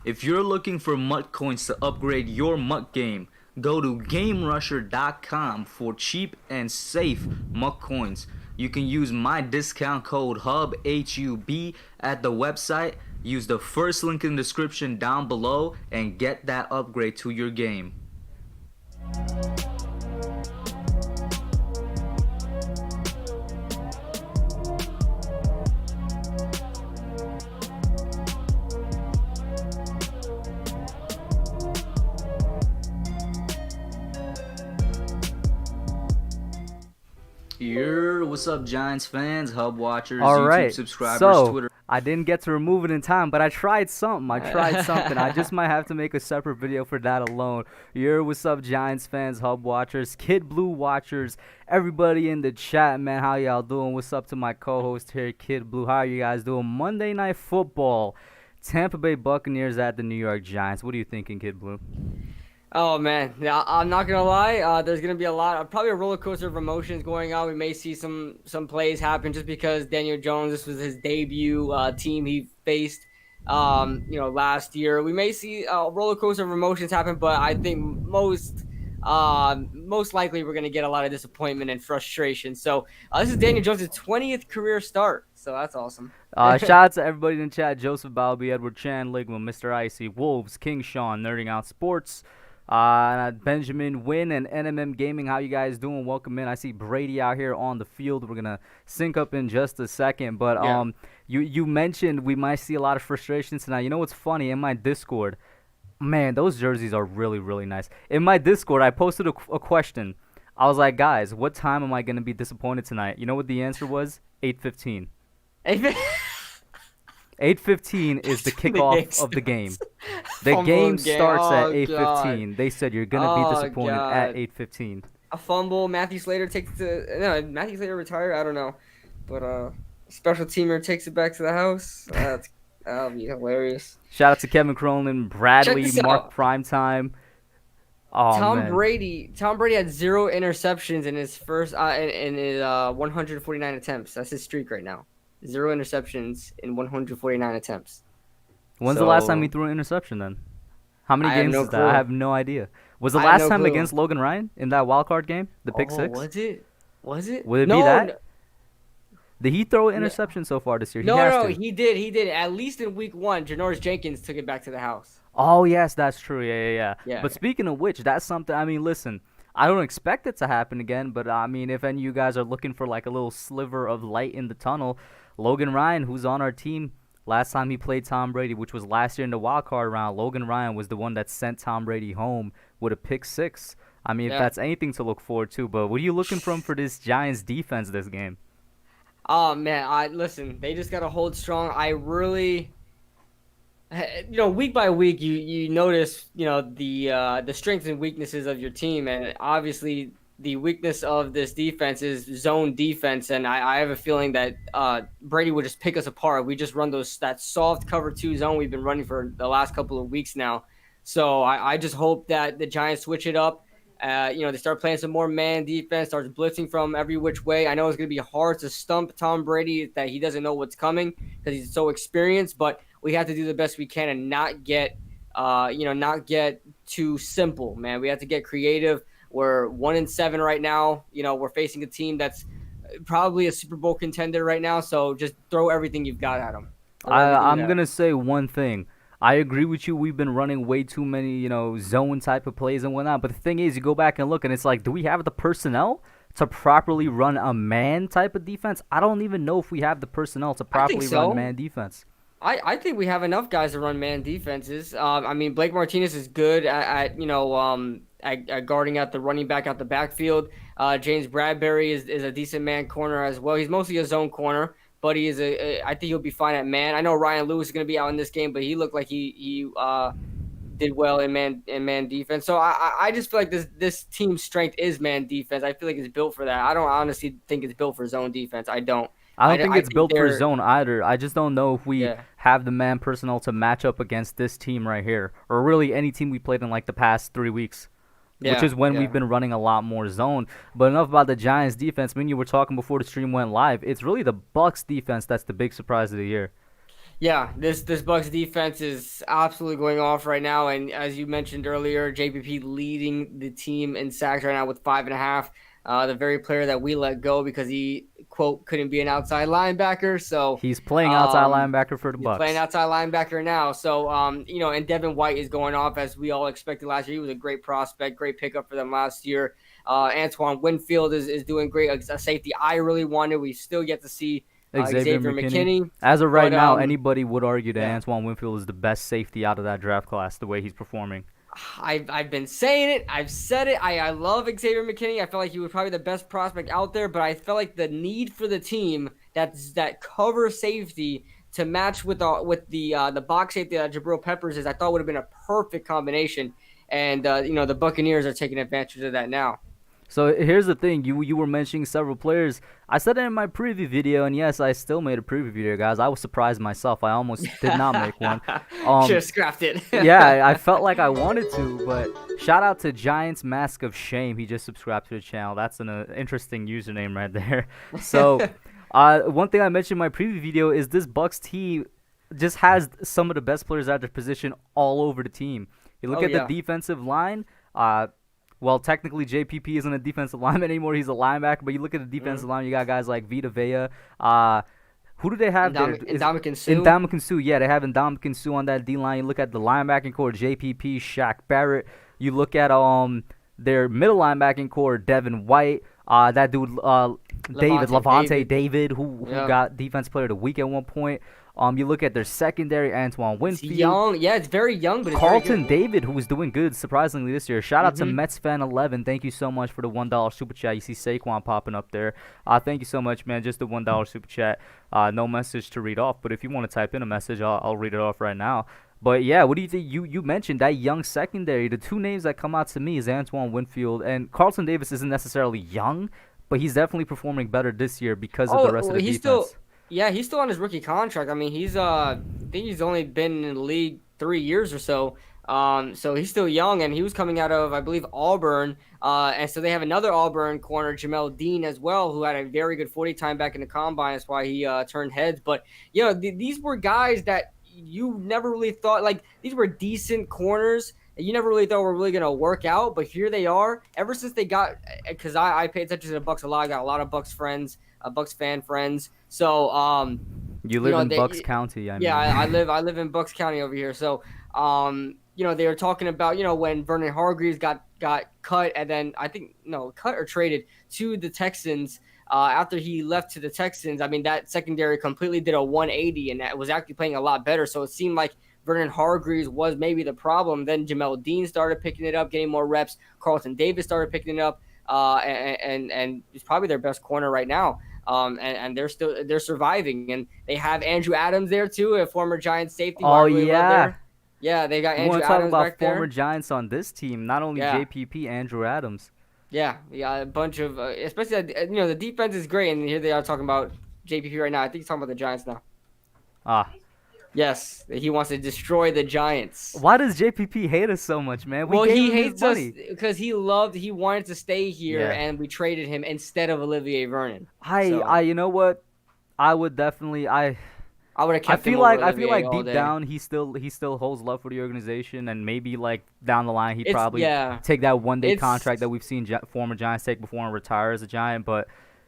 If you're looking for MUT coins to upgrade your MUT game, go to GameRusher.com for cheap and safe MUT coins. You can use my discount code HUB at the website. Use the first link in the description down below and get that upgrade to your game. What's up, Giants fans, Hub watchers, YouTube subscribers, Twitter. I didn't get to remove it in time, but I tried something. I just might have to make a separate video for that alone. What's up, Giants fans, Hub watchers, Kid Blue watchers, everybody in the chat, man. How y'all doing? What's up to my co-host here, Kid Blue? How are you guys doing? Monday Night Football, Tampa Bay Buccaneers at the New York Giants. What are you thinking, Kid Blue? Oh, man. Yeah, I'm not going to lie. There's going to be probably a roller coaster of emotions going on. We may see some plays happen just because Daniel Jones, this was his debut team he faced, last year. We may see a roller coaster of emotions happen, but I think most likely we're going to get a lot of disappointment and frustration. So this is Daniel Jones' 20th career start. So that's awesome. Shout out to everybody in the chat. Joseph Balby, Edward Chan, Ligma, Mr. Icy, Wolves, King Sean, Nerding Out Sports. Benjamin Wynn and NMM Gaming, how you guys doing? Welcome in. I see Brady out here on the field. We're gonna sync up in just a second, but yeah. You mentioned we might see a lot of frustration tonight. You know what's funny? In my Discord, man, those jerseys are really, really nice. In my Discord, I posted a question. I was like, guys, what time am I gonna be disappointed tonight? You know what the answer was? 8:15. 8:15 is the kickoff of the game. The game starts at 8:15. They said you're gonna be disappointed at 8:15. A fumble. Matthew Slater Matthew Slater retired. I don't know, but special teamer takes it back to the house. That'll be hilarious. Shout out to Kevin Cronin, Bradley, Mark Primetime. Oh, Tom Brady had 0 interceptions in his first in his 149 attempts. That's his streak right now. 0 interceptions in 149 attempts. When's the last time he threw an interception then? How many games is that? I have no idea. Was the last time against Logan Ryan in that wild card game? The pick six? Was it? Would it be that? No. Did he throw an interception so far this year? No, he did. At least in week 1, Janoris Jenkins took it back to the house. Oh, yes, that's true. Yeah. But speaking of which, that's something, I mean, listen, I don't expect it to happen again, but I mean, if any of you guys are looking for like a little sliver of light in the tunnel, Logan Ryan, who's on our team, last time he played Tom Brady, which was last year in the wild card round, Logan Ryan was the one that sent Tom Brady home with a pick 6. I mean, if that's anything to look forward to. But what are you looking from for this Giants defense this game? Oh, man, listen, they just got to hold strong. I really, week by week, you notice, the strengths and weaknesses of your team. And obviously, the weakness of this defense is zone defense, and I have a feeling that Brady would just pick us apart. We just run that soft cover 2 zone we've been running for the last couple of weeks now. So I just hope that the Giants switch it up. They start playing some more man defense, starts blitzing from every which way. I know it's going to be hard to stump Tom Brady, that he doesn't know what's coming because he's so experienced, but we have to do the best we can and not get too simple, man. We have to get creative. We're 1-7 right now. We're facing a team that's probably a Super Bowl contender right now. So just throw everything you've got at them. I'm going to say one thing. I agree with you. We've been running way too many, zone type of plays and whatnot. But the thing is, you go back and look, and it's like, do we have the personnel to properly run a man type of defense? I don't even know if we have the personnel to properly run man defense. I think we have enough guys to run man defenses. I mean, Blake Martinez is good at guarding out the running back out the backfield. James Bradbury is a decent man corner as well. He's mostly a zone corner, but I think he'll be fine at man. I know Ryan Lewis is going to be out in this game, but he looked like he did well in man defense. So I just feel like this team's strength is man defense. I feel like it's built for that. I don't honestly think it's built for zone defense. I don't think it's built for zone either. I just don't know if we have the man personnel to match up against this team right here, or really any team we played in like the past 3 weeks. Which is when we've been running a lot more zone. But enough about the Giants defense. You were talking before the stream went live. It's really the Bucs defense that's the big surprise of the year. Yeah, this Bucks defense is absolutely going off right now, and as you mentioned earlier, JPP leading the team in sacks right now with 5.5. The very player that we let go because he quote couldn't be an outside linebacker, so He's playing outside um, linebacker for the he's playing Bucks. outside linebacker now. So and Devin White is going off as we all expected last year. He was a great prospect, great pickup for them last year. Antoine Winfield is doing great, a safety I really wanted. We still yet to see Xavier Xavier McKinney. McKinney. As of right But now, anybody would argue that yeah. Antoine Winfield is the best safety out of that draft class, the way he's performing. I've been saying it. I've said it. I love Xavier McKinney. I felt like he was probably the best prospect out there, but I felt like the need for the team that cover safety to match with the box safety that Jabril Peppers is, I thought would have been a perfect combination. And the Buccaneers are taking advantage of that now. So here's the thing: you were mentioning several players. I said it in my preview video, and yes, I still made a preview video, guys. I was surprised myself. I almost did not make one. Should have scrapped it. Yeah, I felt like I wanted to, but shout out to Giants Mask of Shame. He just subscribed to the channel. That's an interesting username right there. So, one thing I mentioned in my preview video is this Bucks team just has some of the best players at their position all over the team. You look at the defensive line. Well, technically, JPP isn't a defensive lineman anymore. He's a linebacker. But you look at the defensive line, you got guys like Vita Vea. Who do they have there? Ndamukong Suh. Ndamukong Suh, yeah. They have Ndamukong Suh on that D-line. You look at the linebacking core, JPP, Shaq Barrett. You look at their middle linebacking core, Devin White. That dude, Levante David, who got Defense Player of the Week at one point. You look at their secondary, Antoine Winfield. It's young. Yeah, it's very young, but it's Carlton very good. David, who was doing good, surprisingly, this year. Shout out to MetsFan11. Thank you so much for the $1 super chat. You see Saquon popping up there. Thank you so much, man. Just the $1 super chat. No message to read off, but if you want to type in a message, I'll read it off right now. But yeah, what do you think? You mentioned that young secondary. The two names that come out to me is Antoine Winfield, and Carlton Davis isn't necessarily young, but he's definitely performing better this year because of the rest of the defense. He's still on his rookie contract. I mean, I think he's only been in the league 3 years or so. So he's still young, and he was coming out of, I believe, Auburn. And so they have another Auburn corner, Jamel Dean, as well, who had a very good 40 time back in the combine. That's why he turned heads. But these were guys that you never really thought, like, these were decent corners that you never really thought were really gonna work out. But here they are. Ever since they got, because I pay attention to the Bucks a lot. I got a lot of Bucks friends. Bucks fan friends. So you live in Bucks County. I live in Bucks County over here. So they were talking about when Vernon Hargreaves got cut, and then cut or traded to the Texans. After he left to the Texans, I mean, that secondary completely did a 180, and that was actually playing a lot better. So it seemed like Vernon Hargreaves was maybe the problem. Then Jamel Dean started picking it up, getting more reps. Carlton Davis started picking it up, and he's probably their best corner right now. And they're surviving, and they have Andrew Adams there too, a former Giants safety. Oh yeah, they got Andrew want to Adams talk about back former there. Giants on this team, not only JPP, Andrew Adams. Yeah, a bunch of especially the defense is great, and here they are talking about JPP right now. I think he's talking about the Giants now. Yes, he wants to destroy the Giants. Why does JPP hate us so much, man? He hates us because he wanted to stay here, and we traded him instead of Olivier Vernon. You know what? I would definitely I would have kept him. I feel like deep down he still holds love for the organization, and maybe like down the line he'd probably take that one-day contract that we've seen former Giants take before and retire as a Giant. But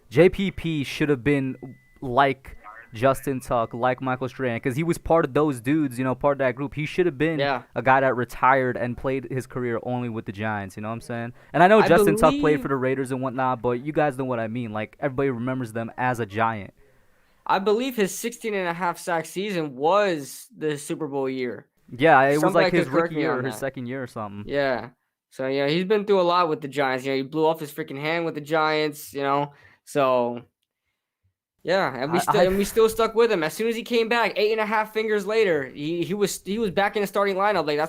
JPP should have been like Justin Tuck, like Michael Strahan, because he was part of those dudes, part of that group. He should have been a guy that retired and played his career only with the Giants, you know what I'm saying? And I know Justin Tuck played for the Raiders and whatnot, but you guys know what I mean. Like, everybody remembers them as a Giant. I believe his 16.5 sack season was the Super Bowl year. Yeah, it was like his rookie year or his second year or something. Yeah. So, he's been through a lot with the Giants. He blew off his freaking hand with the Giants, so... Yeah, and we still stuck with him. As soon as he came back, 8.5 fingers later, he was back in the starting lineup. Like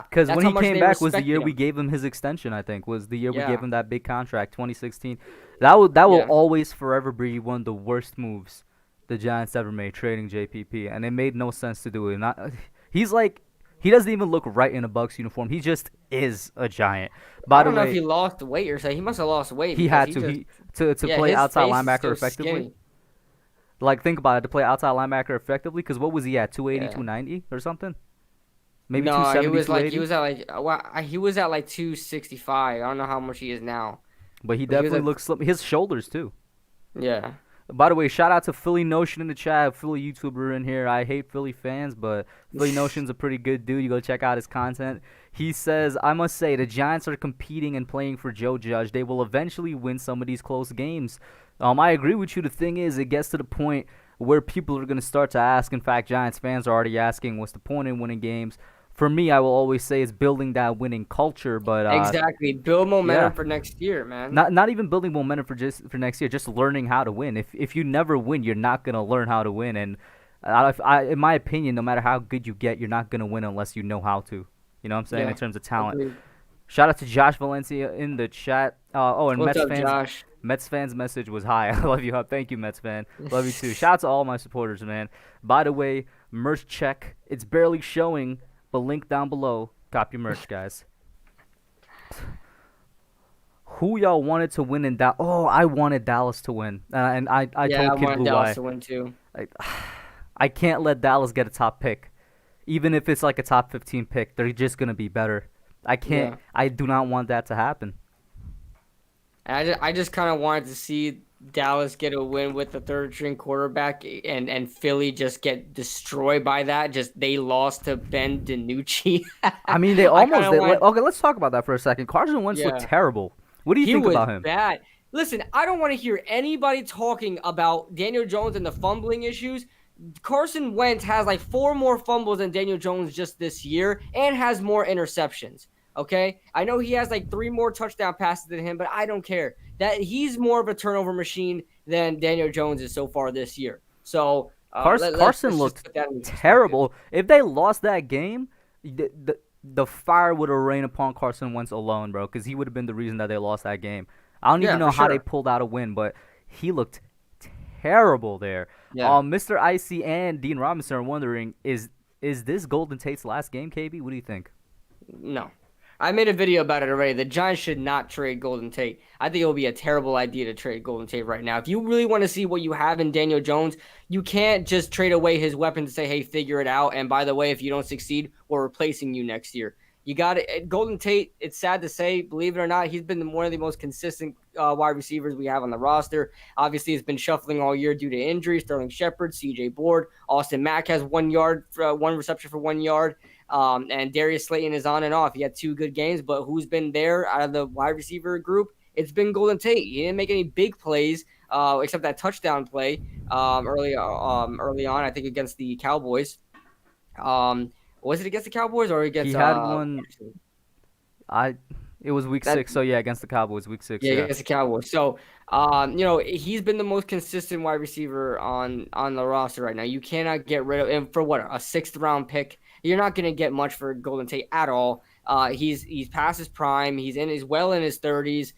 because when he came back was the year we gave him his extension. I think was the year we gave him that big contract, 2016. That will always forever be one of the worst moves the Giants ever made, trading JPP, and it made no sense to do it. He doesn't even look right in a Bucs uniform. He just is a Giant. I don't know if he lost weight or something. He must have lost weight. He had to play outside linebacker effectively. Skinny. Like, think about it, to play outside linebacker effectively, because what was he at, 280, Yeah. 290 or something? Maybe No, 270, 280? he was at like 265. I don't know how much he is now, But he but he was definitely at looks slim. His shoulders, too. yeah. By the way, shout out to Philly Notion in the chat, Philly YouTuber in here. I hate Philly fans, but Philly Notion's a pretty good dude. You go check out his content. He says, I must say, the Giants are competing and playing for Joe Judge. They will eventually win some of these close games. I agree with you. The thing is, it gets to the point where people are going to start to ask. In fact, Giants fans are already asking, what's the point in winning games? For me, I will always say it's building that winning culture, but Exactly. Build momentum yeah. for next year, man. Not even building momentum for next year, just learning how to win. If you never win, you're not gonna learn how to win. And in my opinion, no matter how good you get, you're not gonna win unless you know how to. You know what I'm saying? Yeah. In terms of talent. Agreed. Shout out to Josh Valencia in the chat. And What's up, Josh? Mets fans message was hi. I love you, Hub. Thank you, Mets fan. Love you too. Shout out to all my supporters, man. By the way, merch check. It's barely showing, but link down below. Cop your merch, guys. Who y'all wanted to win in Dallas? Oh, I wanted Dallas to win, and I Yeah, I told Kid wanted Blue Dallas why. to win too. I can't let Dallas get a top pick, even if it's like a top 15 pick. They're just gonna be better. I can't. Yeah. I do not want that to happen. And I just kind of wanted to see Dallas get a win with the third string quarterback, and Philly just get destroyed by that. Just they lost to Ben DiNucci. I mean, they almost did. wanted, Okay, let's talk about that for a second. Carson Wentz looked terrible. What do you think was about him? bad. Listen, I don't want to hear anybody talking about Daniel Jones and the fumbling issues. Carson Wentz has like 4 more fumbles than Daniel Jones just this year and has more interceptions. Okay? I know he has like 3 more touchdown passes than him, but I don't care. That he's more of a turnover machine than Daniel Jones is so far this year. So Carson looked terrible. If they lost that game, the fire would have rained upon Carson Wentz alone, bro, because he would have been the reason that they lost that game. I don't even know how they pulled out a win, but he looked terrible there. Yeah. Mr. Icy and Dean Robinson are wondering, is this Golden Tate's last game, KB? What do you think? No. I made a video about it already. The Giants should not trade Golden Tate. I think it would be a terrible idea to trade Golden Tate right now. If you really want to see what you have in Daniel Jones, you can't just trade away his weapon to say, hey, figure it out. And by the way, if you don't succeed, we're replacing you next year. You got it. Golden Tate, it's sad to say, believe it or not, he's been one of the most consistent wide receivers we have on the roster. Obviously, it's been shuffling all year due to injuries. Sterling Shepard, CJ Board, Austin Mack has 1 reception for 1 yard. And Darius Slayton is on and off. He had 2 good games, but who's been there out of the wide receiver group? It's been Golden Tate. He didn't make any big plays except that touchdown play early on, I think, against the Cowboys. Was it against the Cowboys or against? He had one. It was week 6, so yeah, against the Cowboys, week 6. Yeah, against the Cowboys. So, he's been the most consistent wide receiver on the roster right now. You cannot get rid of him for what, a 6th round pick. You're not going to get much for Golden Tate at all. He's past his prime. He's well in his 30s.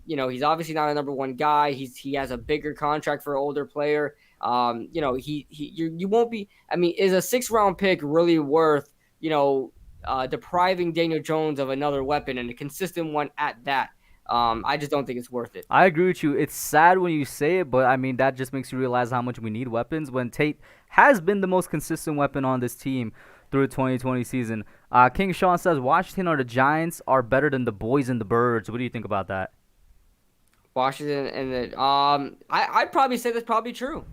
He's obviously not a number 1 guy. He has a bigger contract for an older player. You won't be. I mean, is a 6th round pick really worth depriving Daniel Jones of another weapon and a consistent one at that? I just don't think it's worth it. I agree with you. It's sad when you say it, but I mean that just makes you realize how much we need weapons when Tate has been the most consistent weapon on this team through the 2020 season. King Sean says Washington or the Giants are better than the boys and the birds. What do you think about that? Washington and the I'd probably say that's probably true.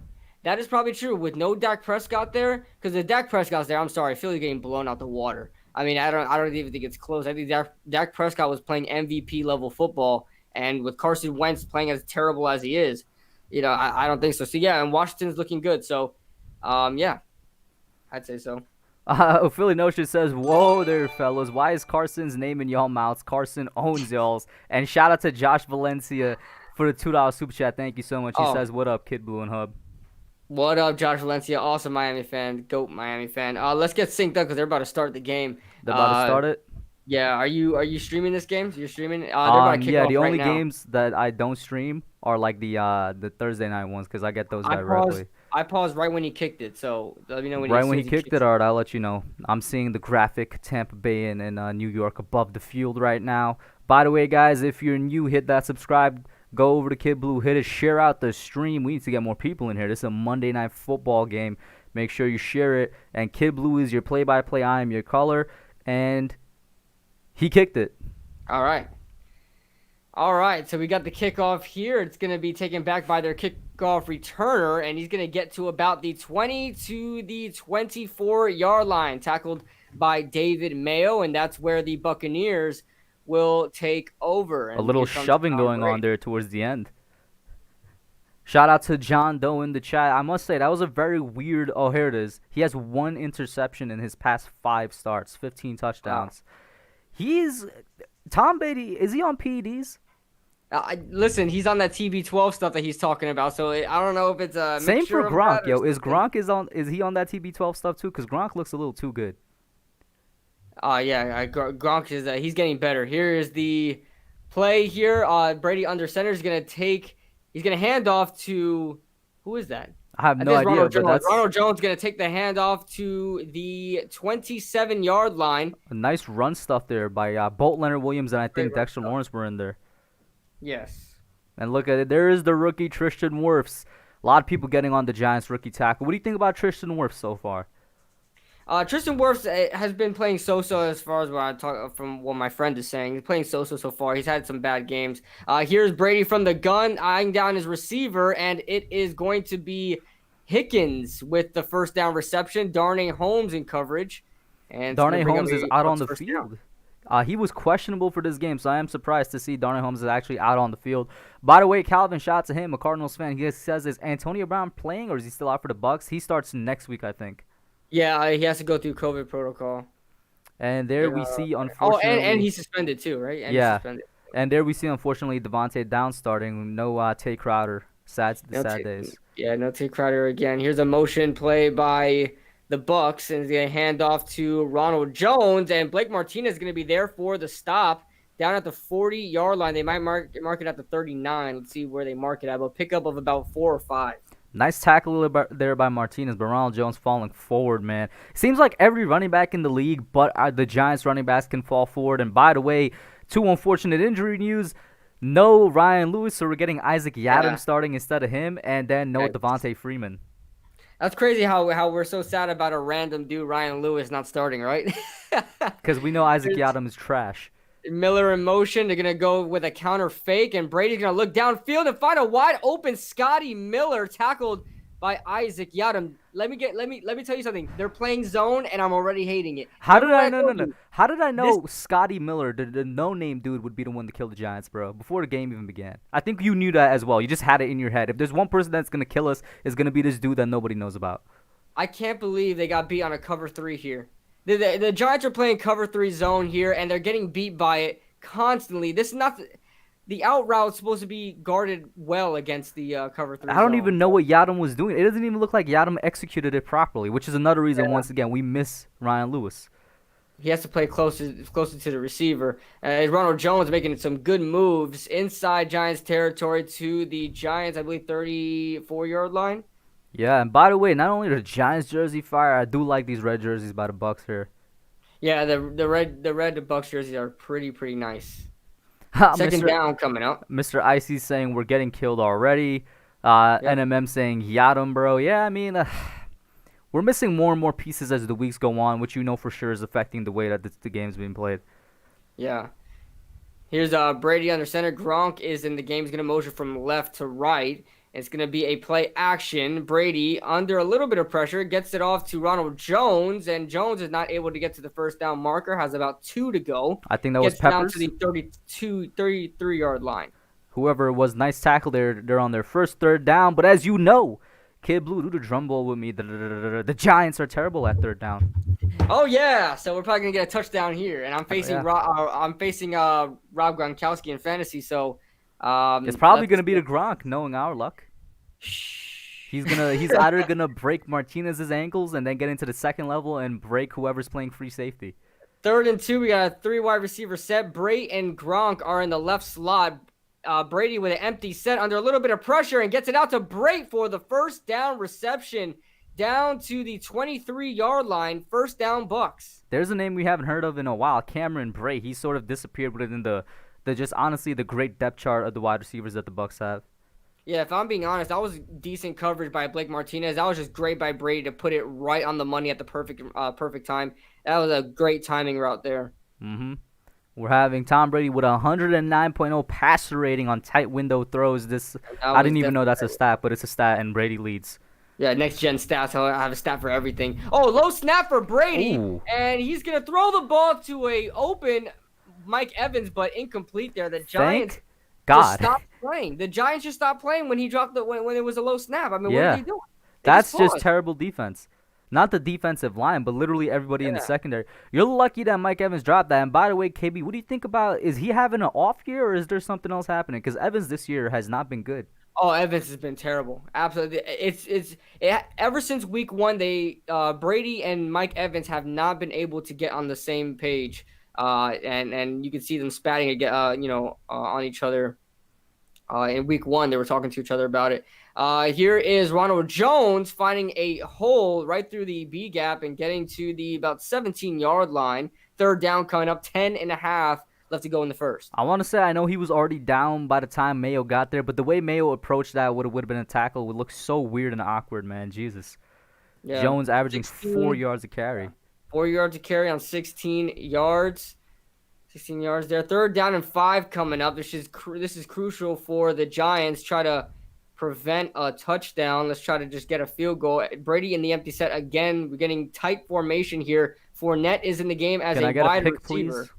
That is probably true with no Dak Prescott there, because if Dak Prescott's there, I'm sorry, Philly's getting blown out the water. I mean, I don't even think it's close. I think Dak Prescott was playing MVP level football, and with Carson Wentz playing as terrible as he is, I don't think so. So yeah, and Washington's looking good. So, yeah, I'd say so. Philly Notion says, whoa there, fellas. Why is Carson's name in y'all mouths? Carson owns y'all's. And shout out to Josh Valencia for the $2 super chat. Thank you so much. He says, what up, Kid Blue and Hub? What up, Josh Valencia? Awesome Miami fan. GOAT Miami fan. Let's get synced up because they're about to start the game. They're about to start it? Yeah. Are you streaming this game? You're streaming? They're about to kick off the only right now. games that I don't stream are like the Thursday night ones because I get those directly. I paused right when he kicked it, so let me know when he kicked it. All right, I'll let you know. I'm seeing the graphic Tampa Bay and New York above the field right now. By the way, guys, if you're new, hit that subscribe Go over to Kid Blue, hit it, share out the stream. We need to get more people in here. This is a Monday Night Football game. Make sure you share it. And Kid Blue is your play-by-play. I am your caller. And he kicked it. All right. All right, so we got the kickoff here. It's going to be taken back by their kickoff returner, and he's going to get to about the 20 to the 24-yard line, tackled by David Mayo, and that's where the Buccaneers will take over. And a little shoving going on there towards the end. Shout out to John Doe in the chat. I must say, that was a very weird... Oh, here it is. He has 1 interception in his past 5 starts, 15 touchdowns. Wow. He's... Tom Beatty, is he on PEDs? Listen, he's on that TB12 stuff that he's talking about, so I don't know if it's a same for Gronk, yo. Is he on that TB12 stuff too? Because Gronk looks a little too good. Yeah, Gronk is he's getting better. Here is the play here. Brady under center is he's gonna hand off to who is that? I have no idea. Ronald Jones gonna take the handoff to the 27-yard line. A nice run stuff there by Bolt Leonard Williams, and I think Dexter Lawrence were in there. Yes. And look at it. There is the rookie Tristan Wirfs. A lot of people getting on the Giants rookie tackle. What do you think about Tristan Wirfs so far? Tristan Wirfs has been playing so-so as far as what I talk from what my friend is saying. He's playing so-so so far. He's had some bad games. Here's Brady from the gun, eyeing down his receiver, and it is going to be Hickens with the first down reception. Darnay Holmes in coverage. And Darnay Holmes is out on the field. He was questionable for this game, so I am surprised to see Darnay Holmes is actually out on the field. By the way, Calvin, shout out to him, a Cardinals fan. He says, is Antonio Brown playing, or is he still out for the Bucs? He starts next week, I think. Yeah, he has to go through COVID protocol. And there we see, unfortunately... and he's suspended too, right? And yeah. And there we see, unfortunately, Devontae Downs starting. No Tay Crowder. Sad days. Yeah, no Tay Crowder again. Here's a motion play by the Bucs, and he's going to hand off to Ronald Jones, and Blake Martinez is going to be there for the stop down at the 40-yard line. They might mark it at the 39. Let's see where they mark it at. A pickup of about 4 or 5. Nice tackle there by Martinez, but Ronald Jones falling forward, man. Seems like every running back in the league, but the Giants running backs can fall forward. And by the way, 2 unfortunate injury news. No Ryan Lewis, so we're getting Isaac Yiadom starting instead of him, and then no Devontae Freeman. That's crazy how we're so sad about a random dude, Ryan Lewis, not starting, right? Because we know Isaac Yiadom is trash. Miller in motion. They're going to go with a counter fake, and Brady's going to look downfield and find a wide open Scotty Miller tackled by Isaac Yiadom. Let me tell you something. They're playing zone, and I'm already hating it. How did I know Scotty Miller, the no-name dude, would be the one to kill the Giants, bro, before the game even began? I think you knew that as well. You just had it in your head. If there's one person that's going to kill us, it's going to be this dude that nobody knows about. I can't believe they got beat on a cover 3 here. The Giants are playing cover 3 zone here, and they're getting beat by it constantly. This is not the out route supposed to be guarded well against the cover 3 I don't zone. even know what Yiadom was doing. It doesn't even look like Yiadom executed it properly, which is another reason, once again, we miss Ryan Lewis. He has to play closer to the receiver. Ronald Jones making some good moves inside Giants territory to the Giants, I believe, 34-yard line. Yeah, and by the way, not only the Giants jersey fire, I do like these red jerseys by the Bucs here. Yeah, the red Bucs jerseys are pretty nice. Second down coming up. Mr. Icy saying we're getting killed already. NMM saying Yiadom, bro. Yeah, I mean, we're missing more and more pieces as the weeks go on, which you know for sure is affecting the way that the game's being played. Yeah. Here's Brady under center. Gronk is in the game. He's going to motion from left to right. It's going to be a play action. Brady, under a little bit of pressure, gets it off to Ronald Jones, and Jones is not able to get to the first down marker, has about 2 to go. I think that was Peppers. Gets down to the 33-yard line. Whoever it was, nice tackle there. They're on their first third down, but as you know, Kid Blue, do the drum roll with me. The Giants are terrible at third down. Oh, yeah, so we're probably going to get a touchdown here, and I'm facing Rob Gronkowski in fantasy, so... it's probably gonna be the Gronk, knowing our luck. He's either gonna break Martinez's ankles and then get into the second level and break whoever's playing free safety. 3rd and 2, we got a 3 wide receiver set. Bray and Gronk are in the left slot. Brady with an empty set under a little bit of pressure and gets it out to Bray for the first down reception down to the 23-yard line. First down, Bucs. There's a name we haven't heard of in a while, Cameron Bray. He sort of disappeared within the just honestly the great depth chart of the wide receivers that the Bucks have. Yeah, if I'm being honest, that was decent coverage by Blake Martinez. That was just great by Brady to put it right on the money at the perfect time. That was a great timing route there. Mm-hmm. We're having Tom Brady with a 109.0 passer rating on tight window throws. I didn't even know that's a stat, but it's a stat, and Brady leads. Yeah, next gen stats. I have a stat for everything. Oh, low snap for Brady, and he's gonna throw the ball to a open Mike Evans, but incomplete there. The Giants just stopped playing. The Giants just stopped playing when he dropped when it was a low snap. I mean, what are they doing? That's just terrible defense. Not the defensive line, but literally everybody in the secondary. You're lucky that Mike Evans dropped that. And by the way, KB, what do you think about? Is he having an off year, or is there something else happening? Because Evans this year has not been good. Oh, Evans has been terrible. Absolutely, ever since week 1, Brady and Mike Evans have not been able to get on the same page. And you can see them spatting again, on each other. In week 1, they were talking to each other about it. Here is Ronald Jones finding a hole right through the B gap and getting to the about 17-yard line. Third down coming up, 10.5 left to go in the first. I want to say I know he was already down by the time Mayo got there, but the way Mayo approached that would have been a tackle would look so weird and awkward, man. Jesus. Yeah. Jones averaging 4 yards a carry. 4 yards a carry on 16 yards. 16 yards there. Third down and 5 coming up. This is crucial for the Giants. Try to prevent a touchdown. Let's try to just get a field goal. Brady in the empty set again. We're getting tight formation here. Fournette is in the game as a wide receiver. Please?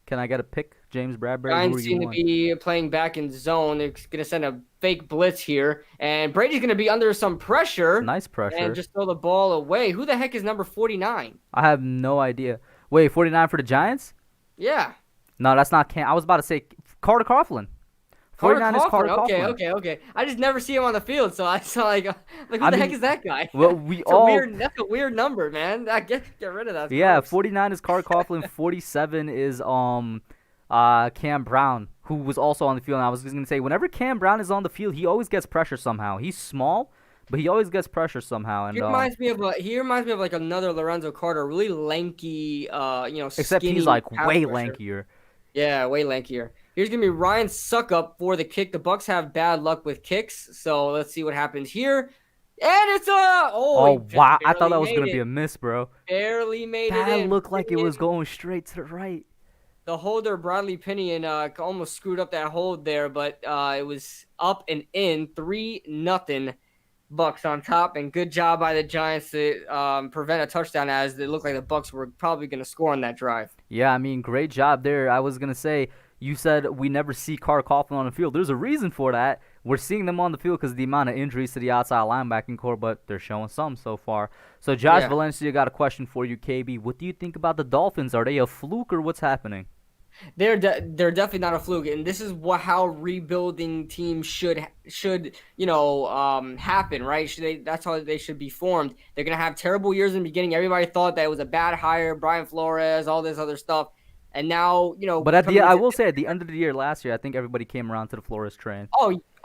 Can I get a pick, James Bradbury? Giants seem to be playing back in zone. They're going to send a fake blitz here. And Brady's going to be under some pressure. Nice pressure. And just throw the ball away. Who the heck is number 49? I have no idea. Wait, 49 for the Giants? Yeah. No, that's not Cam. I was about to say Carter Coughlin. 49 is Carter Coughlin. Okay. I just never see him on the field, so I saw like who the heck is that guy? Well, that's a weird number, man. Get rid of that. Yeah, 49 is Carter Coughlin. 47 is Cam Brown, who was also on the field. And I was just gonna say, whenever Cam Brown is on the field, he always gets pressure somehow. He's small, but he always gets pressure somehow. And he reminds me of like another Lorenzo Carter, really lanky, except he's like way lankier. Yeah, way lankier. Here's going to be Ryan Suckup for the kick. The Bucks have bad luck with kicks, so let's see what happens here. And it's wow! I thought that was going to be a miss, bro. Barely made it in. That looked like it was going straight to the right. The holder, Bradley Pinion, almost screwed up that hold there, but it was up and in. 3-0. Bucks on top, and good job by the Giants to prevent a touchdown, as it looked like the Bucks were probably going to score on that drive. Yeah, I mean, great job there. I was going to say, you said we never see Carter Coughlin on the field. There's a reason for that. We're seeing them on the field because of the amount of injuries to the outside linebacking core, but they're showing some so far. So Josh Valencia got a question for you, KB. What do you think about the Dolphins? Are they a fluke or what's happening? They're definitely not a fluke, and this is how rebuilding teams should happen, right? That's how they should be formed. They're gonna have terrible years in the beginning. Everybody thought that it was a bad hire, Brian Flores, all this other stuff, and now But I will say at the end of the year last year, I think everybody came around to the Flores train.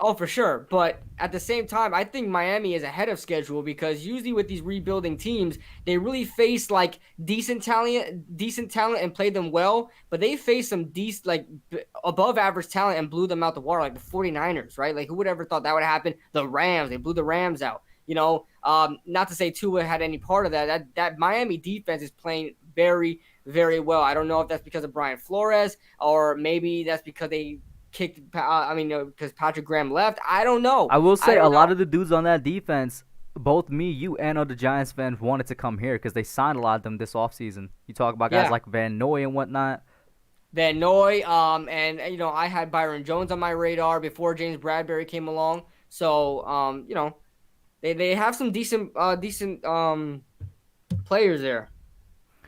Oh, for sure. But at the same time, I think Miami is ahead of schedule because usually with these rebuilding teams, they really face like decent talent and play them well. But they face some above average talent and blew them out the water, like the 49ers, right? Like who would ever thought that would happen? The Rams, they blew the Rams out. Not to say Tua had any part of that. That Miami defense is playing very, very well. I don't know if that's because of Brian Flores or maybe that's because they because Patrick Graham left. I don't know. I will say a lot of the dudes on that defense, both me, you, and other Giants fans wanted to come here because they signed a lot of them this offseason. You talk about guys like Van Noy and whatnot. Van Noy, and I had Byron Jones on my radar before James Bradbury came along. So, they have some decent players there.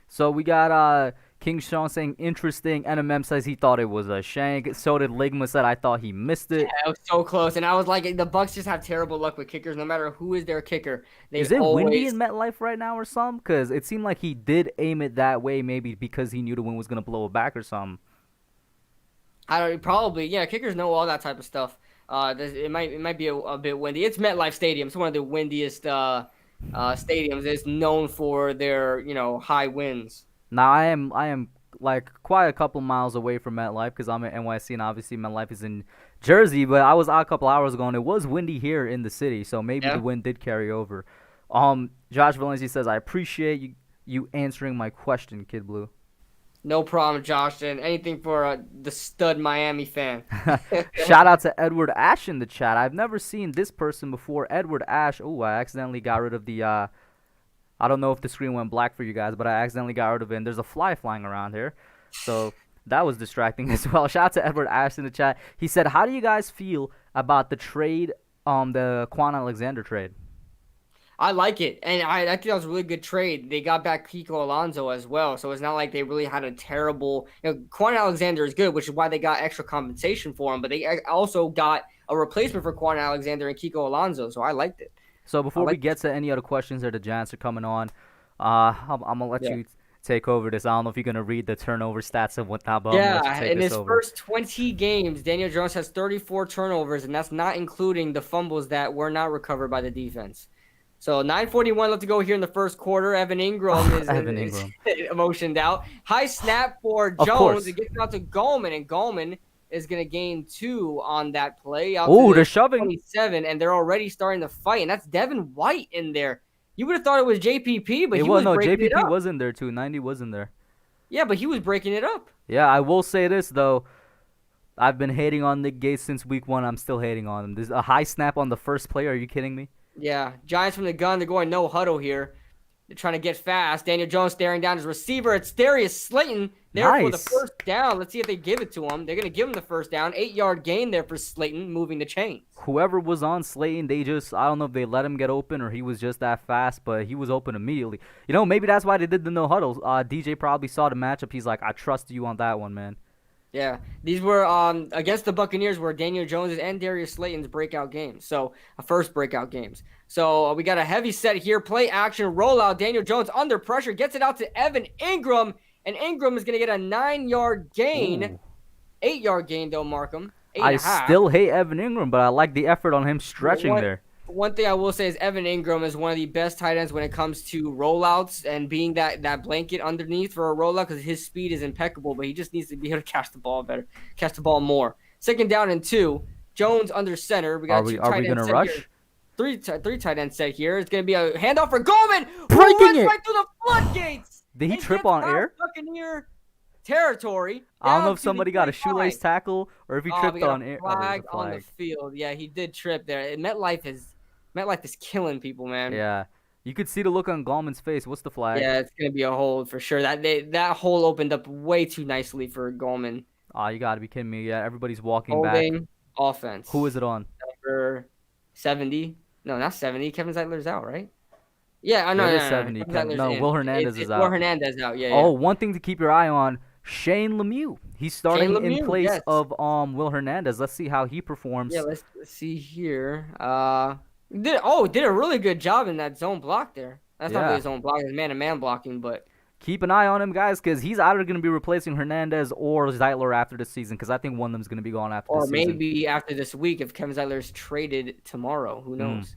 So we got King Sean saying interesting. NMM says he thought it was a shank. So did Ligma, said I thought he missed it. Yeah, it was so close. And I was like, the Bucks just have terrible luck with kickers. No matter who is their kicker, is it windy in MetLife right now or something? Because it seemed like he did aim it that way, maybe because he knew the wind was gonna blow it back or something. Probably. Yeah, kickers know all that type of stuff. It might be a bit windy. It's MetLife Stadium. It's one of the windiest stadiums. It's known for their high winds. Now I am like quite a couple miles away from MetLife because I'm in NYC and obviously MetLife is in Jersey. But I was out a couple hours ago and it was windy here in the city, so maybe the wind did carry over. Josh Valencia says, I appreciate you answering my question, Kid Blue. No problem, Josh. And anything for the stud Miami fan. Shout out to Edward Ash in the chat. I've never seen this person before. Edward Ash. Oh, I accidentally got rid of the. I don't know if the screen went black for you guys, but I accidentally got rid of it. And there's a fly flying around here, so that was distracting as well. Shout out to Edward Ash in the chat. He said, "How do you guys feel about the trade, the Quan Alexander trade?" I like it, and I think that was a really good trade. They got back Kiko Alonso as well, so it's not like they really had a terrible. Quan Alexander is good, which is why they got extra compensation for him. But they also got a replacement for Quan Alexander and Kiko Alonso, so I liked it. So before we get to any other questions or the Giants are coming on, I'm gonna let you take over this. I don't know if you're gonna read the turnover stats and whatnot, but in his first 20 games, Daniel Jones has 34 turnovers, and that's not including the fumbles that were not recovered by the defense. So 9:41 left to go here in the first quarter. Evan Ingram is emotioned out. High snap for Jones. It gets out to Goldman, and Goldman is going to gain 2 on that play. Oh, they're shoving. 27, and they're already starting to fight, and that's Devin White in there. You would have thought it was JPP, but JPP was in there too. 90 was in there. Yeah, but he was breaking it up. Yeah, I will say this, though. I've been hating on Nick Gates since week 1. I'm still hating on him. There's a high snap on the first play. Are you kidding me? Yeah, Giants from the gun. They're going no huddle here. They're trying to get fast. Daniel Jones staring down his receiver. It's Darius Slayton there for the first down. Let's see if they give it to him. They're going to give him the first down. 8-yard gain there for Slayton, moving the chains. Whoever was on Slayton, I don't know if they let him get open or he was just that fast, but he was open immediately. Maybe that's why they did the no huddle. DJ probably saw the matchup. He's like, I trust you on that one, man. Yeah, these were against the Buccaneers were Daniel Jones' and Darius Slayton's breakout games. So, first breakout games. So, we got a heavy set here. Play action, rollout. Daniel Jones under pressure. Gets it out to Evan Ingram. And Ingram is going to get a 9-yard gain. Ooh. 8-yard gain, though, Markham. I still hate Evan Ingram, but I like the effort on him stretching there. One thing I will say is Evan Ingram is one of the best tight ends when it comes to rollouts and being that blanket underneath for a rollout because his speed is impeccable, but he just needs to be able to catch the ball better, catch the ball more. 2nd down and 2. Jones under center. We got are we going to rush? Three tight end set here. It's going to be a handoff for Goldman. Breaking it right through the floodgates. Did he trip on air? Buccaneer territory. I don't know if somebody got a shoelace tackle or if he tripped on air. Flag on the field. Yeah, he did trip there. MetLife is killing people, man. Yeah. You could see the look on Gallman's face. What's the flag? Yeah, it's going to be a hold for sure. That hole opened up way too nicely for Gallman. Oh, you got to be kidding me. Yeah, everybody's walking Holding back. Offense. Who is it on? Number 70. No, not 70. Kevin Zeitler's out, right? Yeah, I know. It is 70. Will Hernandez is out. Will Hernandez out, yeah. Oh, one thing to keep your eye on, Shane Lemieux. He's starting in place of Will Hernandez. Let's see how he performs. Yeah, let's see here. Did a really good job in that zone block there. That's not really zone block. It's man-to-man blocking, but keep an eye on him, guys, because he's either going to be replacing Hernandez or Zeitler after the season, because I think one of them is going to be gone after the season. Or maybe after this week if Kevin Zeitler is traded tomorrow. Who knows?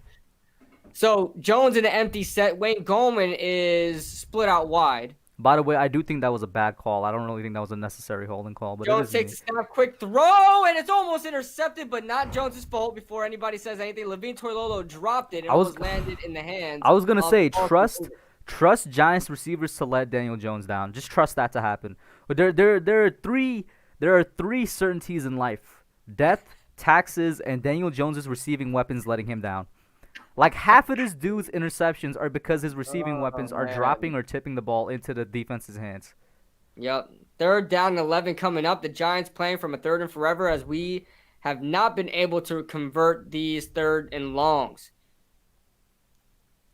So, Jones in the empty set. Wayne Gallman is split out wide. By the way, I do think that was a bad call. I don't really think that was a necessary holding call. But Jones takes a snap, quick throw, and it's almost intercepted, but not Jones' fault before anybody says anything. Levine Toilolo dropped it. It almost landed in the hands. I was going to say, trust Giants receivers to let Daniel Jones down. Just trust that to happen. But there are three certainties in life: death, taxes, and Daniel Jones' receiving weapons letting him down. Like half of this dude's interceptions are because his receiving weapons are dropping or tipping the ball into the defense's hands. Yep. 3rd down and 11 coming up. The Giants playing from a 3rd and forever as we have not been able to convert these 3rd and longs.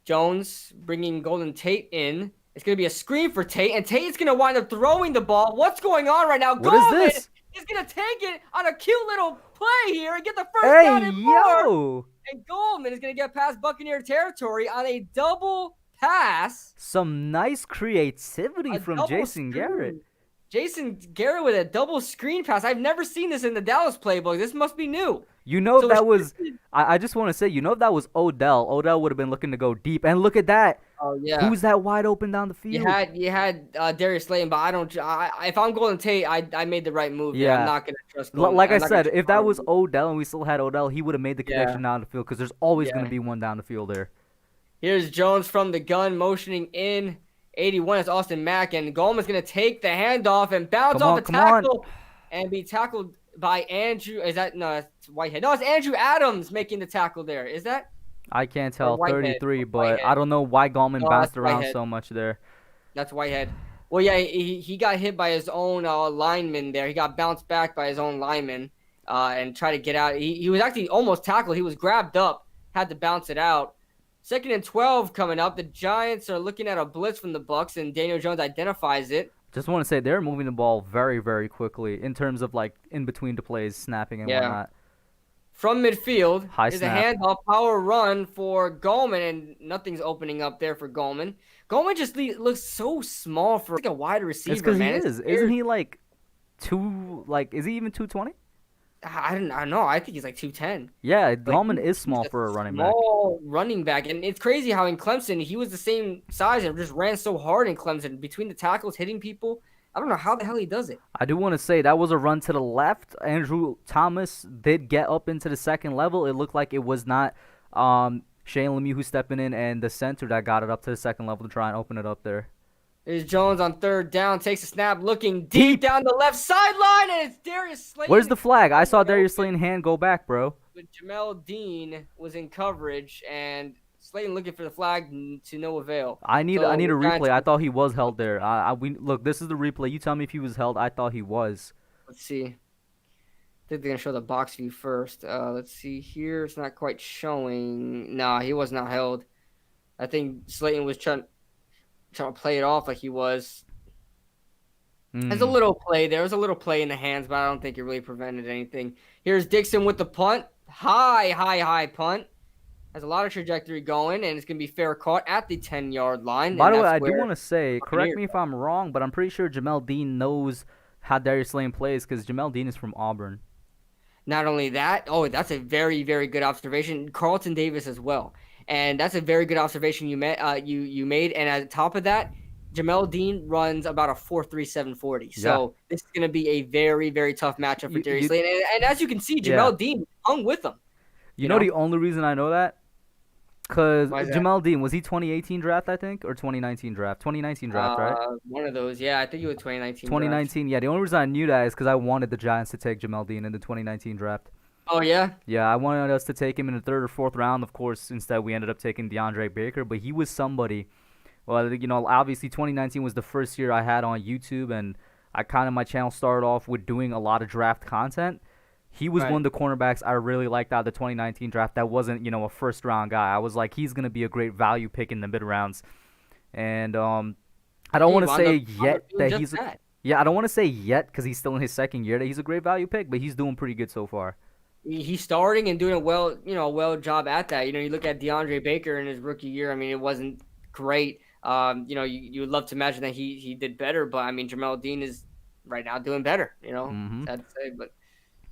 Jones bringing Golden Tate in. It's going to be a screen for Tate, and Tate's going to wind up throwing the ball. What's going on right now? What is this? He's going to take it on a cute little play here and get the first down and more. And Goldman is going to get past Buccaneer territory on a double pass. Some nice creativity from Jason Garrett. Jason Garrett with a double screen pass. I've never seen this in the Dallas playbook. This must be new. You know, if So that was, I just want to say, you know, if that was Odell would have been looking to go deep. And look at that. oh yeah. Who's that wide open down the You field? had Darius Slayton, but I don't. If I'm Golden Tate, I made the right move there. I'm Yeah. not gonna trust Golden. Like I I'm not gonna said, trust if that was Golden. Odell and we still had Odell, he would have made the Yeah, connection down the field because there's always going to yeah. be one down the field there. Here's Jones from the gun, motioning in. 81 is Austin Mack, and Goldman's gonna take the handoff and bounce Come off on, a come on. tackle and be tackled by Andrew. Is that no? That's Whitehead. No, it's Andrew Adams making the tackle there. Is that I can't or tell, Whitehead? 33, but I Whitehead. don't know why Gallman No, bounced that's around Whitehead. so much there. That's Whitehead. Well, yeah, he got hit by his own lineman there. He got bounced back by his own lineman and tried to get out. He was actually almost tackled. He was grabbed up, had to bounce it out. 2nd and 12 coming up. The Giants are looking at a blitz from the Bucs, and Daniel Jones identifies it. Just want to say they're moving the ball very, very quickly in terms of like in between the plays, snapping and Yeah. whatnot. From midfield High is a snap. handoff power run for Gallman, and nothing's opening up there for Gallman. Gallman just looks so small for like a wide receiver, It's because he man. is. Isn't he like is he even 220? I don't know. I think he's like 210. Yeah, Like, Gallman is small he's for a running back. small running back, and it's crazy how in Clemson he was the same size and just ran so hard in Clemson between the tackles, hitting people. I don't know how the hell he does it. I do want to say that was a run to the left. Andrew Thomas did get up into the second level. It looked like it was not Shane Lemieux who's stepping in and the center that got it up to the second level to try and open it up there. There's Jones on 3rd down, takes a snap, looking deep down the left sideline, and it's Darius Slayton. Where's the flag? I saw Darius Slayton hand go back, bro. But Jamel Dean was in coverage, and Slayton looking for the flag to no avail. I need So a we're trying replay. to- I thought he was held there. Look, this is the replay. You tell me if he was held. I thought he was. Let's see. I think they're gonna show the box view first. Let's see here. It's not quite showing. Nah, he was not held. I think Slayton was trying to play it off like he was. There's a little play there. There's a little play in the hands, but I don't think it really prevented anything. Here's Dixon with the punt. High punt. Has a lot of trajectory going, and it's going to be fair caught at the 10-yard line. By and the way, that's I do where want to say, correct Buccaneers me if I'm wrong, but I'm pretty sure Jamel Dean knows how Darius Slayton plays because Jamel Dean is from Auburn. Not only that, that's a very, very good observation. Carlton Davis as well. And that's a very good observation you made. And at the top of that, Jamel Dean runs about a 4.37 40. So this is going to be a very, very tough matchup for Darius Slayton. And as you can see, Jamel Dean hung with him. You know the only reason I know that? Because Why is that? Jamel Dean, was he 2018 draft, I think, or 2019 draft? 2019 draft, right? One of those. Yeah, I think it was 2019. 2019, yeah. The only reason I knew that is because I wanted the Giants to take Jamel Dean in the 2019 draft. Oh, yeah? Yeah, I wanted us to take him in the 3rd or 4th round. Of course, instead we ended up taking DeAndre Baker, but he was somebody. Well, you know, obviously 2019 was the first year I had on YouTube, and my channel started off with doing a lot of draft content. He was one of the cornerbacks I really liked out of the 2019 draft that wasn't, a first-round guy. I was like, he's going to be a great value pick in the mid-rounds. And I don't want to say yet that he's I don't want to say yet because he's still in his 2nd year that he's a great value pick, but he's doing pretty good so far. He's starting and doing well job at that. You look at DeAndre Baker in his rookie year. I mean, it wasn't great. You would love to imagine that he did better, but I mean, Jamel Dean is right now doing better. Sad to say, but.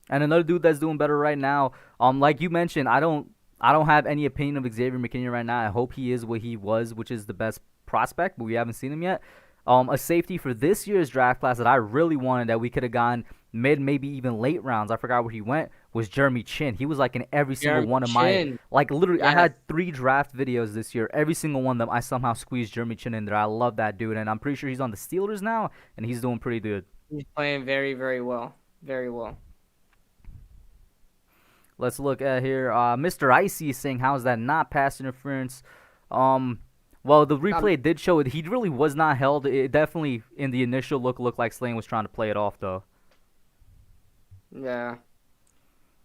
And another dude that's doing better right now, like you mentioned, I don't have any opinion of Xavier McKinney right now. I hope he is what he was, which is the best prospect, but we haven't seen him yet. A safety for this year's draft class that I really wanted that we could have gone mid, maybe even late rounds. I forgot where he went. Was Jeremy Chin. He was like in every single one of my literally. I had 3 draft videos this year. Every single one of them, I somehow squeezed Jeremy Chin in there. I love that dude, and I'm pretty sure he's on the Steelers now, and he's doing pretty good. He's playing very, very well. Very well. Let's look at here. Mr. Icy is saying, how is that not pass interference? Well, the replay did show it. He really was not held. It definitely, in the initial looked like Slayton was trying to play it off, though. Yeah.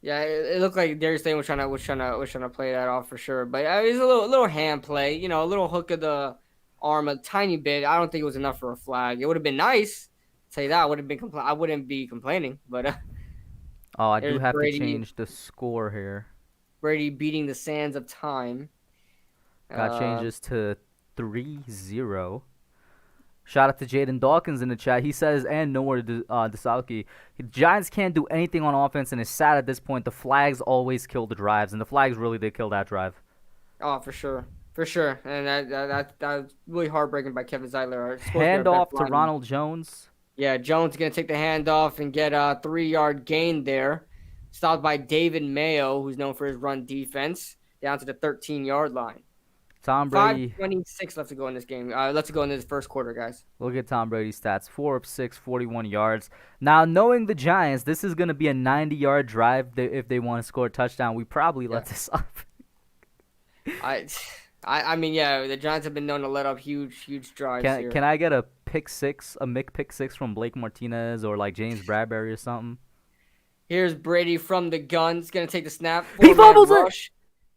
Yeah, it looked like Darius Slayton was trying to play that off for sure. But it was a little hand play, a little hook of the arm, a tiny bit. I don't think it was enough for a flag. It would have been nice. I'll tell you that. I wouldn't be complaining, but. Oh, I do have to change the score here. Brady beating the sands of time. Got changes to 3-0. Shout out to Jaden Dawkins in the chat. He says, and nowhere Dasauki. The Giants can't do anything on offense, and it's sad at this point. The flags always kill the drives, and the flags really did kill that drive. Oh, for sure. For sure. And that's really heartbreaking by Kevin Zeitler. Handoff to Ronald Jones. Yeah, Jones is going to take the handoff and get a 3-yard gain there. Stopped by David Mayo, who's known for his run defense, down to the 13-yard line. Tom Brady. 5:26 left to go in this game. Let's go into this first quarter, guys. Look at Tom Brady's stats. 4 of 6, 41 yards. Now, knowing the Giants, this is going to be a 90-yard drive if they want to score a touchdown. We probably let this up. I mean, yeah, the Giants have been known to let up huge drives here. Can I get a pick six from Blake Martinez or like James Bradbury or something? Here's Brady from the gun. He's going to take the snap. He fumbles it!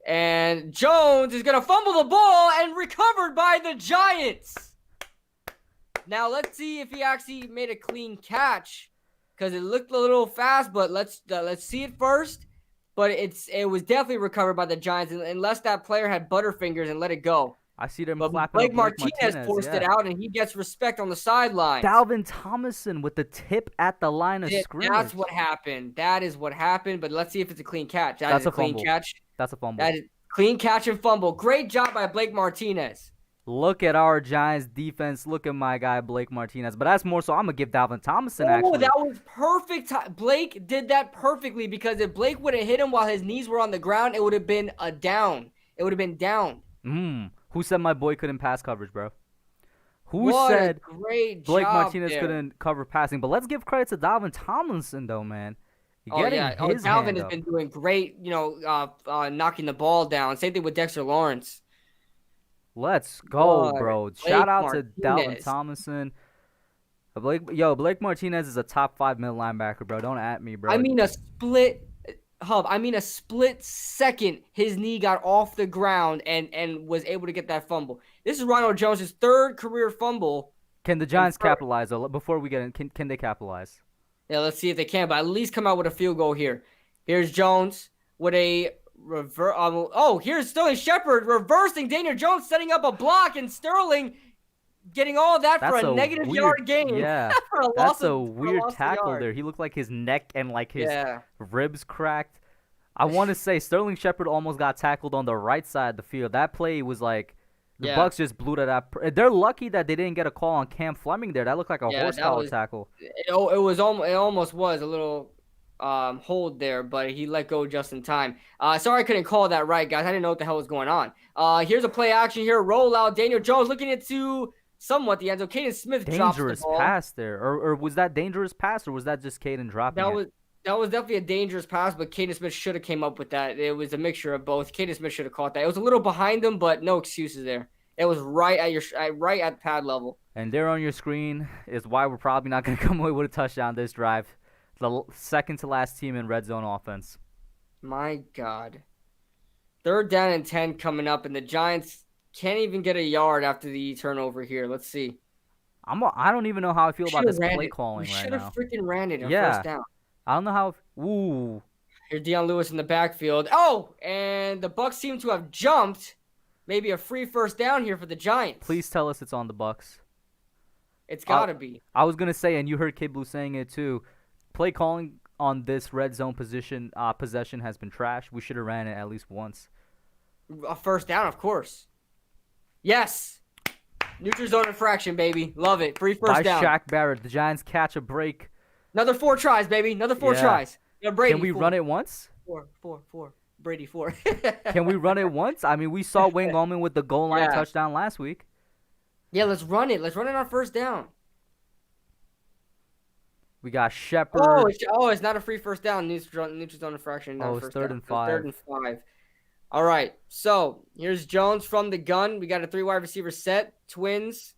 And Jones is going to fumble the ball and recovered by the Giants. Now, let's see if he actually made a clean catch because it looked a little fast, but let's see it first. But it was definitely recovered by the Giants unless that player had butterfingers and let it go. I see them but flapping Blake up Martinez forced it out, and he gets respect on the sideline. Dalvin Thomason with the tip at the line of scrimmage. That's what happened. That is what happened. But let's see if it's a clean catch. That's a clean catch. That's a fumble. That is clean catch and fumble. Great job by Blake Martinez. Look at our Giants defense. Look at my guy, Blake Martinez. But that's more so I'm going to give Dalvin Thomason, actually. That was perfect. Blake did that perfectly because if Blake would have hit him while his knees were on the ground, it would have been a down. It would have been down. Who said my boy couldn't pass coverage, bro? Who said great Blake job Martinez there. Couldn't cover passing? But let's give credit to Dalvin Tomlinson, though, man. Dalvin has been doing great, knocking the ball down. Same thing with Dexter Lawrence. Let's go, bro. Shout out to Dalvin Tomlinson. Blake Martinez is a top 5 middle linebacker, bro. Don't at me, bro. I mean, a split second his knee got off the ground and was able to get that fumble. This is Ronald Jones' 3rd career fumble. Can the Giants capitalize, though? Before we get in, can they capitalize? Yeah, let's see if they can, but at least come out with a field goal here. Here's Jones with a here's Sterling Shepard reversing Daniel Jones, setting up a block, and Sterling getting all of that for a negative yard gain. Yeah, that's a weird tackle there. He looked like his neck and like his ribs cracked. I want to say Sterling Shepard almost got tackled on the right side of the field. That play was like the Bucs just blew that up. They're lucky that they didn't get a call on Cam Fleming there. That looked like a horse collar tackle. It almost was a little hold there, but he let go just in time. Sorry I couldn't call that right, guys. I didn't know what the hell was going on. Here's a play action here. Rollout. Daniel Jones looking into somewhat the end zone. Caden Smith drops the ball. Dangerous pass there. Or was that dangerous pass, or was that just Caden dropping it? That was definitely a dangerous pass, but Caden Smith should have came up with that. It was a mixture of both. Caden Smith should have caught that. It was a little behind him, but no excuses there. It was right at pad level. And there on your screen is why we're probably not going to come away with a touchdown this drive. The second to last team in red zone offense. My God. 3rd down and 10 coming up, and the Giants can't even get a yard after the turnover here. Let's see. I don't even know how I feel about this play calling right now. We should have freaking ran it on first down. I don't know how. Ooh. Here's Deion Lewis in the backfield. Oh, and the Bucs seem to have jumped. Maybe a free first down here for the Giants. Please tell us it's on the Bucs. It's got to be. I was going to say, and you heard Kid Blue saying it too, play calling on this red zone possession has been trash. We should have ran it at least once. A first down, of course. Yes. Neutral zone infraction, baby. Love it. Free first down. By Shaq Barrett. The Giants catch a break. Another 4 tries, baby. Another 4 tries. Yeah, Brady, Can we run it once? 4. Brady 4. Can we run it once? I mean, we saw Wayne Gallman with the goal line touchdown last week. Yeah, let's run it. Let's run it on first down. We got Shepard. It's not a free first down. Neutral zone infraction. It's 3rd and 5. 3rd and 5. All right. So here's Jones from the gun. We got a 3 wide receiver set. Twins.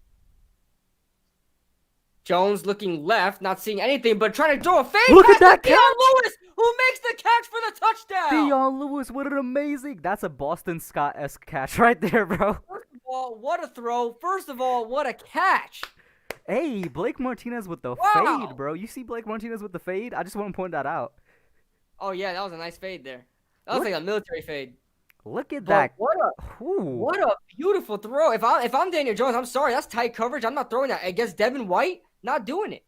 Jones looking left, not seeing anything, but trying to throw a fake. Look at that catch! Deion Lewis, who makes the catch for the touchdown. Deion Lewis, what an amazing. That's a Boston Scott-esque catch right there, bro. First of all, what a throw. First of all, what a catch. Hey, Blake Martinez with the fade, bro. You see Blake Martinez with the fade? I just want to point that out. Oh, yeah, that was a nice fade there. That was like a military fade. Look at But that. Ooh. what a beautiful throw. If I'm Daniel Jones, I'm sorry, that's tight coverage. I'm not throwing that against Devin White. Not doing it.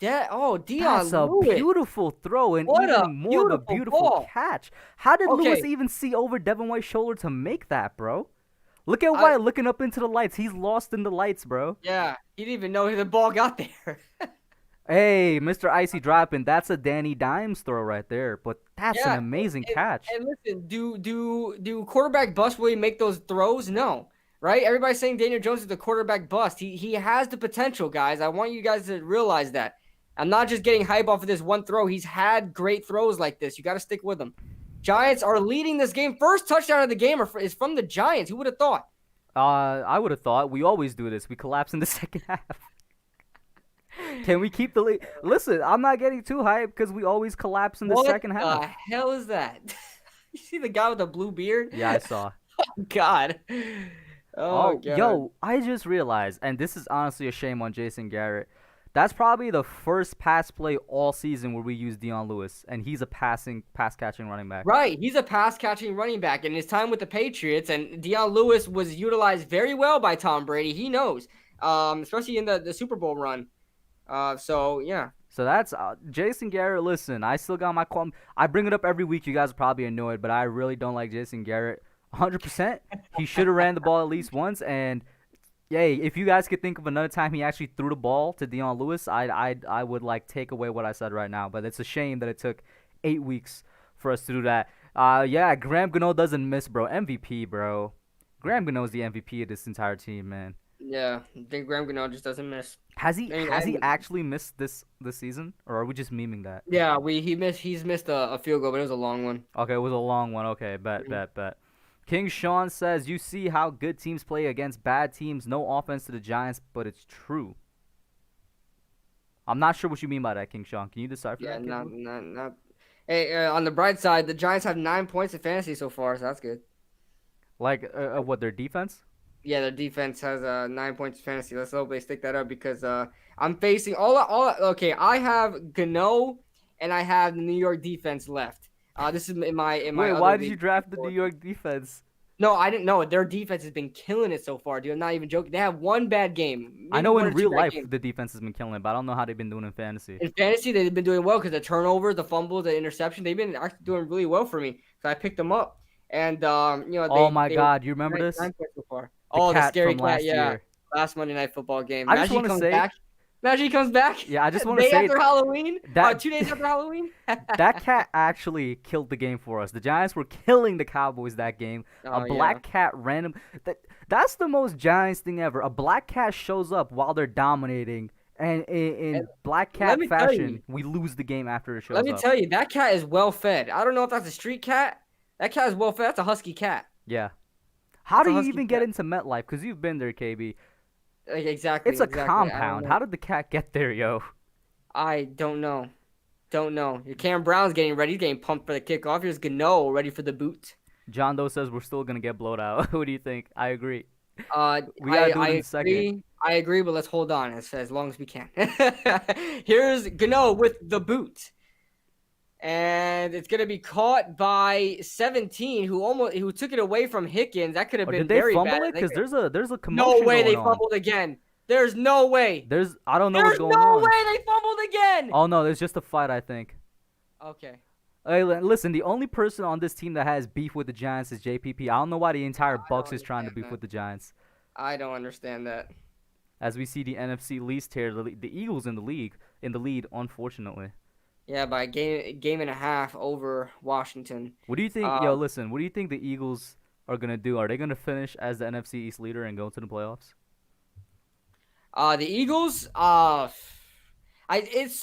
That's Dion a Lewis. beautiful throw and What a even more of a beautiful beautiful ball. catch. How did Lewis Okay, even see over Devin White's shoulder to make that, bro? Look at I White looking up into the lights. He's lost in the lights, bro. yeah, he didn't even know the ball got there. Hey, Mr. Icy dropping. That's a Danny Dimes throw right there, but that's an Yeah, amazing catch. and listen, do quarterback bust really make those throws? No, right? Everybody's saying Daniel Jones is the quarterback bust. He has the potential, guys. I want you guys to realize that. I'm not just getting hype off of this one throw. He's had great throws like this. You got to stick with him. Giants are leading this game. First touchdown of the game is from the Giants. Who would have thought? I would have thought we always do this. We collapse in the second half. Can we keep the lead? Listen, I'm not getting too hyped because we always collapse in the second half. What the hell is that? You see the guy with the blue beard? Yeah, I saw. God. Oh, God. Yo, I just realized, and this is honestly a shame on Jason Garrett. That's probably the first pass play all season where we use Dion Lewis, and he's a pass catching running back. Right, he's a pass-catching running back. In his time with the Patriots, and Dion Lewis was utilized very well by Tom Brady. He knows, especially in the Super Bowl run. So, yeah. So that's Jason Garrett. Listen, I still got my qualm. I bring it up every week. You guys are probably annoyed, but I really don't like Jason Garrett 100%. He should have ran the ball at least once. And, yay, if you guys could think of another time he actually threw the ball to Dion Lewis, I would, like, take away what I said right now. But it's a shame that it took 8 weeks for us to do that. Yeah, Graham Gano doesn't miss, bro. MVP, bro. Graham Gano is the MVP of this entire team, man. Yeah, I think Graham Gano just doesn't miss. Has he actually missed this season, or are we just memeing that? Yeah, he's missed a field goal, but it was a long one. Okay, it was a long one. Okay, bet. King Sean says, you see how good teams play against bad teams. No offense to the Giants, but it's true. I'm not sure what you mean by that, King Sean. Can you decipher that? Not. Hey, on the bright side, the Giants have 9 points in fantasy so far, so that's good. Like, what, their defense? Yeah, their defense has 9 points in fantasy. Let's hope they stick that up because I'm facing okay, I have Gano and I have the New York defense left. This is in my Wait, why did you draft the New York defense? No, I didn't know. Their defense has been killing it so far, dude. I'm not even joking. They have one bad game. I know in real life the defense has been killing it, but I don't know how they've been doing in fantasy. In fantasy, they've been doing well because the turnovers, the fumbles, the interception, they've been actually doing really well for me. So I picked them up. And, oh, my God. You remember this? 9 points so far. The scary cat, year. Last Monday Night Football game. I just want to say, Imagine he comes back. Yeah, I just want to say, day after Halloween. 2 days after Halloween. That cat actually killed the game for us. The Giants were killing the Cowboys that game. A black cat random. That's the most Giants thing ever. A black cat shows up while they're dominating, and in black cat fashion, we lose the game after it shows up. Let me tell you, that cat is well fed. I don't know if that's a street cat. That cat is well fed. That's a husky cat. Yeah. How do you even get into MetLife? Because you've been there, KB. Exactly. It's a compound. How did the cat get there, yo? I don't know. Cam Brown's getting ready. He's getting pumped for the kickoff. Here's Gano ready for the boot. John Doe says we're still going to get blowed out. What do you think? I agree. We gotta do it in a second. I agree, but let's hold on as long as we can. Here's Gano with the boot. And it's gonna be caught by 17, who took it away from Hickens. That could have been very bad. Did they fumble it? Because there's a commotion. No way they fumbled again. There's no way. I don't know what's going on. There's no way they fumbled again. Oh no, there's just a fight, I think. Okay. Hey, listen, the only person on this team that has beef with the Giants is JPP. I don't know why the entire Bucs is trying to beef with the Giants. I don't understand that. As we see the NFC least tier, the Eagles in the lead, unfortunately. Yeah, by a game and a half over Washington. What do you think? Yo, listen. What do you think the Eagles are gonna do? Are they gonna finish as the NFC East leader and go to the playoffs? The Eagles. It's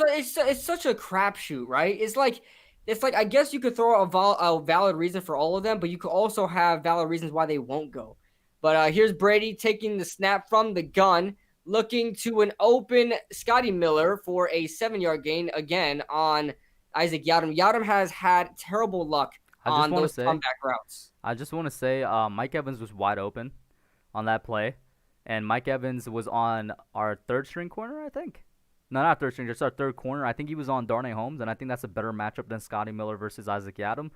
such a crapshoot, right? It's like I guess you could throw a valid reason for all of them, but you could also have valid reasons why they won't go. But here's Brady taking the snap from the gun, looking to an open Scotty Miller for a 7-yard gain again on Isaac Yiadom. Yiadom has had terrible luck on those comeback routes. I just want to say Mike Evans was wide open on that play, and Mike Evans was on our third-string corner, I think. No, not third string, just our third corner. I think he was on Darnay Holmes, and I think that's a better matchup than Scotty Miller versus Isaac Yiadom.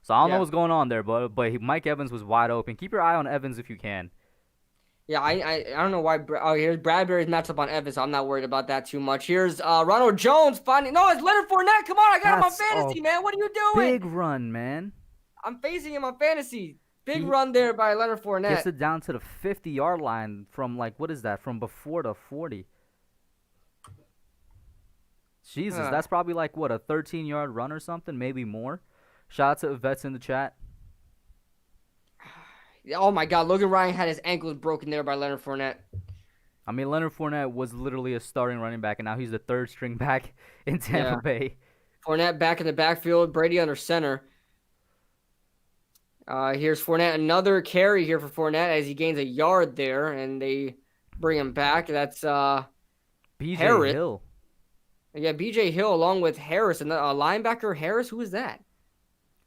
So I don't know Yeah. what's going on there, but Mike Evans was wide open. Keep your eye on Evans if you can. Yeah, I don't know why. Oh, here's Bradbury's matchup on Evans, so I'm not worried about that too much. Here's Ronald Jones finding. No, it's Leonard Fournette. Come on, I got him on That's a fantasy, man. What are you doing? big run, man. I'm facing him on fantasy. Big He run there by Leonard gets Fournette. it down to the 50-yard line from like what is that? From before the 40. Jesus, Huh. that's probably like what, a 13-yard run or something, maybe more. Shout out to Vets in the chat. Oh my God, Logan Ryan had his ankles broken there by Leonard Fournette. I mean, Leonard Fournette was literally a starting running back, and now he's the third string back in Tampa Yeah. Bay. Fournette back in the backfield. Brady under center. Here's Fournette. Another carry here for Fournette as he gains a yard there, and they bring him back. That's B.J. Harris. Hill. Yeah, B.J. Hill along with Harris. And linebacker Harris, who is that?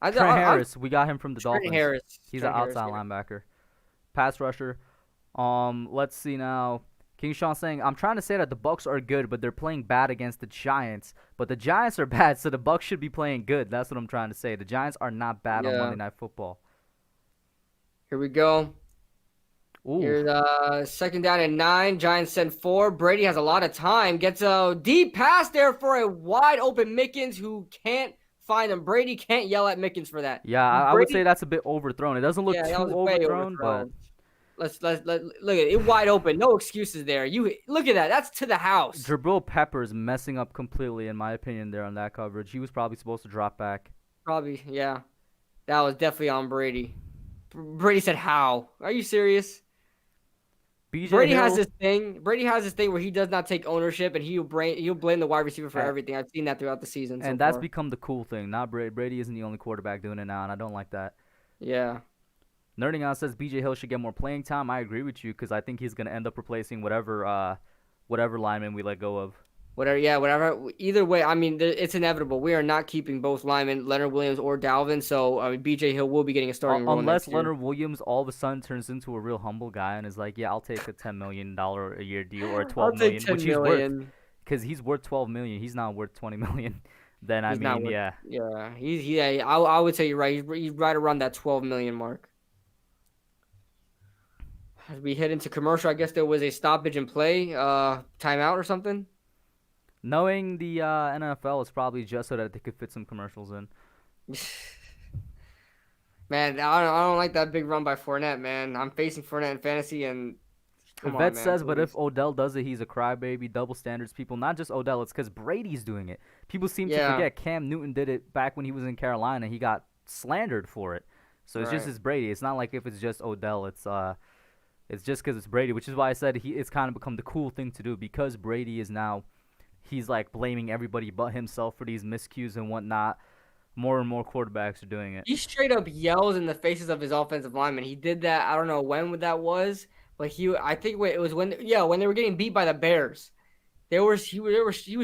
Trent Harris. We got him from the Trent Dolphins. Harris. He's Trent an Harris, outside yeah. linebacker. Pass rusher. Let's see now. King Sean saying, I'm trying to say that the Bucs are good, but they're playing bad against the Giants. But the Giants are bad, so the Bucs should be playing good. That's what I'm trying to say. The Giants are not bad on Yeah. Monday Night Football. Here we go. Ooh. Here's 2nd down and 9. Giants send 4. Brady has a lot of time. Gets a deep pass there for a wide open Mickens who can't find him. Brady can't yell at Mickens for that. Yeah, I would say that's a bit overthrown. It doesn't look Yeah, too that was way overthrown, but Let's look at it wide open. No excuses there. You look at that. That's to the house. Jabril Peppers messing up completely, in my opinion, there on that coverage. He was probably supposed to drop back. Probably, yeah. That was definitely on Brady. Brady said, "How? Are you serious?" Brady has this thing. Brady has this thing where he does not take ownership, and he'll blame the wide receiver for everything. I've seen that throughout the season. And that's become the cool thing. Not Brady. Brady isn't the only quarterback doing it now, and I don't like that. Yeah. Nerding Out says B.J. Hill should get more playing time. I agree with you because I think he's going to end up replacing whatever lineman we let go of. Whatever. Either way, I mean, it's inevitable. We are not keeping both linemen, Leonard Williams or Dalvin. So, I mean, B.J. Hill will be getting a starting role unless next year. Leonard Williams all of a sudden turns into a real humble guy and is like, yeah, I'll take a $10 million a year deal or a $12 million, which he's worth. Because he's worth $12 million. He's not worth $20 million. Then, I mean, yeah. Yeah, I would say you're right. He's right around that $12 million mark. As we head into commercial, I guess there was a stoppage in play, timeout or something. Knowing the NFL, it's probably just so that they could fit some commercials in. Man, I don't like that big run by Fournette, man. I'm facing Fournette in fantasy, and the vet says, but if Odell does it, he's a crybaby. Double standards, people. Not just Odell, it's because Brady's doing it. People seem to forget Cam Newton did it back when he was in Carolina. He got slandered for it. So it's just as Brady. It's not like if it's just Odell. It's just because it's Brady, which is why I said it's kind of become the cool thing to do because Brady is now, he's like blaming everybody but himself for these miscues and whatnot. More and more quarterbacks are doing it. He straight up yells in the faces of his offensive linemen. He did that. I don't know when that was, but I think it was when they were getting beat by the Bears. He was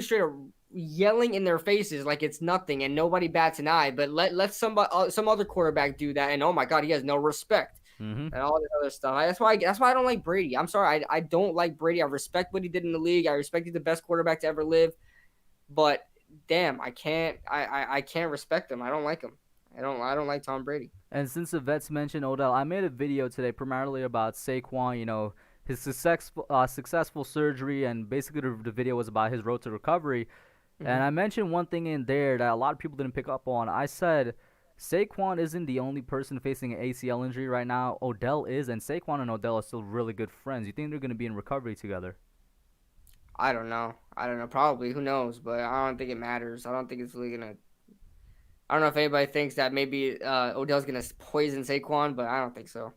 straight up yelling in their faces like it's nothing and nobody bats an eye. But let some other quarterback do that, and oh my God, he has no respect. Mm-hmm. And all this other stuff. That's why I don't like Brady. I'm sorry. I don't like Brady. I respect what he did in the league. I respect he's the best quarterback to ever live. But damn, I can't respect him. I don't like him. I don't like Tom Brady. And since the vets mentioned Odell, I made a video today primarily about Saquon, his successful surgery, and basically the video was about his road to recovery. Mm-hmm. And I mentioned one thing in there that a lot of people didn't pick up on. I said Saquon isn't the only person facing an ACL injury right now. Odell is, and Saquon and Odell are still really good friends. You think they're going to be in recovery together? I don't know. Probably. Who knows? But I don't think it matters. I don't think it's really going to... I don't know if anybody thinks that maybe Odell's going to poison Saquon, but I don't think so.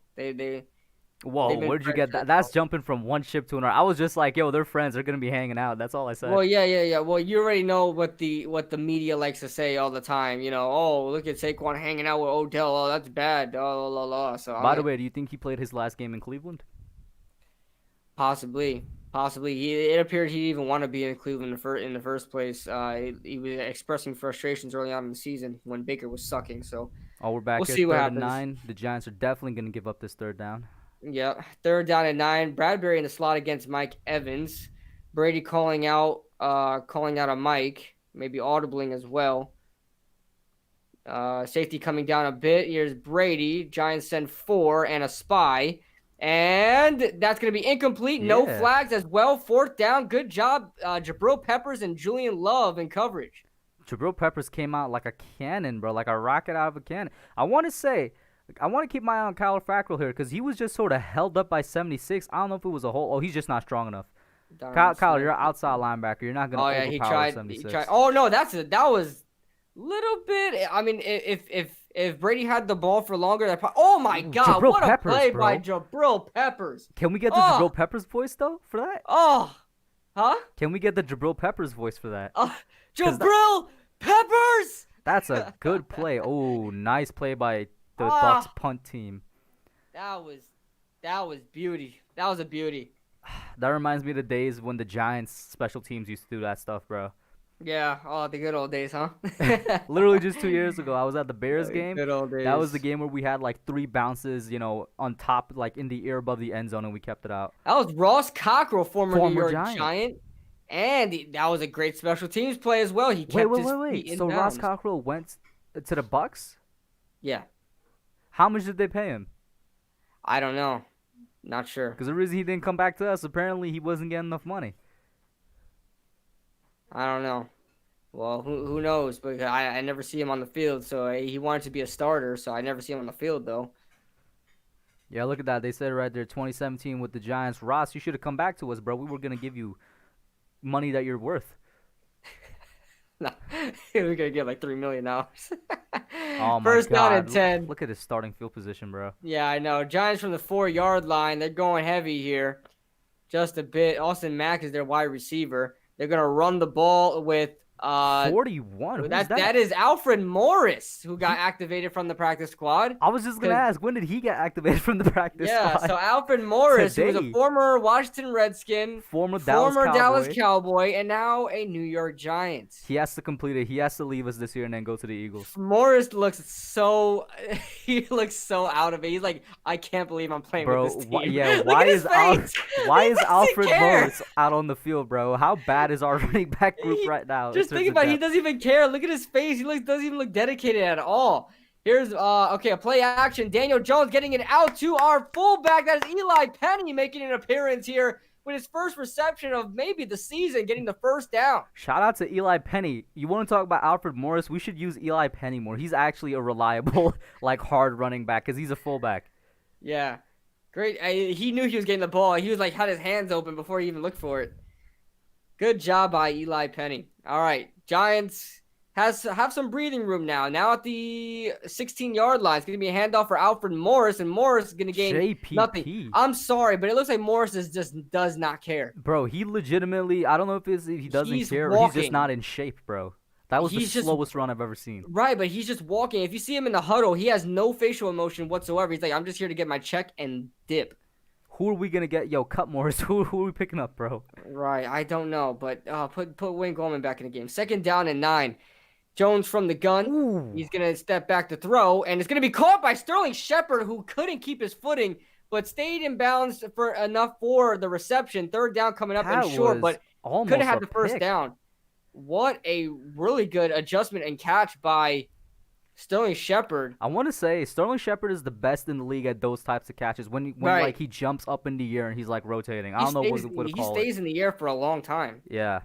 Whoa, where'd you get that? That's jumping from one ship to another. I was just like, yo, they're friends. They're going to be hanging out. That's all I said. Well, yeah. Well, you already know what the media likes to say all the time. Oh, look at Saquon hanging out with Odell. Oh, that's bad. Oh, la, la. So, by the way, do you think he played his last game in Cleveland? Possibly. It appeared he didn't even want to be in Cleveland in the first place. He was expressing frustrations early on in the season when Baker was sucking. So, we're back we'll at see what 3rd happens. and 9. The Giants are definitely going to give up this 3rd down. Yeah, 3rd down and 9. Bradbury in the slot against Mike Evans. Brady calling out a Mike, maybe audibling as well. Safety coming down a bit. Here's Brady. Giants send 4 and a spy. And that's going to be incomplete. No Yeah. flags as well. 4th down. Good job, Jabril Peppers and Julian Love in coverage. Jabril Peppers came out like a cannon, bro, like a rocket out of a cannon. I want to keep my eye on Kyler Fackrell here because he was just sort of held up by 76. I don't know if it was a hole. Oh, he's just not strong enough. Kyler, you're an outside linebacker. You're not going to overpower 76. Oh, no, that was little bit. I mean, if Brady had the ball for longer, oh my God, Jabril what Peppers, a play bro. by Jabril Peppers. Can we get the Jabril Peppers voice though for that? Oh, huh? Can we get the Jabril Peppers voice for that? Jabril Peppers. That's a good play. Oh, nice play by the Bucs punt team. That was beauty. That was a beauty. That reminds me of the days when the Giants special teams used to do that stuff, bro. Yeah, the good old days, huh? Literally just 2 years ago, I was at the Bears game. Good old days. That was the game where we had like 3 bounces, on top, like in the air above the end zone, and we kept it out. That was Ross Cockrell, former New York Giant. And that was a great special teams play as well. He kept his feet in So bounds. Ross Cockrell went to the Bucs? Yeah. How much did they pay him? I don't know. Not sure. Because the reason he didn't come back to us, apparently he wasn't getting enough money. I don't know. Well, who knows? But I never see him on the field. So he wanted to be a starter. So I never see him on the field though. Yeah, look at that. They said right there, 2017 with the Giants. Ross, you should have come back to us, bro. We were gonna give you money that you're worth. No, we're gonna get like $3 million. Oh my First God. down and 10. Look at his starting field position, bro. Yeah, I know. Giants from the 4-yard line. They're going heavy here, just a bit. Austin Mack is their wide receiver. They're gonna run the ball with 41. Who's that? That is Alfred Morris, who got activated from the practice squad. I was just gonna ask, when did he get activated from the practice squad? Yeah, so Alfred Morris, who was a former Washington Redskin, former Dallas Cowboy, and now a New York Giant. He has to complete it. He has to leave us this year and then go to the Eagles. Morris looks so out of it. He's like, I can't believe I'm playing with this team. Why is Alfred Morris out on the field, bro? How bad is our running back group right now? Just think about it. He doesn't even care. Look at his face. He doesn't even look dedicated at all. Here's a play action. Daniel Jones getting it out to our fullback. That is Eli Penny making an appearance here with his first reception of maybe the season, getting the first down. Shout out to Eli Penny. You want to talk about Alfred Morris? We should use Eli Penny more. He's actually a reliable, hard running back because he's a fullback. Yeah, great. He knew he was getting the ball. He was had his hands open before he even looked for it. Good job by Eli Penny. All right, Giants have some breathing room now. Now at the 16-yard line, it's going to be a handoff for Alfred Morris, and Morris is going to gain nothing. I'm sorry, but it looks like Morris does not care. Bro, he legitimately, I don't know if he doesn't care or he's just not in shape, bro. That was the slowest run I've ever seen. Right, but he's just walking. If you see him in the huddle, he has no facial emotion whatsoever. He's like, I'm just here to get my check and dip. Who are we going to get? Yo, cut Morris. Who are we picking up, bro? Right, I don't know, but put Wayne Gallman back in the game. 2nd down and 9. Jones from the gun. Ooh. He's going to step back to throw, and it's going to be caught by Sterling Shepard, who couldn't keep his footing, but stayed in bounds for enough for the reception. 3rd down coming up and short, but couldn't have the first down. What a really good adjustment and catch by Sterling Shepard. I want to say Sterling Shepard is the best in the league at those types of catches. When he jumps up in the air and he's rotating. I don't know what to call it. He stays in the air for a long time. Yeah.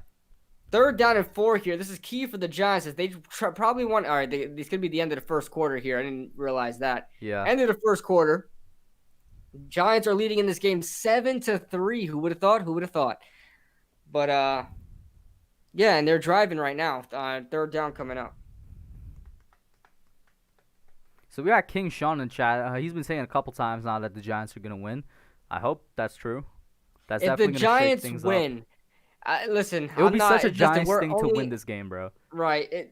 3rd down and 4 here. This is key for the Giants as they probably want. All right, it's gonna be the end of the first quarter here. I didn't realize that. Yeah. End of the first quarter. Giants are leading in this game 7-3. Who would have thought? Who would have thought? But yeah, and they're driving right now. 3rd down coming up. So we got King Sean in chat. He's been saying a couple times now that the Giants are gonna win. I hope that's true. That's if definitely the gonna shake Giants things win. up. Listen, it would be such a Giants thing to win this game, bro. Right.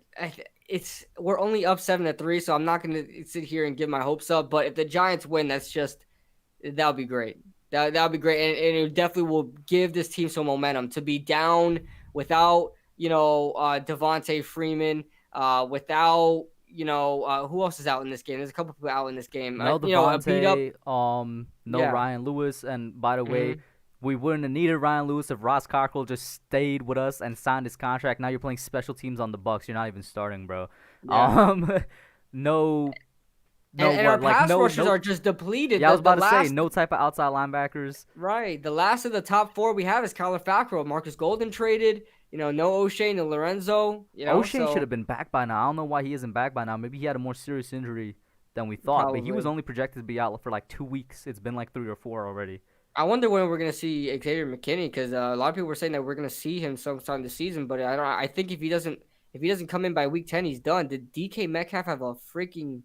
We're only up 7-3, so I'm not gonna sit here and give my hopes up. But if the Giants win, that'll be great. That'll be great, and it definitely will give this team some momentum to be down without Devontae Freeman, without who else is out in this game? There's a couple people out in this game. No Devontae, Ryan Lewis, and by the way. We wouldn't have needed Ryan Lewis if Ross Cockrell just stayed with us and signed his contract. Now you're playing special teams on the Bucs. You're not even starting, bro. Yeah. No, And our like pass rushers no. are just depleted. Yeah, I was about to say last, no type of outside linebackers. right. The last of the top four we have is Kyler Fackrell. Marcus Golden traded. No O'Shea, no Lorenzo. O'Shea should So have been back by now. I don't know why he isn't back by now. Maybe he had a more serious injury than we thought, but he was probably. only projected to be out for like 2 weeks. It's been like 3 or 4 already. I wonder when we're gonna see Xavier McKinney because a lot of people were saying that we're gonna see him sometime this season, but I don't. I think if he doesn't come in by week 10, he's done. Did DK Metcalf have a freaking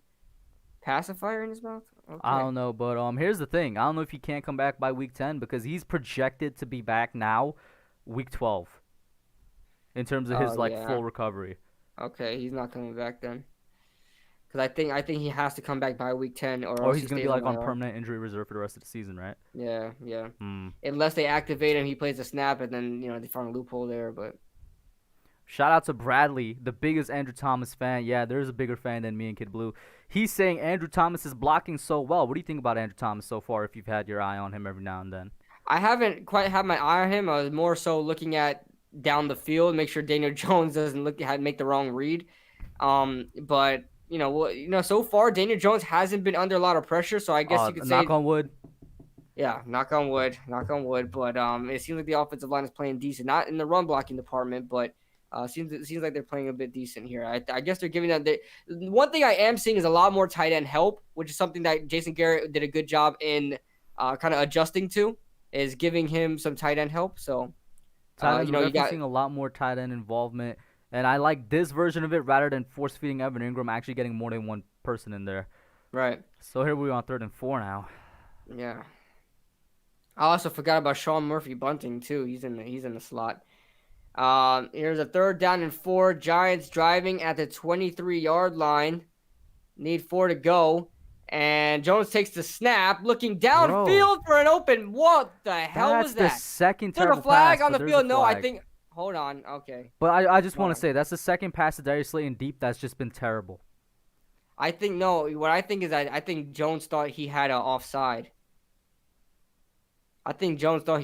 pacifier in his mouth? I Okay. don't know, but here's the thing. I don't know if he can't come back by week 10 because he's projected to be back now, week 12, in terms of his Oh like yeah. full recovery. Okay, he's not coming back then. Because I think he has to come back by week 10, or Or else he he's gonna stays be on like on IR. permanent injury reserve for the rest of the season, right? Yeah, yeah. Hmm. Unless they activate him, he plays a snap, and then they find a loophole there. But Shout out to Bradley, the biggest Andrew Thomas fan. Yeah, there's a bigger fan than me and Kid Blue. He's saying Andrew Thomas is blocking so well. What do you think about Andrew Thomas so far? If you've had your eye on him every now and then. I haven't quite had my eye on him. I was more so looking at down the field, make sure Daniel Jones doesn't make the wrong read. But so far Daniel Jones hasn't been under a lot of pressure, so I guess you could say, Knock on wood. yeah, knock on wood, knock on wood. But it seems like the offensive line is playing decent, not in the run blocking department, but seems like they're playing a bit decent here. I guess they're giving them one thing I am seeing is a lot more tight end help, which is something that Jason Garrett did a good job in kind of adjusting to, is giving him some tight end help. So Tight ends, we're you definitely got seeing a lot more tight end involvement, and I like this version of it rather than force feeding Evan Ingram, actually getting more than one person in there. right, So here we are on 3rd and 4 now. yeah. I also forgot about Sean Murphy Bunting too. He's in the slot. Here's a 3rd down and 4. Giants driving at the 23-yard line. Need 4 to go. And Jones takes the snap, looking downfield for an open. What the hell was That's that? the second There's terrible a flag pass, on but the there's field. a No, I flag. think. Hold on. Okay. But I just want Wow. to say that's the second pass to Darius Slayton deep that's just been terrible. I think no. What I think is I think Jones thought he had an offside. I think Jones thought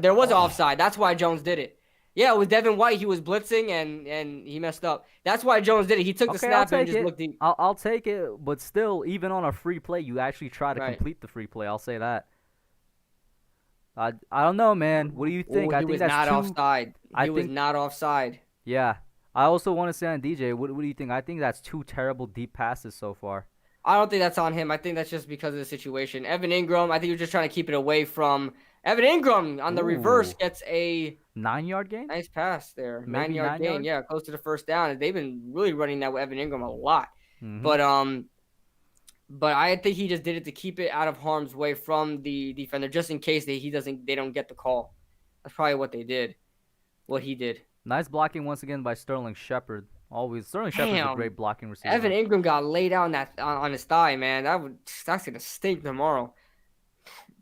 there was an offside. That's why Jones did it. Yeah, it was Devin White. He was blitzing and he messed up. That's why Jones did it. He took the Okay, I'll snap and take just it. looked deep. I'll take it, but still, even on a free play, you actually try to Right. complete the free play. I'll say that. I don't know, man. What do you think? He I think was that's not too. offside. I He was think- not offside. Yeah. I also want to say on DJ, what do you think? I think that's 2 terrible deep passes so far. I don't think that's on him. I think that's just because of the situation. Evan Ingram, I think he was just trying to keep it away from Evan Ingram on the reverse Ooh. gets a 9-yard gain? nice pass there. Maybe 9-yard 9 gain. yard? Yeah, close to the 1st down. They've been really running that with Evan Ingram a lot. Mhm. But I think he just did it to keep it out of harm's way from the defender, just in case they don't get the call. That's probably what they did. What he did. Nice blocking once again by Sterling Shepard. Always Sterling Shepard's a Damn. great blocking receiver. Evan Ingram got laid out on his thigh, man. That's gonna stink tomorrow.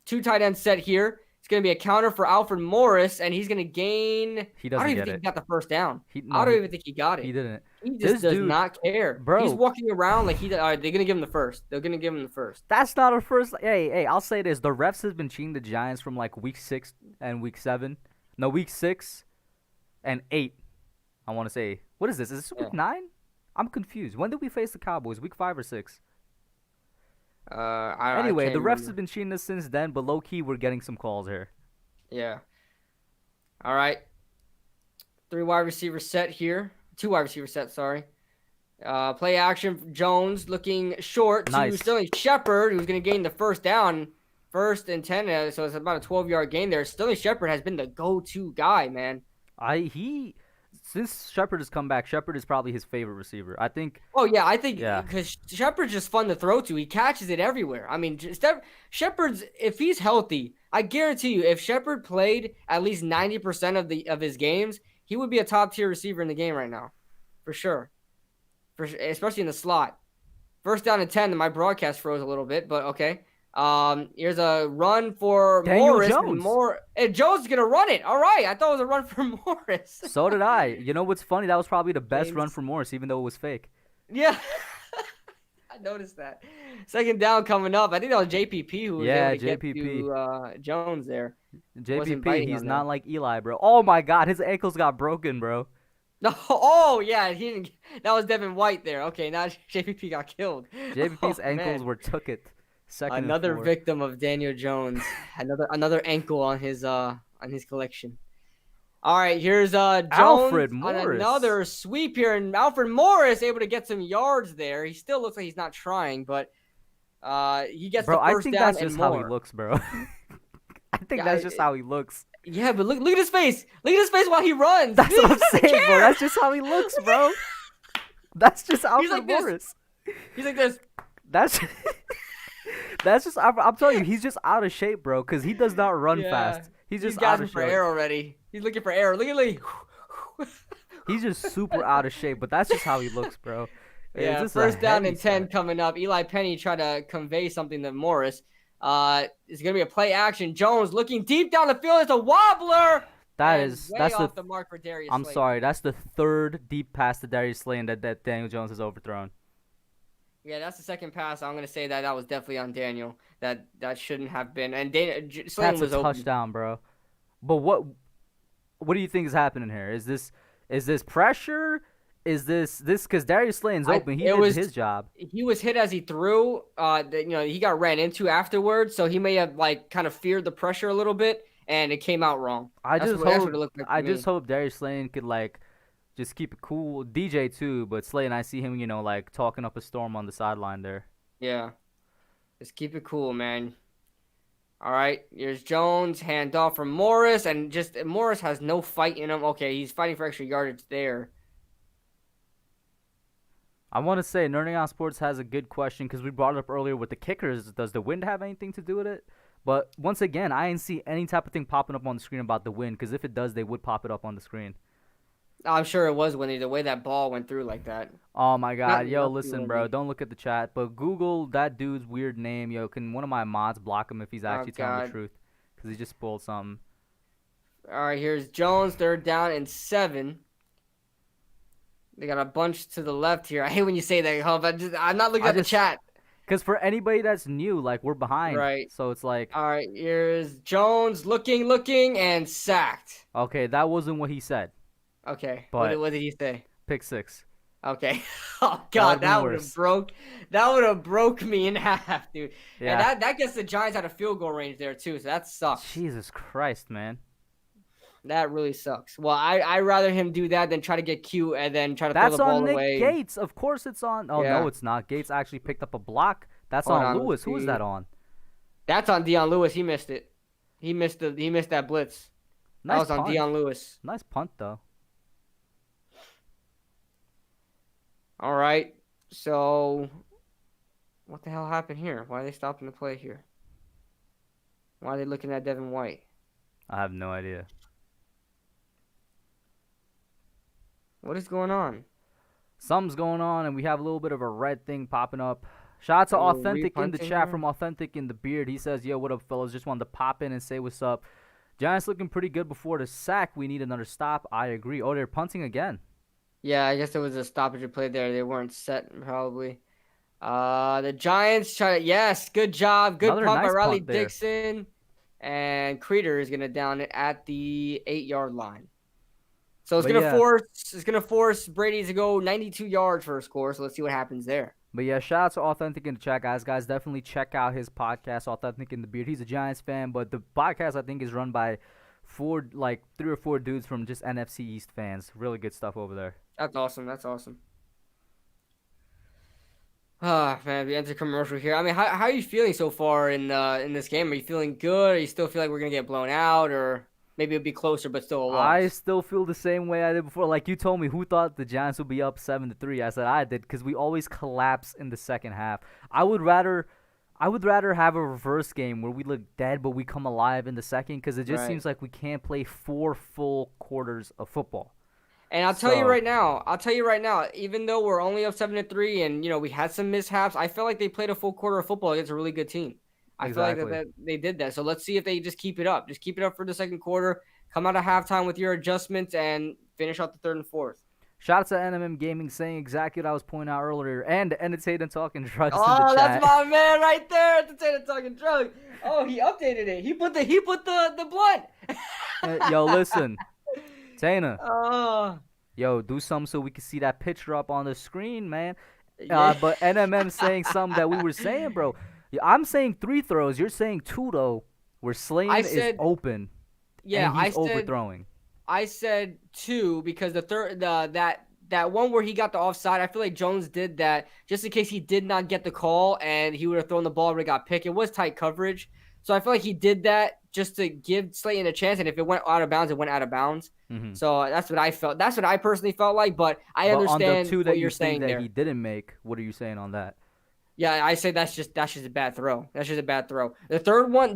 2 tight ends set here. It's gonna be a counter for Alfred Morris, and he's gonna gain. He I doesn't don't even get think it. he got the 1st down. No, I don't even think he got it. he didn't. He This just does dude- not care. Bro. He's walking around like all right, they're gonna give him the 1st. They're gonna give him the 1st. That's not a first. Hey, I'll say this: the refs have been cheating the Giants from like week 6 and week 7. No, week 6 and 8. I want to say, what is this? Is this week 9? I'm confused. When did we face the Cowboys? Week 5 or 6? Anyway, can't the refs remember. have been cheating us since then, but low key we're getting some calls here. Yeah. All right. 3 wide receiver set here. 2 wide receiver set, sorry. Play action. Jones looking short to Nice. Sterling Shepard, who's going to gain the 1st down. 1st and 10, so it's about a 12-yard gain there. Sterling Shepard has been the go-to guy, man. Since Shepard has come back, Shepard is probably his favorite receiver. I think. Oh, yeah, I think Yeah. because Shepard's just fun to throw to. He catches it everywhere. I mean, Shepard's, if he's healthy, I guarantee you, if Shepard played at least 90% of his games, he would be a top-tier receiver in the game right now. For sure. Especially in the slot. 1st down and 10, my broadcast froze a little bit, but okay. Here's a run for Daniel Morris. Jones. And Jones is going to run it. All right. I thought it was a run for Morris. So did I. You know what's funny? That was probably the best James. run for Morris, even though it was fake. Yeah. I noticed that. 2nd down coming up. I think that was JPP who was able to JPP. get to Jones there. Wasn't JPP, biting he's on not that. like Eli, bro. Oh my God, his ankles got broken, bro. No, oh yeah, he didn't. That was Devin White there. Okay, now JPP got killed. JPP's Oh, ankles man. were took it. Second and Another 4. victim of Daniel Jones. Another ankle on his collection. All right, here's Jones Alfred on Morris. another sweep here, and Alfred Morris able to get some yards there. He still looks like he's not trying, but he gets Bro, the I first think down that's and just how he more. looks, bro. I think Yeah, that's just how he looks. yeah, but look at his face. Look at his face while he runs. That's He what I'm doesn't saying, bro. care. That's just how he looks, bro. That's just He's Alfred like this. Morris. He's like this. That's that's just I'm telling you, he's just out of shape, bro, because he does not run Yeah, fast. He's he's just out gasping of for shape. air already. He's looking for air. Look at Lee. He's just super out of shape, but that's just how he looks, bro. Yeah, Is this a first down heavy and 10 set? coming up. Eli Penny tried to convey something to Morris. It's going to be a play action. Jones looking deep down the field. It's a wobbler. That's way the off the mark for Darius I'm Slayton. sorry, that's the third deep pass to Darius Slayton that Daniel Jones has overthrown. Yeah, that's the second pass. I'm going to say that was definitely on Daniel. That shouldn't have been. And Slayton That's a was open. touchdown, bro. But what do you think is happening here? Is this pressure? Is this because Darius Slayton's open? He did his job. He was hit as he threw. He got ran into afterwards, so he may have kind of feared the pressure a little bit, and it came out wrong. That's what it looked like to me. Just hope Darius Slayton could just keep it cool. DJ too, but Slayton, I see him, talking up a storm on the sideline there. Yeah, just keep it cool, man. All right, here's Jones, handoff from Morris, and Morris has no fight in him. Okay, he's fighting for extra yardage there. I want to say Nerding on Sports has a good question because we brought it up earlier with the kickers. Does the wind have anything to do with it? But once again, I didn't see any type of thing popping up on the screen about the wind because if it does, they would pop it up on the screen. I'm sure it was windy, the way that ball went through like that. Oh my God, yo, Not listen, windy. bro, don't look at the chat, but Google that dude's weird name, yo. Can one of my mods block him if he's actually telling the God. truth? Because he just spoiled something. All right, here's Jones, third down and 7. They got a bunch to the left here. I hate when you say that, Huff. I'm not looking at the chat. Because for anybody that's new, we're behind. Right. So it's like. All right, here's Jones looking, and sacked. Okay, that wasn't what he said. Okay, But what did he say? Pick 6. Okay. Oh God, that would have broke me in half, dude. Yeah. And that gets the Giants out of field goal range there too, so that sucks. Jesus Christ, man. That really sucks. Well, I'd rather him do that than try to get cute and then try to throw the ball That's on away. Nick Gates. Of course it's on. Oh, Yeah. no, it's not. Gates actually picked up a block. That's Hold on on, Lewis. let's Who is see. that on? That's on Dion Lewis. He missed it. He missed that blitz. Nice That was on punt. Dion Lewis. Nice punt, though. All right. So, what the hell happened here? Why are they stopping the play here? Why are they looking at Devin White? I have no idea. What is going on? Something's going on, and we have a little bit of a red thing popping up. Shout out to Oh, Authentic in the repunting chat here? from Authentic in the Beard. He says, yo, what up, fellas? Just wanted to pop in and say what's up. Giants looking pretty good before the sack. We need another stop. I agree. Oh, they're punting again. Yeah, I guess there was a stoppage play there. They weren't set, probably. The Giants try to, yes, good job. Good Another punt by nice Riley punt there. Dixon. And Creeder is going to down it at the 8-yard line. So it's But going to yeah. force Brady to go 92 yards for a score. So let's see what happens there. But yeah, shout out to Authentic in the chat, guys. Guys, definitely check out his podcast, Authentic in the Beard. He's a Giants fan, but the podcast, I think, is run by 3 or 4 dudes from just NFC East fans. Really good stuff over there. That's awesome. That's awesome. Ah, man, we enter commercial here. I mean, how are you feeling so far in this game? Are you feeling good? Or you still feel like we're gonna get blown out, or maybe it'll be closer but still a loss? I still feel the same way I did before. Like you told me, who thought the Giants would be up 7-3? I said I did because we always collapse in the second half. I would rather have a reverse game where we look dead but we come alive in the second because it just Right. seems like we can't play 4 full quarters of football. And I'll tell you right now, even though we're only up 7-3, and we had some mishaps, I feel like they played a full quarter of football against a really good team. I feel like that they did that. So let's see if they just keep it up. Just keep it up for the second quarter. Come out of halftime with your adjustments and finish out the third and fourth. Shout out to NMM Gaming saying exactly what I was pointing out earlier, and Entertainment Talking Drugs in the Oh, chat. that's my man right there. Entertainment Talking Drugs. Oh, he updated it. He put the blunt. Yo, listen, Tana. Oh. Yo, do something so we can see that picture up on the screen, man. Yeah. But NMM saying something that we were saying, bro. Yeah, I'm saying 3 throws. You're saying 2 though. Where I Slayton is said, open yeah, and he's overthrowing. I said two because the third that one where he got the offside, I feel like Jones did that just in case he did not get the call and he would have thrown the ball where it got picked. It was tight coverage. So I feel like he did that just to give Slayton a chance, and if it went out of bounds, it went out of bounds. Hmm. So that's what I felt. That's what I personally felt like, but I But on the understand 2 what that you're you think saying that there. he didn't make, what are you saying on that? Yeah, I say that's just a bad throw. That's just a bad throw. The third one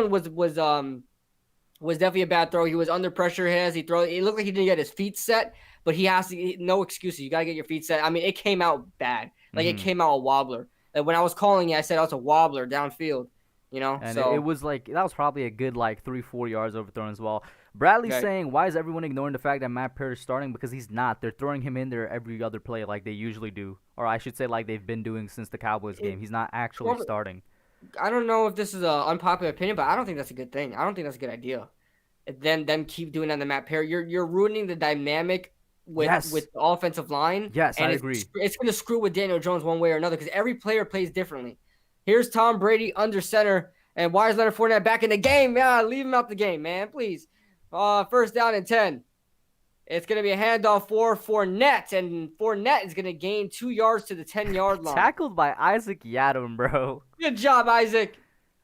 was definitely a bad throw. He was under pressure. It looked like he didn't get his feet set, but he has to. No excuses. You gotta get your feet set. I mean, it came out bad. Like it Hmm. came out a wobbler. Like when I was calling it, I said it was a wobbler downfield. You know, And it so was like that was probably a good like 3-4 yards overthrown as well. Bradley's okay. saying, why is everyone ignoring the fact that Matt Peart is starting? Because he's not. They're throwing him in there every other play like they usually do, or I should say like they've been doing since the Cowboys game. He's not actually Well, starting. I don't know if this is an unpopular opinion, but I don't think that's a good thing. I don't think that's a good idea. Then them keep doing that on the Matt Perry. You're ruining the dynamic with Yes, the offensive line, yes, I and agree. it's going to screw with Daniel Jones one way or another because every player plays differently. Here's Tom Brady under center, and why is Leonard Fournette back in the game? Yeah, leave him out the game, man, please. First down and 10. It's going to be a handoff for Fournette, and Fournette is going to gain 2 yards to the 10-yard line. Tackled by Isaac Yadam, bro. Good job, Isaac.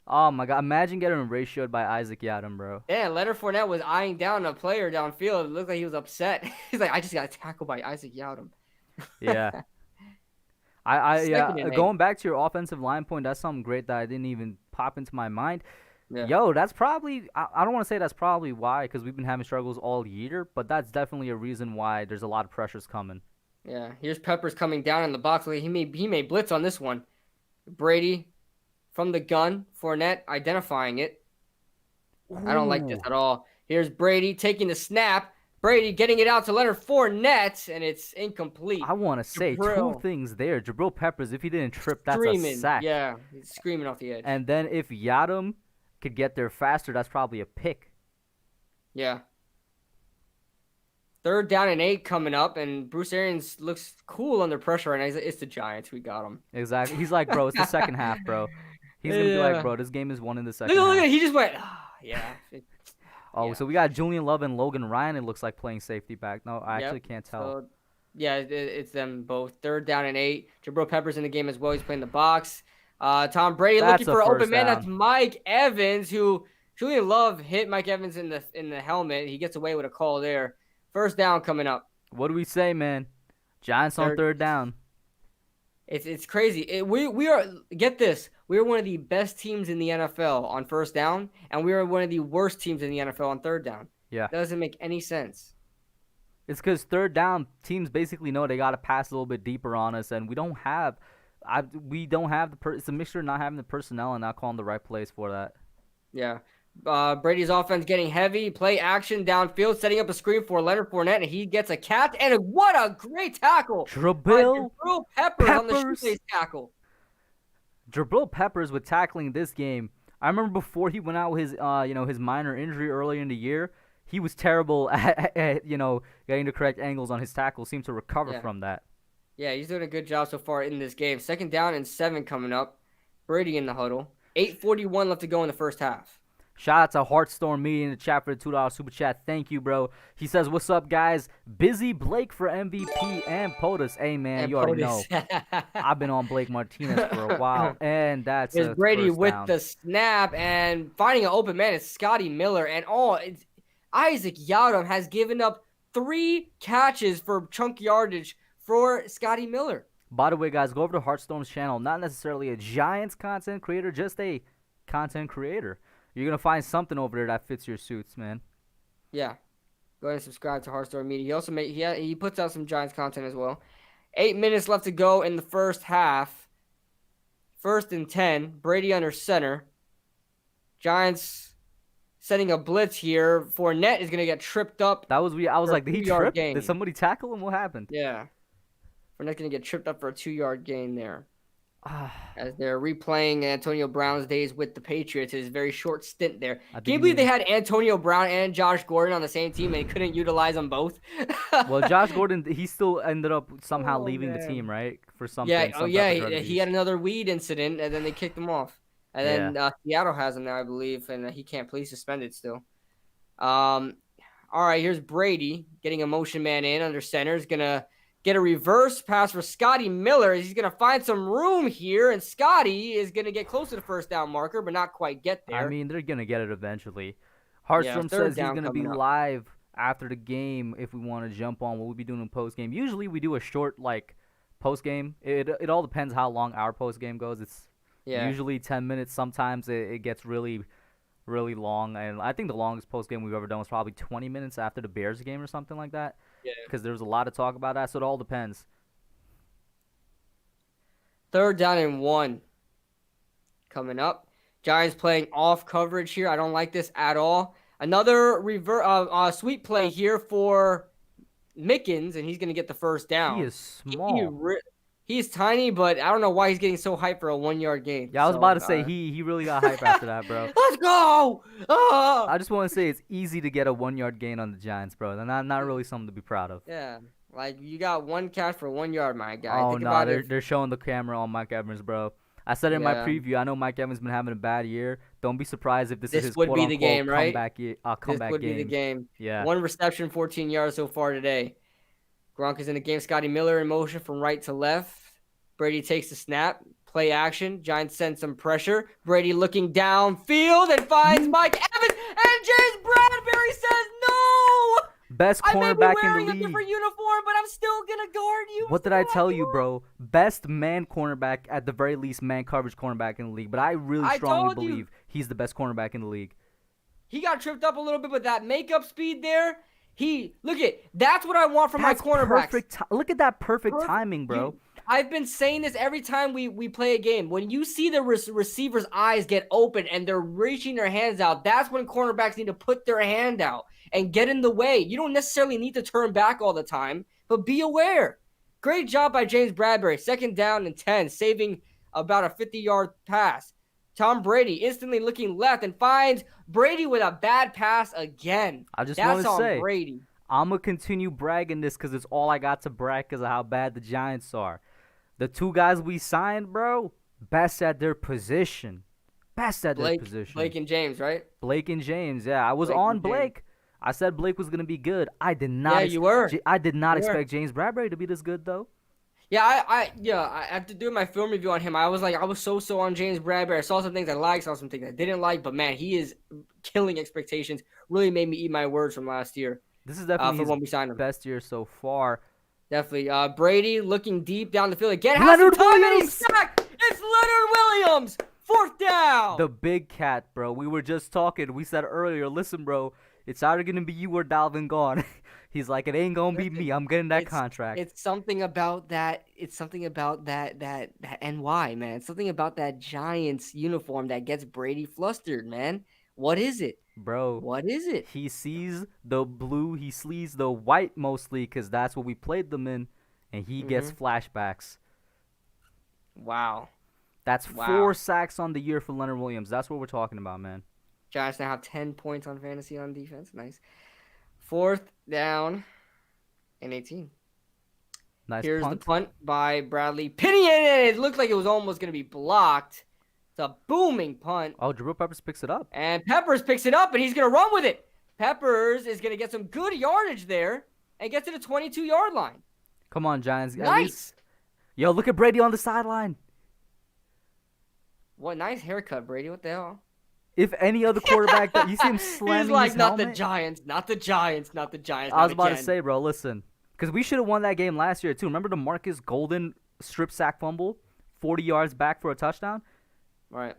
Oh my God! Imagine getting ratioed by Isaac Yadam, bro. Yeah, Leonard Fournette was eyeing down a player downfield. It looked like he was upset. He's like, I just got tackled by Isaac Yadam. Yeah. I yeah. Second and 8. Going back to your offensive line point, that's something great that I didn't even pop into my mind. Yeah. Yo, that's probably I don't want to say that's probably why because we've been having struggles all year, but that's definitely a reason why there's a lot of pressures coming. Yeah. Here's Peppers coming down in the box. He may blitz on this one. Brady from the gun. Fournette identifying it. I don't like this Ooh. at all. Here's Brady taking the snap. Brady getting it out to Leonard Fournette, and it's incomplete. I want to say two Jabril things there. Jabril Peppers, if he didn't trip, that's a screaming. sack. Yeah, he's screaming off the edge. And then if Yadam could get there faster, that's probably a pick. Yeah. Third down and 8 coming up, and Bruce Arians looks cool under pressure right now. He's like, it's the Giants. We got him. Exactly. He's like, bro, it's the second half, bro. He's gonna be Yeah. like, bro, this game is won in the second Look half. at he just went, yeah. Oh, Yeah. so we got Julian Love and Logan Ryan. It looks like playing safety back. No, I Yep. actually can't tell. So, yeah, it's them both. Third down and 8. Jabril Peppers in the game as well. He's playing the box. Tom Brady That's looking a for an first open man. down. That's Mike Evans, who Julian Love hit Mike Evans in the helmet. He gets away with a call there. First down coming up. What do we say, man? Giants on third down. It's crazy. We are, get this. We are one of the best teams in the NFL on first down, and we are one of the worst teams in the NFL on third down. Yeah. Doesn't make any sense. It's because third down teams basically know they got to pass a little bit deeper on us, and we don't have it's a mixture of not having the personnel and not calling the right plays for that. Yeah. Brady's offense getting heavy. Play action downfield, setting up a screen for Leonard Fournette, and he gets a catch. And what a great tackle! Jabril Peppers on the Peppers. shoelace tackle. Jabril Peppers with tackling this game. I remember before he went out with his his minor injury earlier in the year, he was terrible at getting the correct angles on his tackle. Seemed to recover from that. Yeah, he's doing a good job so far in this game. Second down and 7 coming up. Brady in the huddle. 8:41 left to go in the first half. Shout out to Heartstorm Media in the chat for the $2 super chat. Thank you, bro. He says, "What's up, guys? Busy Blake for MVP and POTUS." Hey, man, And you already know. POTUS. I've been on Blake Martinez for a while, and that's Here's a Brady first with down. the snap and finding an open man. It's Scotty Miller. And Isaac Yadam has given up 3 catches for chunk yardage for Scotty Miller. By the way, guys, go over to Heartstorm's channel. Not necessarily a Giants content creator, just a content creator. You're going to find something over there that fits your suits, man. Yeah. Go ahead and subscribe to Heartstorm Media. He also he puts out some Giants content as well. 8 minutes left to go in the first half. First and 10. Brady under center. Giants setting a blitz here. Fournette is going to get tripped up. I was like, did he 2-yard trip? gain. Did somebody tackle him? What happened? Yeah. Fournette's going to get tripped up for a 2-yard gain there. as they're replaying Antonio Brown's days with the Patriots, his very short stint there. I Can you think believe they had Antonio Brown and Josh Gordon on the same team and they couldn't utilize them both? well, Josh Gordon, he still ended up somehow Oh, leaving the man. team, right? For something. Yeah, Some yeah, type of drug he abuse. had another weed incident, and then they kicked him off. And Yeah. then Seattle has him now, I believe, and he can't play suspended still. All right, here's Brady getting a motion man in under center. He's going to get a reverse pass for Scotty Miller. He's going to find some room here, and Scotty is going to get close to the first down marker, but not quite get there. I mean, they're going to get it eventually. Yeah, Harstrom third says he's down going to be coming up. live after the game if we want to jump on what we'll be doing in post game. Usually we do a short post game. It all depends how long our post game goes. It's usually 10 minutes. Sometimes it gets really long, and I think the longest post game we've ever done was probably 20 minutes after the Bears game or something like that. Yeah. Because there was a lot of talk about that, so it all depends. Third down and 1 coming up. Giants playing off coverage here. I don't like this at all. Another sweep play here for Mickens, and he's going to get the first down. He is small. He's tiny, but I don't know why he's getting so hyped for a 1-yard gain. Yeah, I was about to say he really got hype after that, bro. Let's go! I just want to say it's easy to get a 1-yard gain on the Giants, bro. They're not really something to be proud of. Yeah, like you got 1 catch for 1 yard, my guy. Oh Think no, about they're showing the camera on Mike Evans, bro. I said it in my preview. I know Mike Evans been having a bad year. Don't be surprised if this is his would be the game, right? comeback This would game. be the game. Yeah. 1 reception, 14 yards so far today. Gronk is in the game. Scotty Miller in motion from right to left. Brady takes the snap. Play action. Giants send some pressure. Brady looking downfield and finds Mike Evans. And James Bradbury says no. Best I may be cornerback wearing in a the league. different uniform, but I'm still going to guard you. What did I tell you, bro? Best man cornerback, at the very least, man coverage cornerback in the league. But I really strongly believe he's the best cornerback in the league. He got tripped up a little bit with that makeup speed there. That's what I want from my cornerbacks. Look at that perfect timing, bro. I've been saying this every time we play a game. When you see the receiver's eyes get open and they're reaching their hands out, that's when cornerbacks need to put their hand out and get in the way. You don't necessarily need to turn back all the time, but be aware. Great job by James Bradbury. 2nd down and 10, saving about a 50-yard pass. Tom Brady instantly looking left and finds Brady with a bad pass again. I just want to say, Brady. I'm going to continue bragging this because it's all I got to brag because of how bad the Giants are. The 2 guys we signed, bro, best at their position. Their position. Blake and James, right? Blake and James, yeah. I was on Blake. I said Blake was going to be good. I did not. Yeah, you were. I did not expect James Bradbury to be this good, though. Yeah, I after doing my film review on him, I was so on James Bradbury. I saw some things I liked, saw some things I didn't like, but man, he is killing expectations. Really made me eat my words from last year. This is definitely his best year so far. Definitely. Brady looking deep down the field. Again, Leonard time Williams! and he's sacked. It's Leonard Williams. 4th down. The big cat, bro. We were just talking. We said earlier, listen, bro, it's either going to be you or Dalvin gone. He's like, it ain't going to be me. I'm getting that contract. It's something about that. It's something about that NY, man. It's something about that Giants uniform that gets Brady flustered, man. What is it? Bro, what is it? He sees the blue, he sees the white mostly because that's what we played them in, and he gets flashbacks. Wow. That's 4 sacks on the year for Leonard Williams. That's what we're talking about, man. Giants now have 10 points on fantasy on defense. Nice. 4th down and 18. Nice Here's punt. the punt by Bradley Pinion, and it looked like it was almost going to be blocked. It's a booming punt. Oh, Jabril Peppers picks it up. And Peppers picks it up, and he's going to run with it. Peppers is going to get some good yardage there and get to the 22-yard line. Come on, Giants. Nice. Yo, look at Brady on the sideline. What nice haircut, Brady. What the hell? If any other quarterback, you see him slamming He's like, his not helmet? the Giants, not the Giants, not the Giants. I was about to say, bro, listen. Because we should have won that game last year, too. Remember the Marcus Golden strip sack fumble? 40 yards back for a touchdown? Right.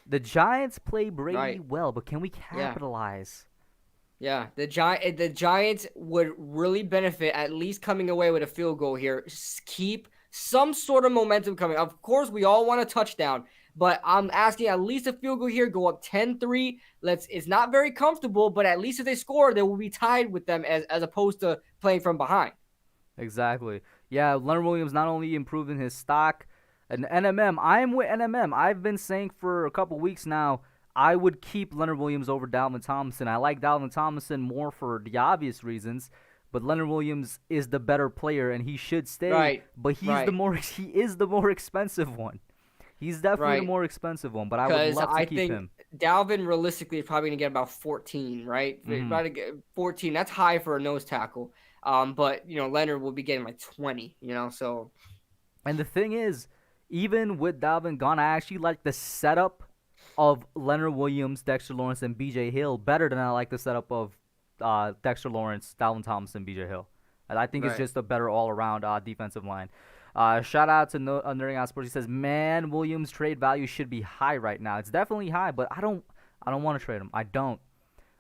The Giants play Brady well, but can we capitalize? Yeah, the Giants would really benefit at least coming away with a field goal here. Keep some sort of momentum coming. Of course, we all want a touchdown, but I'm asking at least a field goal here. Go up 10-3. It's not very comfortable, but at least if they score, they will be tied with them as opposed to playing from behind. Exactly. Yeah, Leonard Williams not only improved in his stock, And NMM, I'm with NMM. I've been saying for a couple weeks now I would keep Leonard Williams over Dalvin Tomlinson. I like Dalvin Tomlinson more for the obvious reasons, but Leonard Williams is the better player and he should stay. Right. But he is the more expensive one. He's definitely the more expensive one, but I would love to keep him. Dalvin realistically is probably going to get about 14, right? About to get 14. That's high for a nose tackle. But, Leonard will be getting like 20, so. And the thing is, even with Dalvin gone, I actually like the setup of Leonard Williams, Dexter Lawrence, and B.J. Hill better than I like the setup of Dexter Lawrence, Dalvin Thompson, B.J. Hill. And I think it's just a better all-around defensive line. Shout out to Nerding Out Sports. He says, "Man, Williams trade value should be high right now. It's definitely high, but I don't want to trade him. I don't.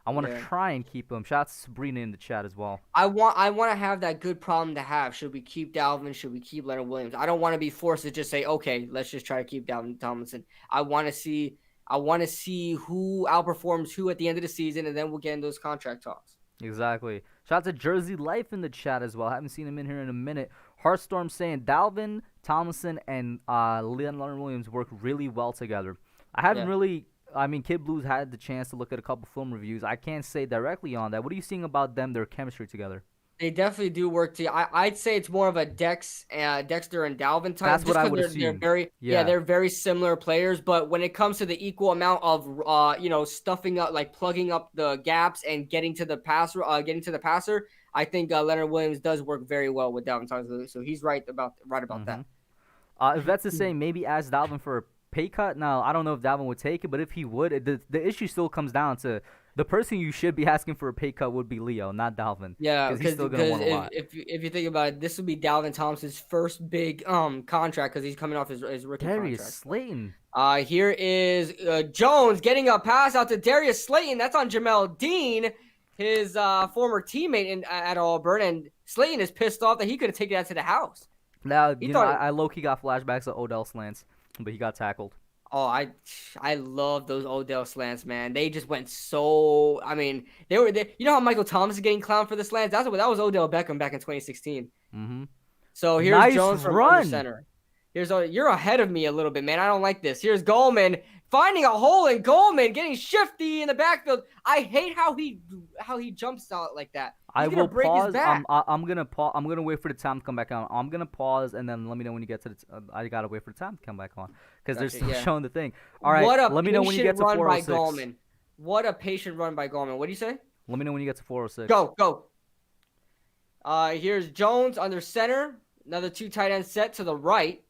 I want to try and keep him." Shout out to Sabrina in the chat as well. I want to have that good problem to have. Should we keep Dalvin? Should we keep Leonard Williams? I don't want to be forced to just say, okay, let's just try to keep Dalvin Tomlinson. I want to see who outperforms who at the end of the season, and then we'll get in those contract talks. Exactly. Shout out to Jersey Life in the chat as well. I haven't seen him in here in a minute. Heartstorm saying Dalvin Tomlinson and Leonard Williams work really well together. I haven't really. I mean, Kid Blues had the chance to look at a couple film reviews. I can't say directly on that. What are you seeing about them, their chemistry together? They definitely do work together. I'd say it's more of a Dexter and Dalvin type. That's what I would assume. They're very similar players. But when it comes to the equal amount of stuffing up, like plugging up the gaps and getting to the passer, I think Leonard Williams does work very well with Dalvin Tomlinson. So he's right about that. If that's the same, maybe ask Dalvin for a pay cut. Now, I don't know if Dalvin would take it, but if he would, the issue still comes down to the person you should be asking for a pay cut would be Leo, not Dalvin. Yeah, because he's still going to want a lot. If you think about it, this would be Dalvin Thompson's first big contract because he's coming off his rookie Darius contract. Slayton. Here is Jones getting a pass out to Darius Slayton. That's on Jamel Dean, his former teammate at Auburn, and Slayton is pissed off that he could have taken that to the house. Now, I low-key got flashbacks of Odell slants, but he got tackled. Oh, I love those Odell slants, man. They just went so. I mean, they were. You know how Michael Thomas is getting clowned for the slants? That was Odell Beckham back in 2016. Mm-hmm. So here's nice Jones from run. under center. You're ahead of me a little bit, man. I don't like this. Here's Goldman finding a hole in Goldman, getting shifty in the backfield. I hate how he jumps out like that. He's gonna break his back. I'm gonna pause. I'm gonna wait for the time to come back on. I'm gonna pause and then let me know when you get to the. I gotta wait for the time to come back on because they're still showing the thing. All right. Let me know when you get to 406. What a patient run by Goldman. What do you say? Let me know when you get to 406. Go. Here's Jones under center. Another 2 tight end set to the right.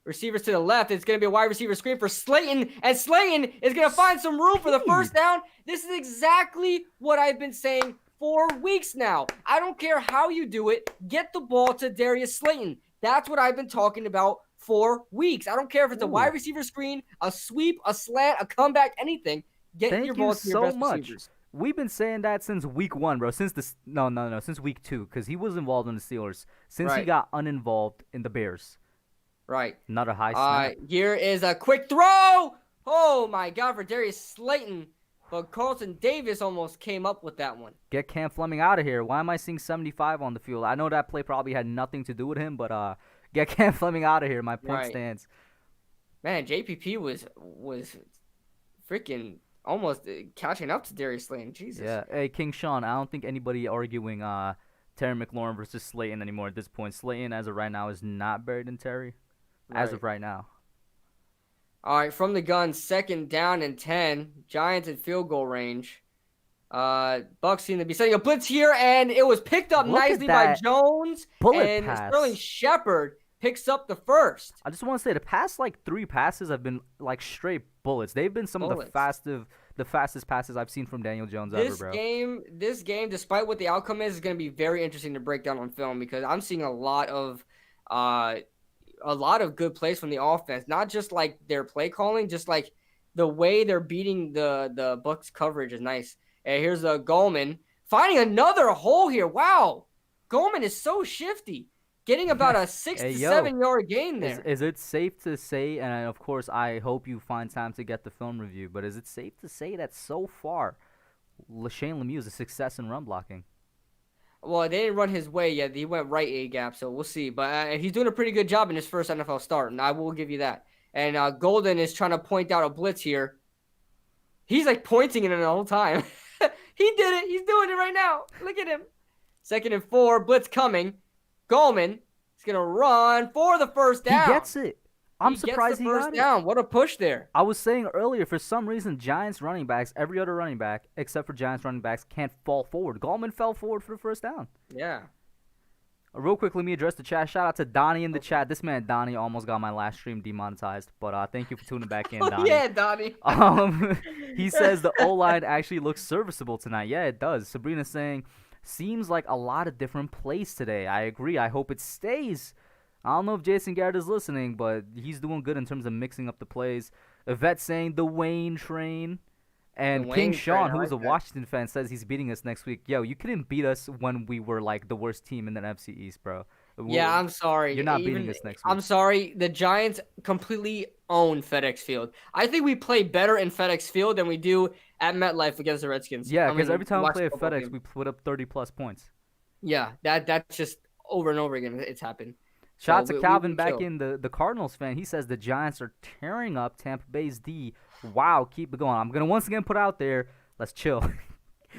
Receivers to the left. It's going to be a wide receiver screen for Slayton. And Slayton is going to find some room for the first down. This is exactly what I've been saying for weeks now. I don't care how you do it. Get the ball to Darius Slayton. That's what I've been talking about for weeks. I don't care if it's a wide receiver screen, a sweep, a slant, a comeback, anything. Get your ball to your best receivers. We've been saying that since week 1, bro. Since since week 2, because he was involved in the Steelers. Since he got uninvolved in the Bears. Right. Not a high snap. Here is a quick throw. Oh, my God, for Darius Slayton. But Carlton Davis almost came up with that one. Get Cam Fleming out of here. Why am I seeing 75 on the field? I know that play probably had nothing to do with him, but get Cam Fleming out of here. My point stands. Man, JPP was freaking almost catching up to Darius Slayton. Jesus. Yeah. Hey, King Sean, I don't think anybody arguing Terry McLaurin versus Slayton anymore at this point. Slayton, as of right now, is not better than Terry. As of right now. All right, from the gun, 2nd down and 10. Giants in field goal range. Bucks seem to be setting a blitz here, and it was picked up nicely by Jones. And Sterling Shepard picks up the first. I just want to say the past 3 passes have been straight bullets. They've been some of the fastest passes I've seen from Daniel Jones ever, bro. This game, despite what the outcome is going to be very interesting to break down on film because I'm seeing a lot of good plays from the offense, not just their play calling, just the way they're beating the Bucks coverage is nice. And here's Goldman finding another hole here. Wow, Goldman is so shifty, getting about a 6 to 7 yard gain there. Is it safe to say, and of course I hope you find time to get the film review, but is it safe to say that so far Shane Lemieux is a success in run blocking? Well, they didn't run his way yet. He went right A gap, so we'll see. But he's doing a pretty good job in his first NFL start, and I will give you that. And Golden is trying to point out a blitz here. He's like pointing it the whole time. He did it. He's doing it right now. Look at him. 2nd and 4. Blitz coming. Gallman is going to run for the first down. He gets it. I'm surprised he got first it. down. What a push there. I was saying earlier, for some reason, Giants running backs, every other running back, except for Giants running backs, can't fall forward. Gallman fell forward for the first down. Yeah. Real quick, let me address the chat. Shout out to Donnie in the chat. This man, Donnie, almost got my last stream demonetized. But thank you for tuning back in, Donnie. Yeah, Donnie. He says the O-line actually looks serviceable tonight. Yeah, it does. Sabrina's saying, seems like a lot of different plays today. I agree. I hope it stays. I don't know if Jason Garrett is listening, but he's doing good in terms of mixing up the plays. Yvette saying the Wayne train. And King Sean, who's a Washington fan, says he's beating us next week. Yo, you couldn't beat us when we were like the worst team in the NFC East, bro. Yeah, I'm sorry. You're not beating us next week. I'm sorry. The Giants completely own FedEx Field. I think we play better in FedEx Field than we do at MetLife against the Redskins. Yeah, because every time we play at FedEx, we put up 30-plus points. Yeah, that's just over and over again. It's happened. Shout out to Calvin back in, the Cardinals fan. He says the Giants are tearing up Tampa Bay's D. Wow, keep it going. I'm going to once again put out there, let's chill.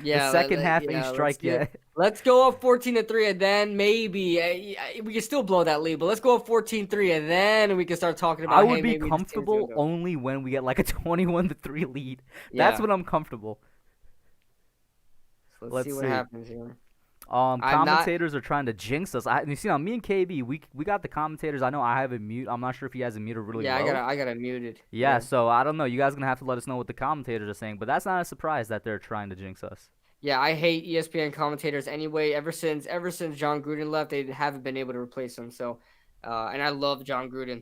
Yeah, the second half ain't strike yet. Let's go up 14-3, and then maybe we can still blow that lead. But let's go up 14-3, and then we can start talking about. I would be comfortable only when we get like a 21-3 lead. That's when I'm comfortable. So let's see what happens here. Commentators are trying to jinx us. You see, now me and KB, we got the commentators. I know I have it mute. I'm not sure if he has it muted really low. Yeah, I got it muted. Yeah, so I don't know. You guys are gonna have to let us know what the commentators are saying. But that's not a surprise that they're trying to jinx us. Yeah, I hate ESPN commentators anyway. Ever since John Gruden left, they haven't been able to replace him. So, and I love John Gruden.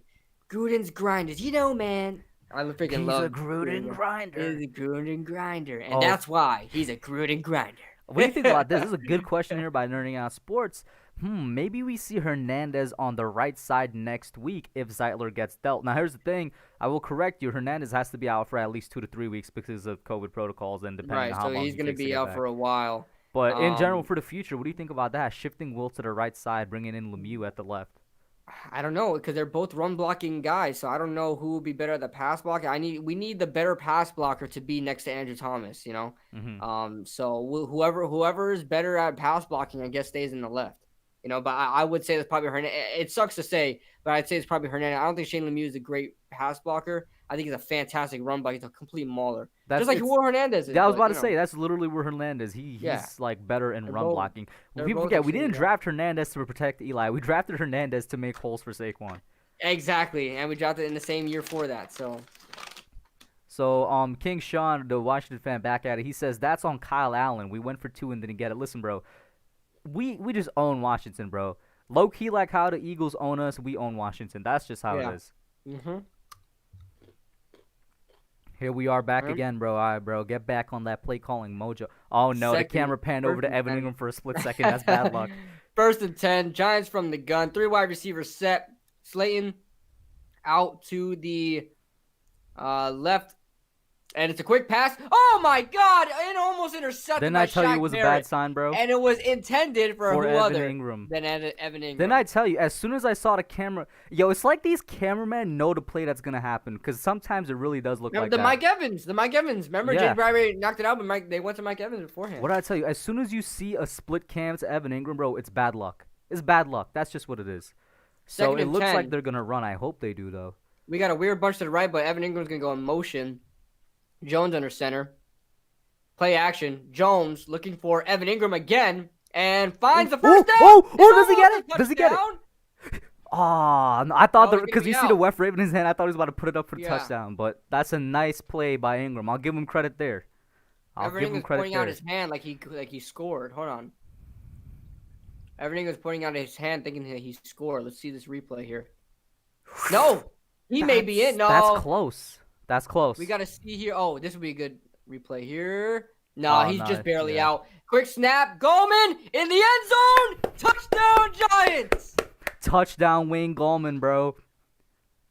Gruden's grinders, man. I freaking love. He's a Gruden grinder. He's a Gruden grinder, and that's why he's a Gruden grinder. What do you think about this? This is a good question here by Nerding Out Sports. Maybe we see Hernandez on the right side next week if Zeitler gets dealt. Now, here's the thing. I will correct you. Hernandez has to be out for at least 2 to 3 weeks because of COVID protocols and depending on how long so he's going to be out for a while. But in general, for the future, what do you think about that? Shifting Will to the right side, bringing in Lemieux at the left. I don't know because they're both run blocking guys, so I don't know who will be better at the pass block. We need the better pass blocker to be next to Andrew Thomas, So whoever is better at pass blocking, I guess stays in the left, But I would say that's probably Hernandez. It sucks to say, but I'd say it's probably Hernandez. I don't think Shane Lemieux is a great pass blocker. I think he's a fantastic run blocker. He's a complete mauler. Just like Will Hernandez is. Yeah, I was about to say, that's literally where Hernandez. He's like better in run blocking. People forget, we didn't draft Hernandez to protect Eli. We drafted Hernandez to make holes for Saquon. Exactly, and we drafted in the same year for that, so. So, King Sean, the Washington fan, back at it. He says, that's on Kyle Allen. We went for 2 and didn't get it. Listen, bro, we just own Washington, bro. Low-key like how the Eagles own us, we own Washington. That's just how it is. Mm-hmm. Here we are back again, bro. All right, bro. Get back on that play calling mojo. Oh, no. The camera panned over to Evan Ingram for a split second. That's bad luck. 1st and 10. Giants from the gun. 3 wide receivers set. Slayton out to the left. And it's a quick pass. Oh, my God. It almost intercepted. Didn't I tell you it was a bad sign, bro? And it was intended for who Evan other Ingram. than Evan Ingram. Didn't I tell you, as soon as I saw the camera, it's like these cameramen know the play that's going to happen because sometimes it really does look like that. Mike Evans. Remember, Jay Bradbury knocked it out, but they went to Mike Evans beforehand. What did I tell you? As soon as you see a split cam to Evan Ingram, bro, it's bad luck. It's bad luck. That's just what it is. So it looks like they're going to run. I hope they do, though. We got a weird bunch to the right, but Evan Ingram's going to go in motion. Jones under center. Play action. Jones looking for Evan Ingram again and finds the first down. Does he get it? Does he get it? I thought because you see the West Raven in his hand, I thought he was about to put it up for the touchdown. But that's a nice play by Ingram. I'll give him credit there. Evan Ingram's pointing out his hand like he scored. Hold on. Evan Ingram's pointing out his hand thinking that he scored. Let's see this replay here. No, he may be in. No, that's close. That's close. We got to see here. Oh, this would be a good replay here. No, he's just barely out. Quick snap. Gallman in the end zone. Touchdown, Giants. Touchdown, Wayne Gallman, bro.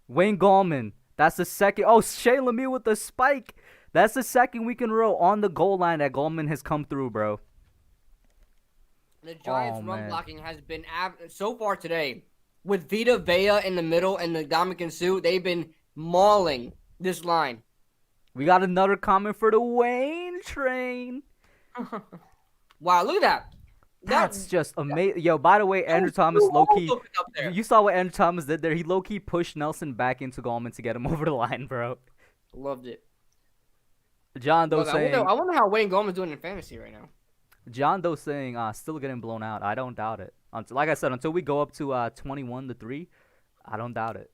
Wayne Gallman. That's the second. Oh, Shea Lemieux with the spike. That's the second week in a row on the goal line that Gallman has come through, bro. The Giants' Oh, run man. blocking has been so far today. With Vita Vea in the middle and the Dominican Sue, they've been mauling this line. We got another comment for the Wayne train. Wow, look at that. That's just amazing. Yo, by the way, Andrew Thomas low-key. Up there. You saw what Andrew Thomas did there. He low-key pushed Nelson back into Gallman to get him over the line, bro. Loved it. John Doe saying. I wonder how Wayne Gallman's doing in fantasy right now. John Doe saying, still getting blown out. I don't doubt it. Like I said, until we go up to 21-3, I don't doubt it.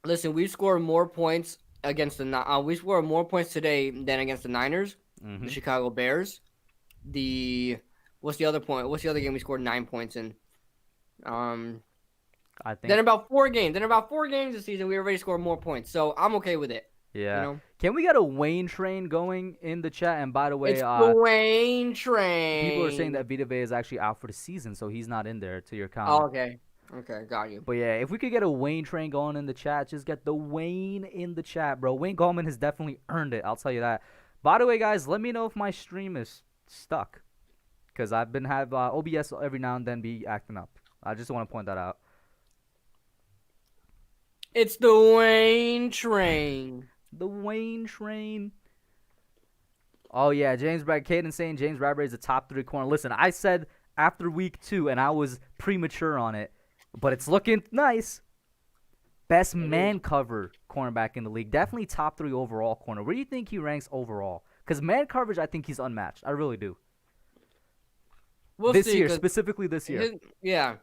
Listen, we scored more points against we scored more points today than against the Niners, the Chicago Bears. What's the other point? What's the other game we scored 9 points in? I think. Then about 4 games. This season, we already scored more points. So I'm okay with it. Yeah. You know? Can we get a Wayne train going in the chat? And by the way, It's the Wayne train. people are saying that Vita Vea is actually out for the season, so he's not in there to your comment. Oh, okay. Okay, got you. But yeah, if we could get a Wayne train going in the chat, just get the Wayne in the chat, bro. Wayne Gallman has definitely earned it. I'll tell you that. By the way, guys, let me know if my stream is stuck, because I've been OBS every now and then be acting up. I just want to point that out. It's the Wayne train. The Wayne train. Oh yeah, Caden saying James Bradbury is a top 3 corner. Listen, I said after week 2, and I was premature on it, but it's looking nice. Best man cover cornerback in the league. Definitely top 3 overall corner. Where do you think he ranks overall? Because man coverage, I think he's unmatched. I really do. We'll this see, year, specifically this year. Yeah.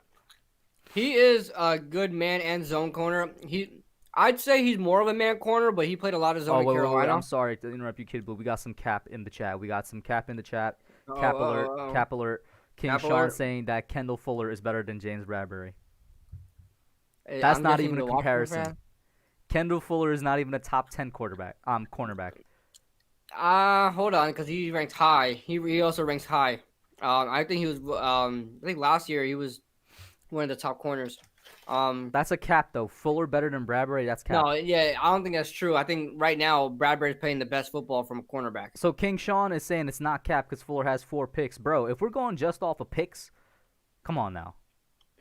He is a good man and zone corner. I'd say he's more of a man corner, but he played a lot of zone in Carolina. Wait, I'm sorry to interrupt you, kid, but we got some cap in the chat. Cap alert. King Sean saying that Kendall Fuller is better than James Bradbury. That's not even a comparison. Kendall Fuller is not even a top 10 cornerback. Hold on, because he ranks high. He also ranks high. I think he was. I think last year he was one of the top corners. That's a cap though. Fuller better than Bradbury. That's cap. No, yeah, I don't think that's true. I think right now Bradbury's playing the best football from a cornerback. So King Sean is saying it's not cap because Fuller has 4 picks, bro. If we're going just off of picks, come on now.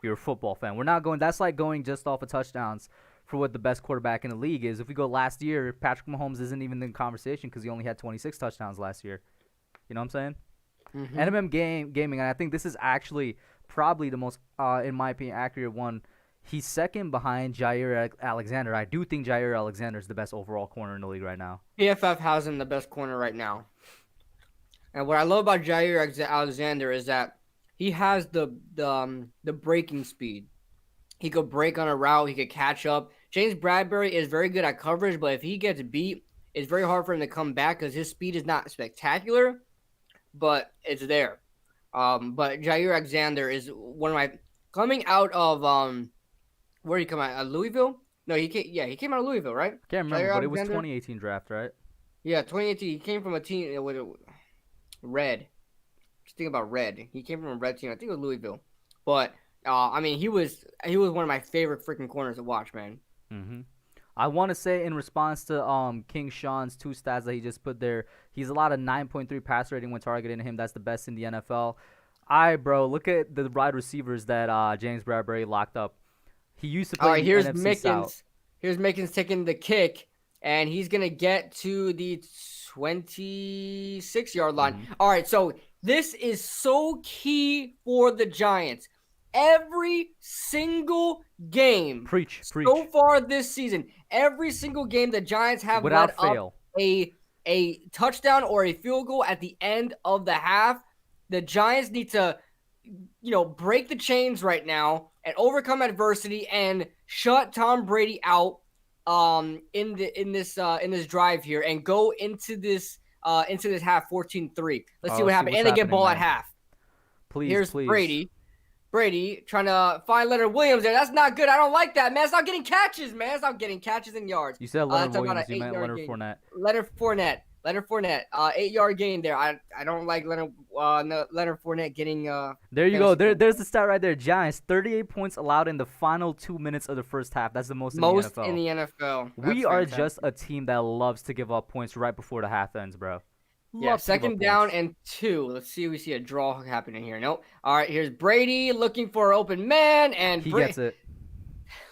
You're a football fan. We're not going. That's like going just off of touchdowns for what the best quarterback in the league is. If we go last year, Patrick Mahomes isn't even in the conversation because he only had 26 touchdowns last year. You know what I'm saying? Mm-hmm. NMM gaming, and I think this is actually probably the most, in my opinion, accurate one. He's second behind Jair Alexander. I do think Jair Alexander is the best overall corner in the league right now. PFF has him the best corner right now. And what I love about Jair Alexander is that he has the breaking speed. He could break on a route. He could catch up. James Bradbury is very good at coverage, but if he gets beat, it's very hard for him to come back because his speed is not spectacular, but it's there. But Jair Alexander is one of my coming out of where did he come out? Louisville? No, he came out of Louisville, right? Can't remember, Jair but it was Alexander? 2018 draft, right? Yeah, 2018. He came from a team with Red. Just think about Red. He came from a Red team. I think it was Louisville. But I mean, he was one of my favorite freaking corners to watch, man. Mm-hmm. I want to say in response to King Sean's 2 stats that he just put there, he's allowed a 9.3 pass rating when targeting him. That's the best in the NFL. Bro, look at the wide receivers that James Bradbury locked up. He used to play All right, here's NFC Mickens. South. Here's Mickens taking the kick, and he's going to get to the 26-yard line. Mm-hmm. All right, so this is so key for the Giants. Every single game so far this season, every single game the Giants have without led fail up a touchdown or a field goal at the end of the half. The Giants need to, break the chains right now and overcome adversity and shut Tom Brady out in this drive here and go into this half 14-3. Let's see what happens. And they get ball at half. Please. Brady trying to find Leonard Williams there. That's not good. I don't like that, man. It's not getting catches, man. It's not getting catches and yards. You said Leonard Williams. You meant Leonard Fournette. Leonard Fournette. 8-yard gain there. I don't like Leonard Fournette getting. There you go. There's the stat right there. Giants 38 points allowed in the final 2 minutes of the first half. That's the most in the NFL. In the NFL. We are just a team that loves to give up points right before the half ends, bro. Yeah, Love to give up second down points. and 2. Let's see if we see a draw happening here. Nope. All right, here's Brady looking for an open man, and He gets it.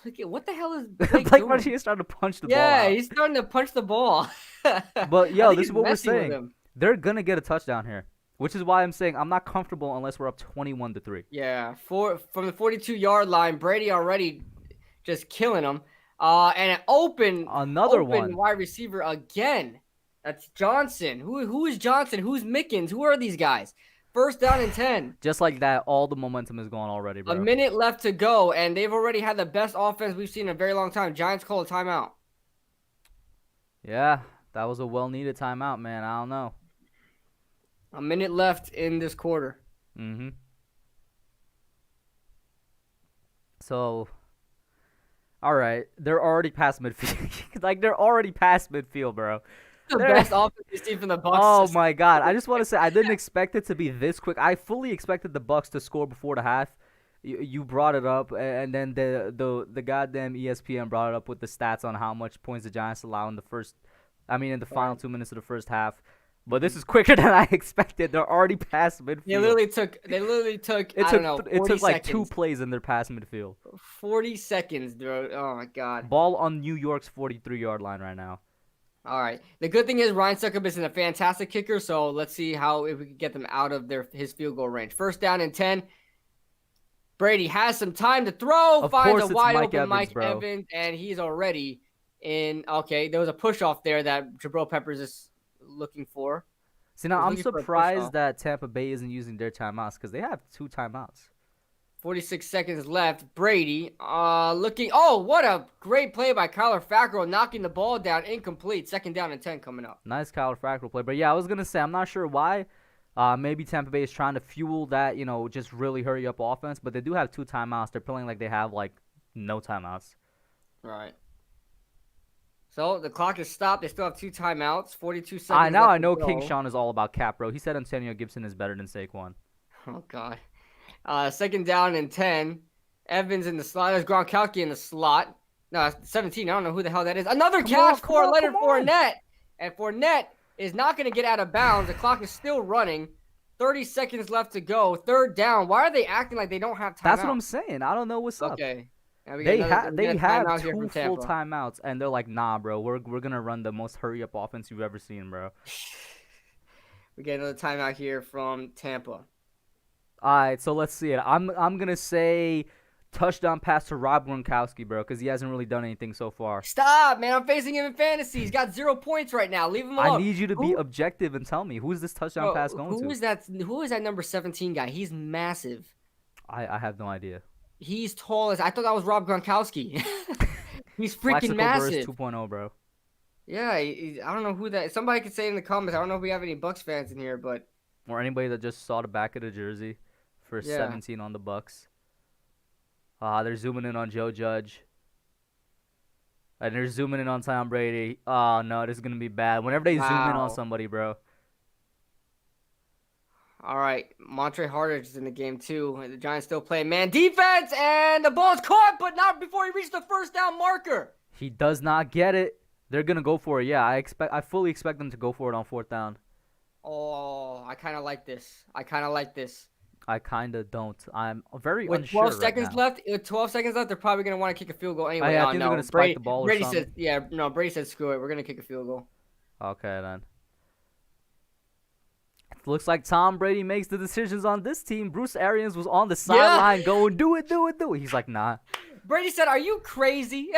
Look at what the hell is Blake Blake doing? Martinez starting to punch the ball Yeah, out. he's starting to punch the ball. But I yo, think this he's is what we're messing with saying. him. They're gonna get a touchdown here, which is why I'm saying I'm not comfortable unless we're up 21-3. Yeah, from the 42-yard line, Brady already just killing him. And an Another open one. wide receiver again. That's Johnson. Who is Johnson? Who's Mickens? Who are these guys? First down and 10. Just like that, all the momentum is gone already, A bro. minute left to go, and they've already had the best offense we've seen in a very long time. Giants call a timeout. Yeah, that was a well-needed timeout, man. I don't know. A minute left in this quarter. Mm-hmm. So, all right, they're already past midfield. Like, they're already past midfield, bro. The best offense we've seen from the Bucs. Oh my God! I just want to say I didn't expect it to be this quick. I fully expected the Bucks to score before the half. You brought it up, and then the goddamn ESPN brought it up with the stats on how much points the Giants allow in the final 2 minutes of the first half. But this is quicker than I expected. They're already past midfield. They literally took. I don't know. It took like seconds. 2 plays in their past midfield. 40 seconds, bro. Oh my God. Ball on New York's 43-yard line right now. All right. The good thing is Ryan Succop is a fantastic kicker, so let's see if we can get them out of his field goal range. First down and 10. Brady has some time to throw. Of finds course a it's wide Mike open Evans, Mike bro. Evans, and he's already in. Okay, there was a push off there that Jabril Peppers is looking for. See, now He's I'm looking for a surprised push-off. that Tampa Bay isn't using their timeouts because they have 2 timeouts. 46 seconds left. Brady looking. Oh, what a great play by Kyler Fackrell, knocking the ball down, incomplete. Second down and 10 coming up. Nice Kyler Fackrell play. But yeah, I was going to say, I'm not sure why. Maybe Tampa Bay is trying to fuel that, just really hurry up offense. But they do have 2 timeouts. They're playing like they have, no timeouts. Right. So the clock is stopped. They still have 2 timeouts. 42 seconds. I left know to go. King Sean is all about cap, bro. He said Antonio Gibson is better than Saquon. Oh God. Second down and 10. Evans in the slot. There's Gronkowski in the slot. No, 17. I don't know who the hell that is. Another catch for Leonard Fournette. And Fournette is not going to get out of bounds. The clock is still running. 30 seconds left to go. Third down. Why are they acting like they don't have time? That's what I'm saying. I don't know what's up. Okay. Now we They got have timeout 2 here from full Tampa. timeouts, and they're like, nah, bro. We're gonna run the most hurry up offense you've ever seen, bro. We get another timeout here from Tampa. All right, so let's see it. I'm gonna say touchdown pass to Rob Gronkowski, bro, because he hasn't really done anything so far. Stop, man. I'm facing him in fantasy. He's got 0 points right now. Leave him alone. I need you to be objective and tell me who's this touchdown pass going to. Who is that number 17 guy? He's massive. I have no idea. He's tall as I thought that was Rob Gronkowski. He's freaking Flexical massive. Burst 2.0, bro. Yeah, I don't know who that. Somebody could say in the comments. I don't know if we have any Bucks fans in here, but Or anybody that just saw the back of the jersey for Yeah. 17 on the Bucks. They're zooming in on Joe Judge. And they're zooming in on Tom Brady. Oh, no, this is going to be bad. Whenever they zoom in Wow. on somebody, bro. all right, Montre Hardage is in the game too. The Giants still playing man defense, and the ball's caught, but not before he reached the first down marker. He does not get it. They're going to go for it. Yeah, I fully expect them to go for it on 4th down. Oh, I kind of like this. I kind of don't. I'm very With unsure 12 seconds right left, they're probably gonna want to kick a field goal anyway. I think they're gonna spike the ball or Brady something. said, "Yeah, no." Brady said, "Screw it, we're gonna kick a field goal." now. Okay, then. It looks like Tom Brady makes the decisions on this team. Bruce Arians was on the sideline going, do it. He's like, nah. Brady said, "Are you crazy?"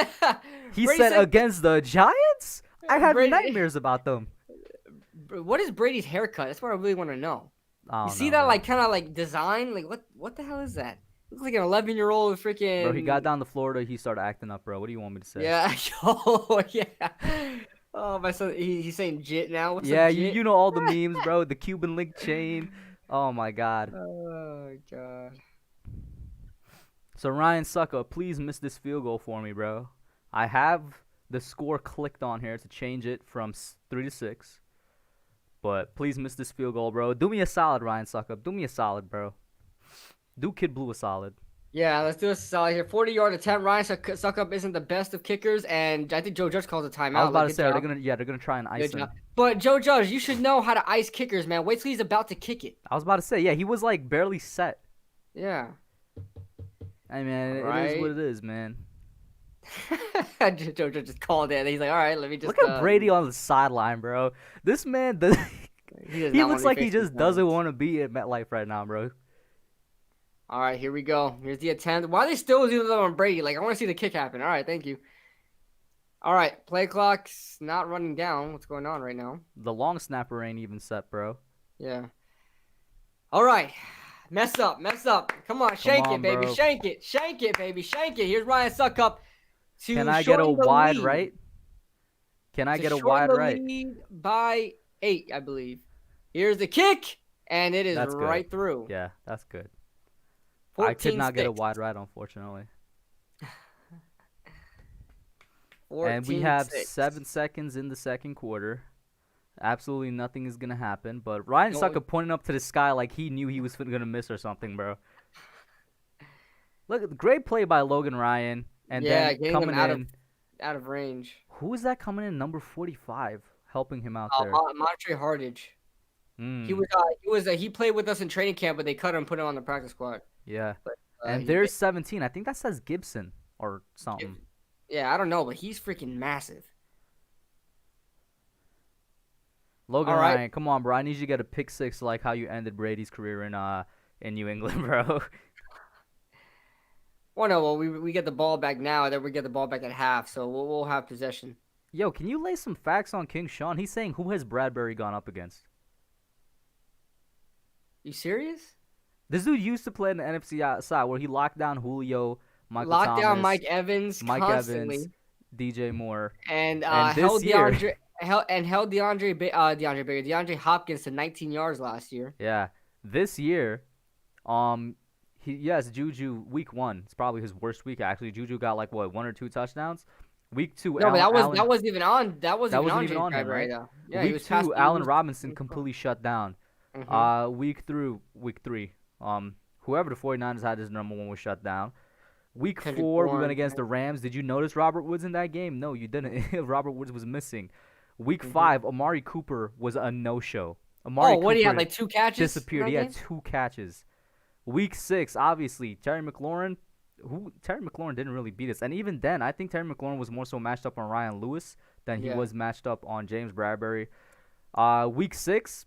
He Brady said against the Giants? I have Brady- nightmares about them. "What is Brady's haircut?" That's what I really want to know. I You don't see know, that, bro. like, kind of like design? Like, what the hell is that? Looks like an 11-year-old freaking. Bro, he got down to Florida. He started acting up, bro. What do you want me to say? Yeah. Oh yeah. Oh, my son. He's saying jit now. What's Yeah, up, jit? you know all the memes, bro. The Cuban link chain. Oh, my God. Oh God. So, Ryan Sucka, please miss this field goal for me, bro. I have the score clicked on here to change it from 3-6. But please miss this field goal, bro. Do me a solid, Ryan Suckup. Do me a solid, bro. Do Kid Blue a solid. Yeah, let's do a solid here. 40-yard attempt. Ryan Suckup isn't the best of kickers, and I think Joe Judge calls a timeout. I was about Like, to good say, are they job. they're gonna try and ice Good him. job. But Joe Judge, you should know how to ice kickers, man. Wait till he's about to kick it. I was about to say, yeah, he was like barely set. Yeah. I mean, All it is what right. it is, man. Joe Judge just called it. He's like, all right, let me just. Look at Brady on the sideline, bro. This man does. He does He not looks want like to he face these just doesn't guys. want to be at MetLife right now, bro. All right, here we go. Here's the attempt. Why are they still doing that on Brady? Like, I want to see the kick happen. All right, thank you. All right, play clock's not running down. What's going on right now? The long snapper ain't even set, bro. Yeah. All right. Mess up. Come on, shank on, it, baby. bro. Shank it, baby. Shank it. Here's Ryan Suckup to Can I get a shorten the wide lead. right? Can I To get a shorten wide the right? lead by 8, I believe. Here's the kick, and it is That's good. right through. Yeah, that's good. 14-6. I could not get a wide right, unfortunately. And we have 14-6. 7 seconds in the second quarter. Absolutely nothing is gonna happen. But Ryan No. Suckup pointing up to the sky like he knew he was gonna miss or something, bro. Look, great play by Logan Ryan, and Yeah, then getting coming him out in. out of range. Who is that coming in? Number 45, helping him out there. Montre Hardage. Mm, He played with us in training camp, but they cut him and put him on the practice squad. yeah. But, And there's 17. I think that says Gibson or something. yeah, I don't know, but he's freaking massive. Logan All right. Ryan, come on, bro. I need you to get a pick six like how you ended Brady's career in New England, bro. Well, no, well, we get the ball back now, and then we get the ball back at half, so we'll have possession. Yo, can you lay some facts on King Sean? He's saying who has Bradbury gone up against? You serious? This dude used to play in the NFC side where he locked down Julio, Michael Locked Thomas, down Mike Evans Mike constantly, Evans, DJ Moore, and and this held year, DeAndre Hopkins to 19 yards last year. yeah, this year, Juju week 1. It's probably his worst week actually. Juju got like what 1 or 2 touchdowns. Week 2, No, but that Allen, wasn't even on. That wasn't wasn't on even James on him, Bradbury, right? though. Yeah, he Week was 2, Allen he Robinson was- completely shut down. Mhm. Week 3, whoever the 49ers had as number 1 was shut down. Week Kendrick 4, we Bourne, went against the Rams. Did you notice Robert Woods in that game? No, you didn't. Robert Woods was missing. Week 5, Amari Cooper was a no-show. Amari what do you have, Cooper like 2 catches? disappeared. in He that had game? 2 catches. Week 6, obviously, Terry McLaurin. Terry McLaurin didn't really beat us. And even then, I think Terry McLaurin was more so matched up on Ryan Lewis than he Yeah. was matched up on James Bradbury. Week 6,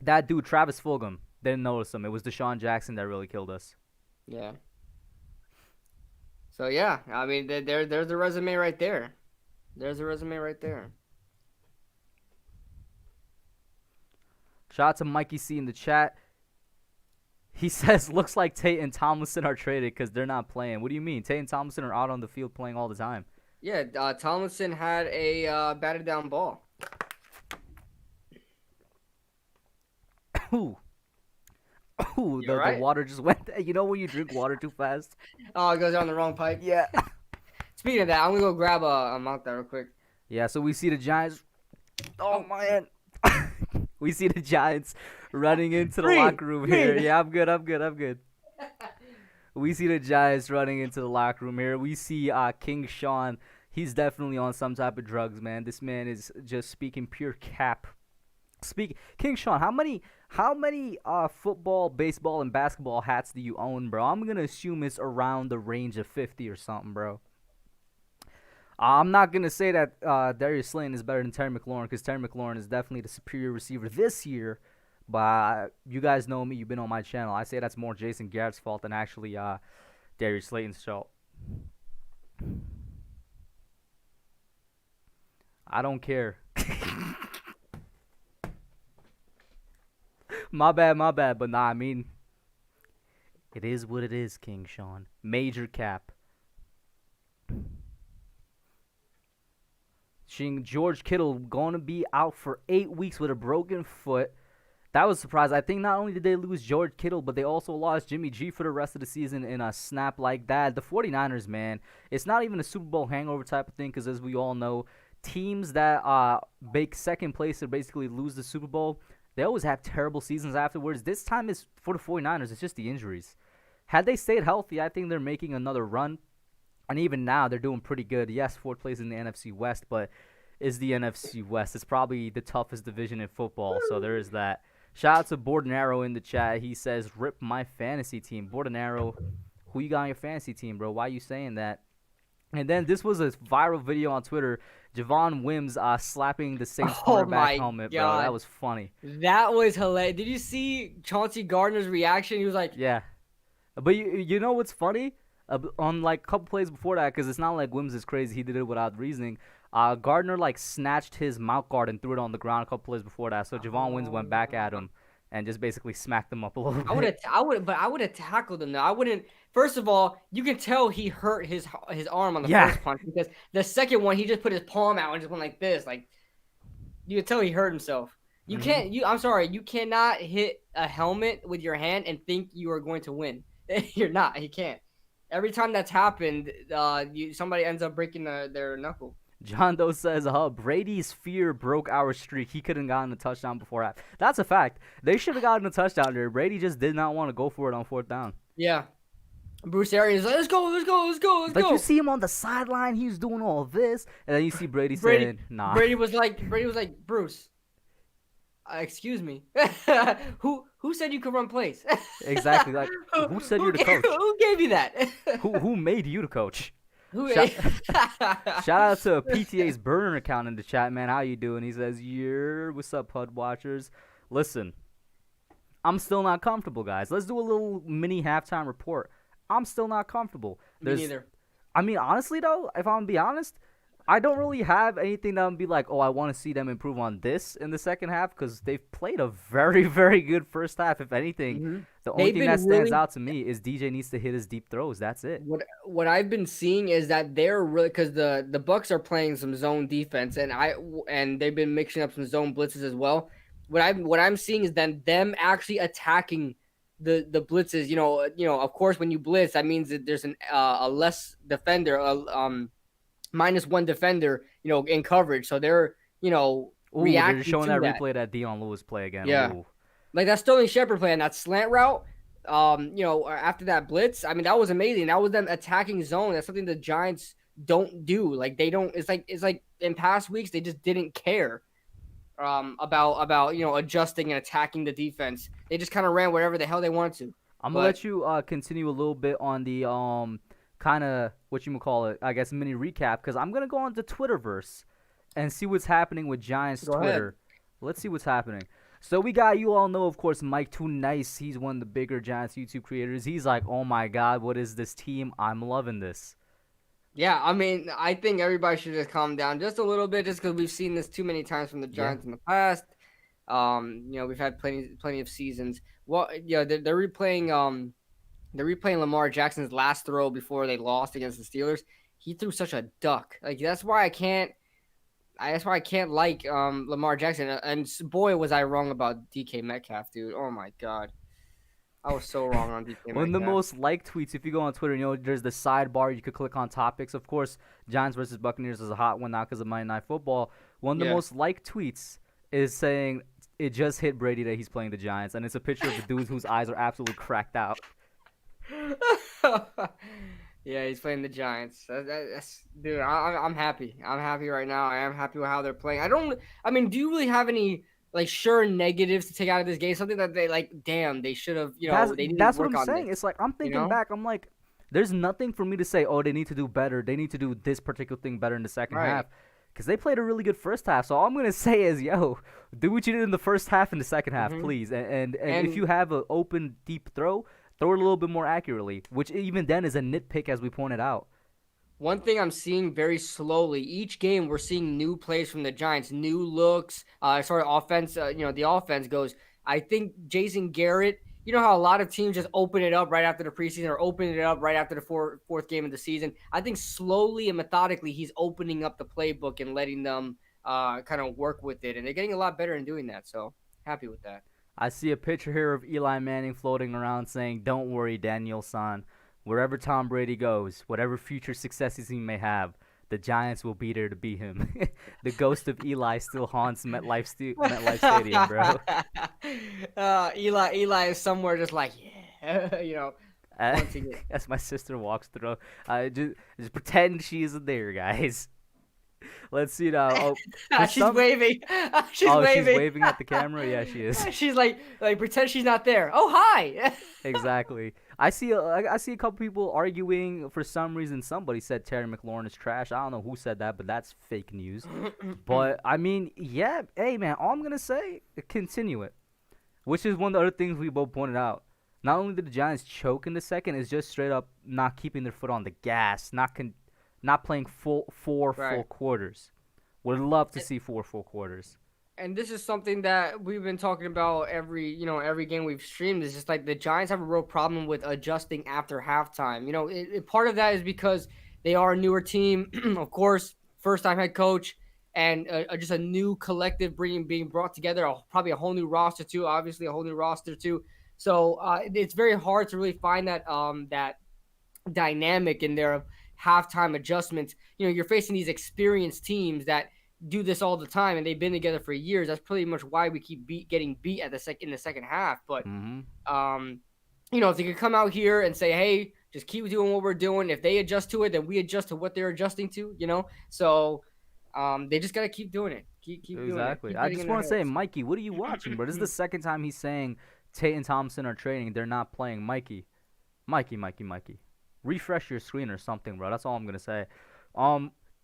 that dude, Travis Fulgham, didn't notice him. It was Deshaun Jackson that really killed us. Yeah. So yeah, I mean, there's the resume right there. There's the resume right there. Shout out to Mikey C in the chat. He says, looks like Tate and Tomlinson are traded because they're not playing. What do you mean? Tate and Tomlinson are out on the field playing all the time. Yeah, Tomlinson had a batted down ball. Ooh. Ooh, You the alright? water just went. You know when you drink water too fast? Oh, it goes down the wrong pipe. Yeah. Speaking of that, I'm gonna go grab a mount that real quick. Yeah, so we see the Giants. Oh, man. We see the Giants running into the Green, locker room here. green. Yeah, I'm good. We see the Giants running into the locker room here. We see King Sean. He's definitely on some type of drugs, man. This man is just speaking pure cap. King Sean, how many football, baseball, and basketball hats do you own, bro? I'm gonna assume it's around the range of 50 or something, bro. I'm not gonna say that Darius Slayton is better than Terry McLaurin because Terry McLaurin is definitely the superior receiver this year. But you guys know me. You've been on my channel. I say that's more Jason Garrett's fault than actually Darius Slayton's fault. I don't care. My bad. But nah, I mean, it is what it is, King Sean. Major cap. Seeing George Kittle going to be out for 8 weeks with a broken foot. That was a surprise. I think not only did they lose George Kittle, but they also lost Jimmy G for the rest of the season in a snap like that. The 49ers, man, it's not even a Super Bowl hangover type of thing because as we all know, teams that make second place or basically lose the Super Bowl, they always have terrible seasons afterwards. This time is for the 49ers. It's just the injuries. Had they stayed healthy, I think they're making another run. And even now, they're doing pretty good. Yes, fourth place in the NFC West, but is the NFC West. It's probably the toughest division in football, so there is that. Shout out to Bordenaro in the chat. He says, "Rip my fantasy team." Bordenaro, who you got on your fantasy team, bro? Why are you saying that? And then this was a viral video on Twitter. Javon Wims slapping the Saints cornerback helmet, bro. That was funny. That was hilarious. Did you see Chauncey Gardner's reaction? He was like, yeah. But you know what's funny? On like a couple plays before that, because it's not like Wims is crazy. He did it without reasoning. Gardner like snatched his mouth guard and threw it on the ground a couple plays before that. So Javon Wims went back at him and just basically smacked him up a little bit. I would have tackled him though. I wouldn't. First of all, you can tell he hurt his arm on the first punch, because the second one he just put his palm out and just went like this. Like, you can tell he hurt himself. You can't. I'm sorry. You cannot hit a helmet with your hand and think you are going to win. You're not. You can't. Every time that's happened, somebody ends up breaking their knuckle. John Doe says, Brady's fear broke our streak. He couldn't gotten a touchdown before that. That's a fact. They should have gotten a touchdown there. Brady just did not want to go for it on fourth down. Yeah. Bruce Arians like, let's go. Like, you see him on the sideline, he's doing all this, and then you see Brady saying, nah. Brady was like, Bruce, excuse me. Who said you could run plays? Exactly. Like, who said you're the coach? Who gave you that? who made you the coach? Shout out to PTA's burner account in the chat, man. How you doing? He says, what's up, HUD watchers? Listen, I'm still not comfortable, guys. Let's do a little mini halftime report. I'm still not comfortable. Me neither. I mean, honestly, though, if I'm going to be honest, I don't really have anything that would be like, oh, I want to see them improve on this in the second half, because they've played a very, very good first half. If anything, the only thing that stands out to me is DJ needs to hit his deep throws. That's it. What I've been seeing is that they're really, because the Bucs are playing some zone defense, and they've been mixing up some zone blitzes as well. What I'm seeing is them actually attacking the blitzes. You know, of course, when you blitz, that means that there's a less defender, -1 defender, in coverage. So they're, reacting. They're showing that replay that Dion Lewis play again. Yeah. Ooh. Like that Sterling Shepard play and that slant route, after that blitz, I mean, that was amazing. That was them attacking zone. That's something the Giants don't do. Like, they don't, it's like in past weeks, they just didn't care about adjusting and attacking the defense. They just kind of ran wherever the hell they wanted to. I'm going to let you continue a little bit on the kind of I guess mini recap, because I'm gonna go on the Twitterverse and see what's happening with Giants Twitter. Let's see what's happening. So we got, you all know, of course, Mike Too Nice. He's one of the bigger Giants YouTube creators. He's like, oh my god, what is this team? I'm loving this. Yeah, I mean, I think everybody should just calm down just a little bit, just because we've seen this too many times from the Giants in the past. We've had plenty of seasons. Well, they're replaying Lamar Jackson's last throw before they lost against the Steelers. He threw such a duck. Like, that's why I can't like Lamar Jackson. And boy, was I wrong about DK Metcalf, dude. Oh my god, I was so wrong on DK Metcalf. One of the most liked tweets, if you go on Twitter, there's the sidebar. You could click on topics. Of course, Giants versus Buccaneers is a hot one now because of Monday Night Football. One of the most liked tweets is saying it just hit Brady that he's playing the Giants, and it's a picture of the dude whose eyes are absolutely cracked out. Yeah, he's playing the Giants. Dude, I'm happy. I'm happy right now. I am happy with how they're playing. Do you really have any sure negatives to take out of this game? Something that they they should have, that's what I'm saying. It's like, I'm thinking back. I'm like, there's nothing for me to say, oh, they need to do better. They need to do this particular thing better in the second half. Because they played a really good first half. So all I'm going to say is, do what you did in the first half in the second half, please. And if you have an open, deep throw it a little bit more accurately, which even then is a nitpick, as we pointed out. One thing I'm seeing very slowly, each game we're seeing new plays from the Giants, new looks, offense, the offense goes. I think Jason Garrett, you know how a lot of teams just open it up right after the preseason or open it up right after the fourth game of the season. I think slowly and methodically he's opening up the playbook and letting them kind of work with it. And they're getting a lot better in doing that. So happy with that. I see a picture here of Eli Manning floating around saying, don't worry, Daniel-san. Wherever Tom Brady goes, whatever future successes he may have, the Giants will be there to beat him. The ghost of Eli still haunts MetLife Stadium, bro. Eli is somewhere just like, yeah, once again. As my sister walks through, just pretend she isn't there, guys. Let's see now. Oh, for She's some, waving. She's oh, she's waving. waving at the camera. Yeah, she is. She's like pretend she's not there. Oh hi. Exactly. I see a couple people arguing for some reason. Somebody said Terry McLaurin is trash. I don't know who said that, but that's fake news. But I mean, yeah. Hey man, all I'm gonna say, continue it. Which is one of the other things we both pointed out. Not only did the Giants choke in the second, it's just straight up not keeping their foot on the gas, not playing four Right. full quarters. Would love to see 4 full quarters. And this is something that we've been talking about every game we've streamed. Is just like the Giants have a real problem with adjusting after halftime. Part of that is because they are a newer team, of course, first time head coach, and just a new collective being brought together. Probably a whole new roster too. Obviously, a whole new roster too. So it's very hard to really find that dynamic in there of halftime adjustments. You're facing these experienced teams that do this all the time, and they've been together for years. That's pretty much why we keep getting beat in the second half. But if they could come out here and say, "Hey, just keep doing what we're doing," if they adjust to it, then we adjust to what they're adjusting to. So they just gotta keep doing it. Keep doing it. Exactly. Keep I getting just in their want to say, heads. Mikey, what are you watching, bro? This is the second time he's saying Tate and Thompson are training. They're not playing. Mikey. Refresh your screen or something, bro. That's all I'm gonna say.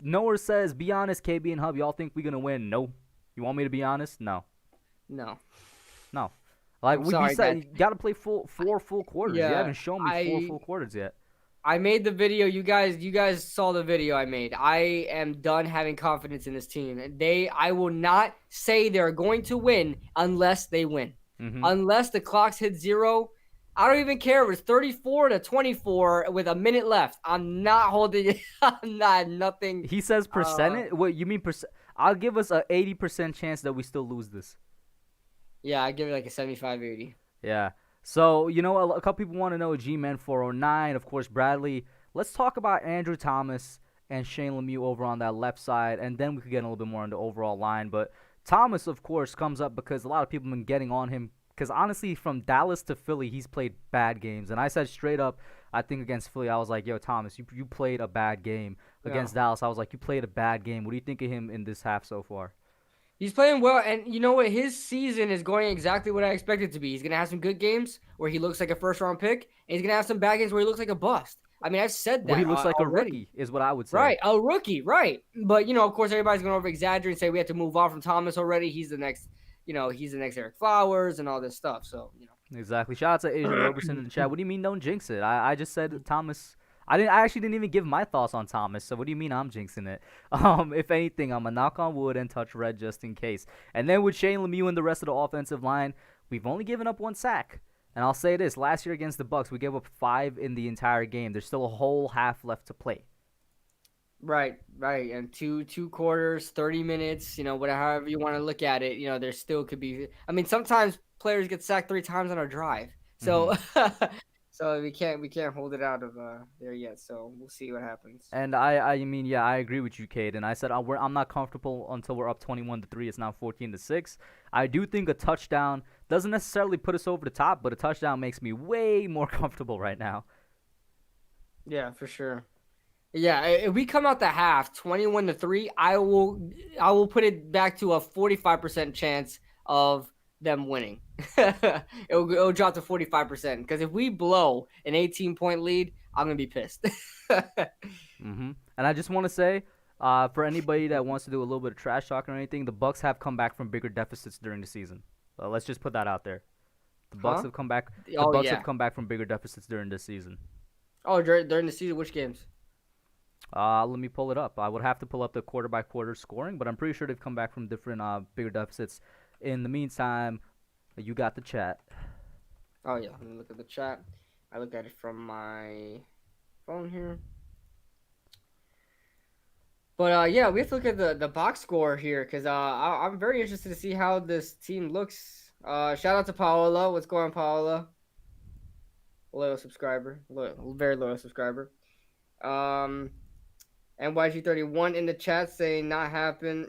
Noah says, "Be honest, KB and Hub. Y'all think we're gonna win? No. You want me to be honest? No. No. Like I'm we sorry, said, guys. you gotta play four full quarters. You Yeah, haven't shown me 4 full quarters yet. I made the video. You guys saw the video I made. I am done having confidence in this team. I will not say they're going to win unless they win. Unless the clocks hit 0. I don't even care if it's 34-24 with a minute left. I'm not holding it. I'm not nothing. He says percentage. What you mean percent? I'll give us a 80% chance that we still lose this. Yeah, I give it like a 75-80. Yeah. So, a couple people want to know G-Man 409, of course, Bradley. Let's talk about Andrew Thomas and Shane Lemieux over on that left side, and then we could get a little bit more on the overall line. But Thomas, of course, comes up because a lot of people have been getting on him. Because, honestly, from Dallas to Philly, he's played bad games. And I said straight up, I think against Philly, I was like, yo, Thomas, you played a bad game. Against Dallas, I was like, you played a bad game. What do you think of him in this half so far? He's playing well, and you know what? His season is going exactly what I expected it to be. He's going to have some good games where he looks like a first-round pick, and he's going to have some bad games where he looks like a bust. I mean, I've said that. Well, he looks like already. a rookie is what I would say. Right, a rookie, right. But, of course, everybody's going to over-exaggerate and say we have to move on from Thomas already. He's the next Eric Flowers and all this stuff. So, Exactly. Shout out to Asia Roberson in the chat. What do you mean don't jinx it? I just said Thomas. I actually didn't even give my thoughts on Thomas. So what do you mean I'm jinxing it? If anything, I'm gonna knock on wood and touch red just in case. And then with Shane Lemieux and the rest of the offensive line, we've only given up 1 sack. And I'll say this: last year against the Bucs, we gave up 5 in the entire game. There's still a whole half left to play. Right, and two quarters, 30 minutes. However you want to look at it. There still could be. I mean, sometimes players get sacked 3 times on a drive. So. So we can't hold it out of there yet. So we'll see what happens. And I mean, yeah, I agree with you, Cade. And I said I'm not comfortable until we're up 21-3. It's now 14-6. I do think a touchdown doesn't necessarily put us over the top, but a touchdown makes me way more comfortable right now. Yeah, for sure. Yeah, if we come out the half 21-3, I will put it back to a 45% chance of them winning. It'll drop to 45% because if we blow an 18-point lead, I'm gonna be pissed. And I just want to say, for anybody that wants to do a little bit of trash talking or anything, the Bucs have come back from bigger deficits during the season. Let's just put that out there. The Bucs have come back. The Bucs have come back from bigger deficits during this season. Oh, during the season, which games? Let me pull it up. I would have to pull up the quarter by quarter scoring, but I'm pretty sure they've come back from different bigger deficits. In the meantime, you got the chat. Oh yeah, let me look at the chat. I look at it from my phone here. But yeah, we have to look at the box score here because I'm very interested to see how this team looks. Shout out to Paola. What's going on, Paola? Loyal subscriber, very loyal subscriber. NYG31 in the chat saying not happen.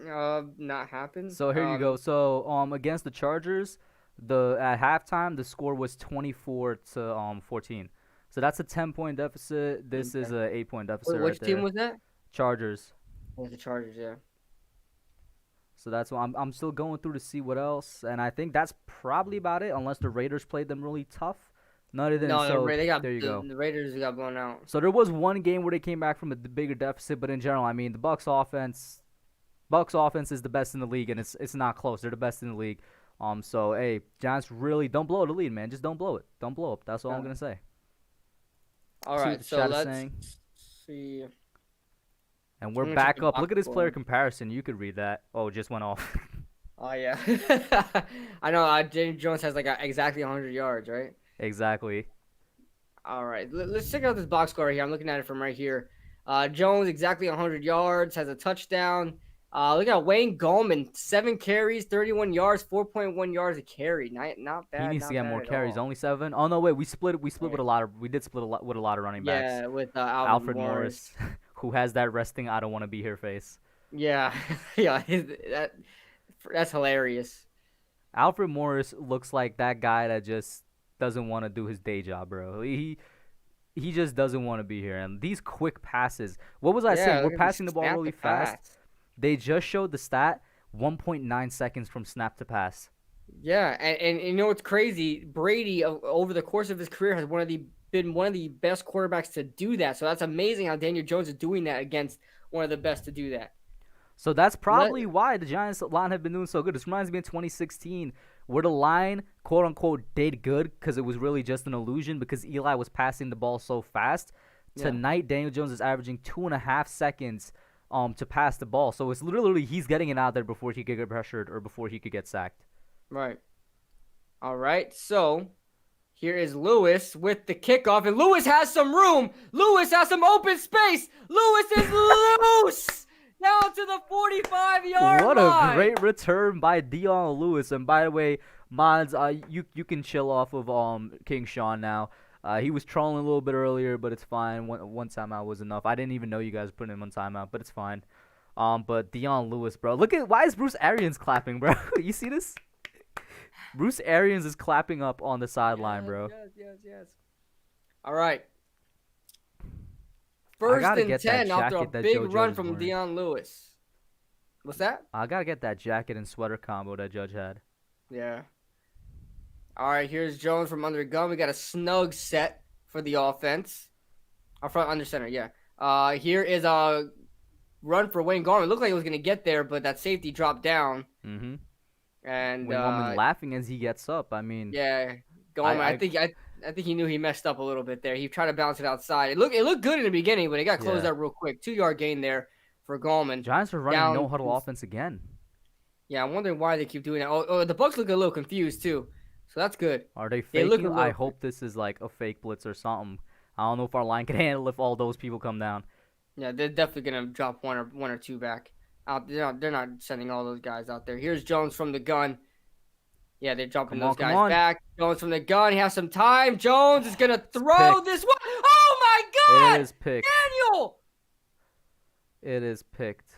So here you go. So against the Chargers, at halftime the score was 24-14. So that's a 10-point deficit. This is a 8-point deficit right Which there. team was that? Chargers. It was the Chargers, yeah. So that's why I'm still going through to see what else, and I think that's probably about it, unless the Raiders played them really tough. No, they didn't. No, So they got there you go. The Raiders got blown out. So there was one game where they came back from a bigger deficit, but in general, I mean, the Bucks offense is the best in the league, and it's not close. They're the best in the league. So hey, Giants really don't blow the lead, man. Just don't blow it. Don't blow up. That's all I'm gonna say. All See what right, the so chat is let's saying. see. And we're gonna back check the up. box Look at this player score. comparison. You could read that. Oh, it just went off. Oh yeah, I know. Daniel Jones has like exactly 100 yards, right? Exactly. All right, let's check out this box score right here. I'm looking at it from right here. Jones exactly 100 yards, has a touchdown. Look at Wayne Gallman, 7 carries, 31 yards, 4.1 yards a carry. Not bad. He needs not to get bad more at carries. all. Only 7. Oh no, wait. We split with Right. a lot of. We did split with a lot of running backs. Yeah, with Alfred Morris, who has that resting "I don't want to be here" face. Yeah, yeah, that's hilarious. Alfred Morris looks like that guy that just doesn't want to do his day job, bro. He just doesn't want to be here. And these quick passes. What was I Yeah, saying? look We're at passing the ball snap really to fast. pass. They just showed the stat 1.9 seconds from snap to pass. Yeah, and you know what's crazy? Brady over the course of his career has been one of the best quarterbacks to do that. So that's amazing how Daniel Jones is doing that against one of the best to do that. So that's probably why the Giants line have been doing so good. This reminds me of 2016, where the line, quote unquote, did good because it was really just an illusion because Eli was passing the ball so fast. Yeah. Tonight, Daniel Jones is averaging 2.5 seconds to pass the ball. So it's literally he's getting it out there before he could get pressured or before he could get sacked. Right. All right. So here is Lewis with the kickoff, and Lewis has some room. Lewis has some open space. Lewis is loose down to the 45-yard What line. a great return by Dion Lewis. And by the way, mods, you can chill off of King Sean now. He was trolling a little bit earlier, but it's fine. One timeout was enough. I didn't even know you guys put him on timeout, but it's fine. But Dion Lewis, bro. Why is Bruce Arians clapping, bro? You see this? Bruce Arians is clapping up on the sideline, bro. Yes. All right. First and 10 after a big run from Dion Lewis. What's that? I gotta get that jacket and sweater combo that Judge had. Yeah. All right, here's Jones from under gun. We got a snug set for the offense. Our front under center, yeah. Here is a run for Wayne Gallman. It looked like he was going to get there, but that safety dropped down. Mm-hmm. And Wayne Gallman laughing as he gets up. I mean, yeah, Gallman. I think he knew he messed up a little bit there. He tried to bounce it outside. It looked good in the beginning, but it got closed out real quick. 2-yard gain there for Gallman. Giants are running no huddle offense again. Yeah, I'm wondering why they keep doing that. Oh, the Bucs look a little confused too. So that's good. Are they faking? I hope this is like a fake blitz or something. I don't know if our line can handle if all those people come down. Yeah, they're definitely gonna drop one or two back out. They're not sending all those guys out there. Here's Jones from the gun. Yeah, they're dropping those guys back. Jones from the gun. He has some time. Jones is gonna throw this one. Oh my God! It is picked. Daniel. It is picked.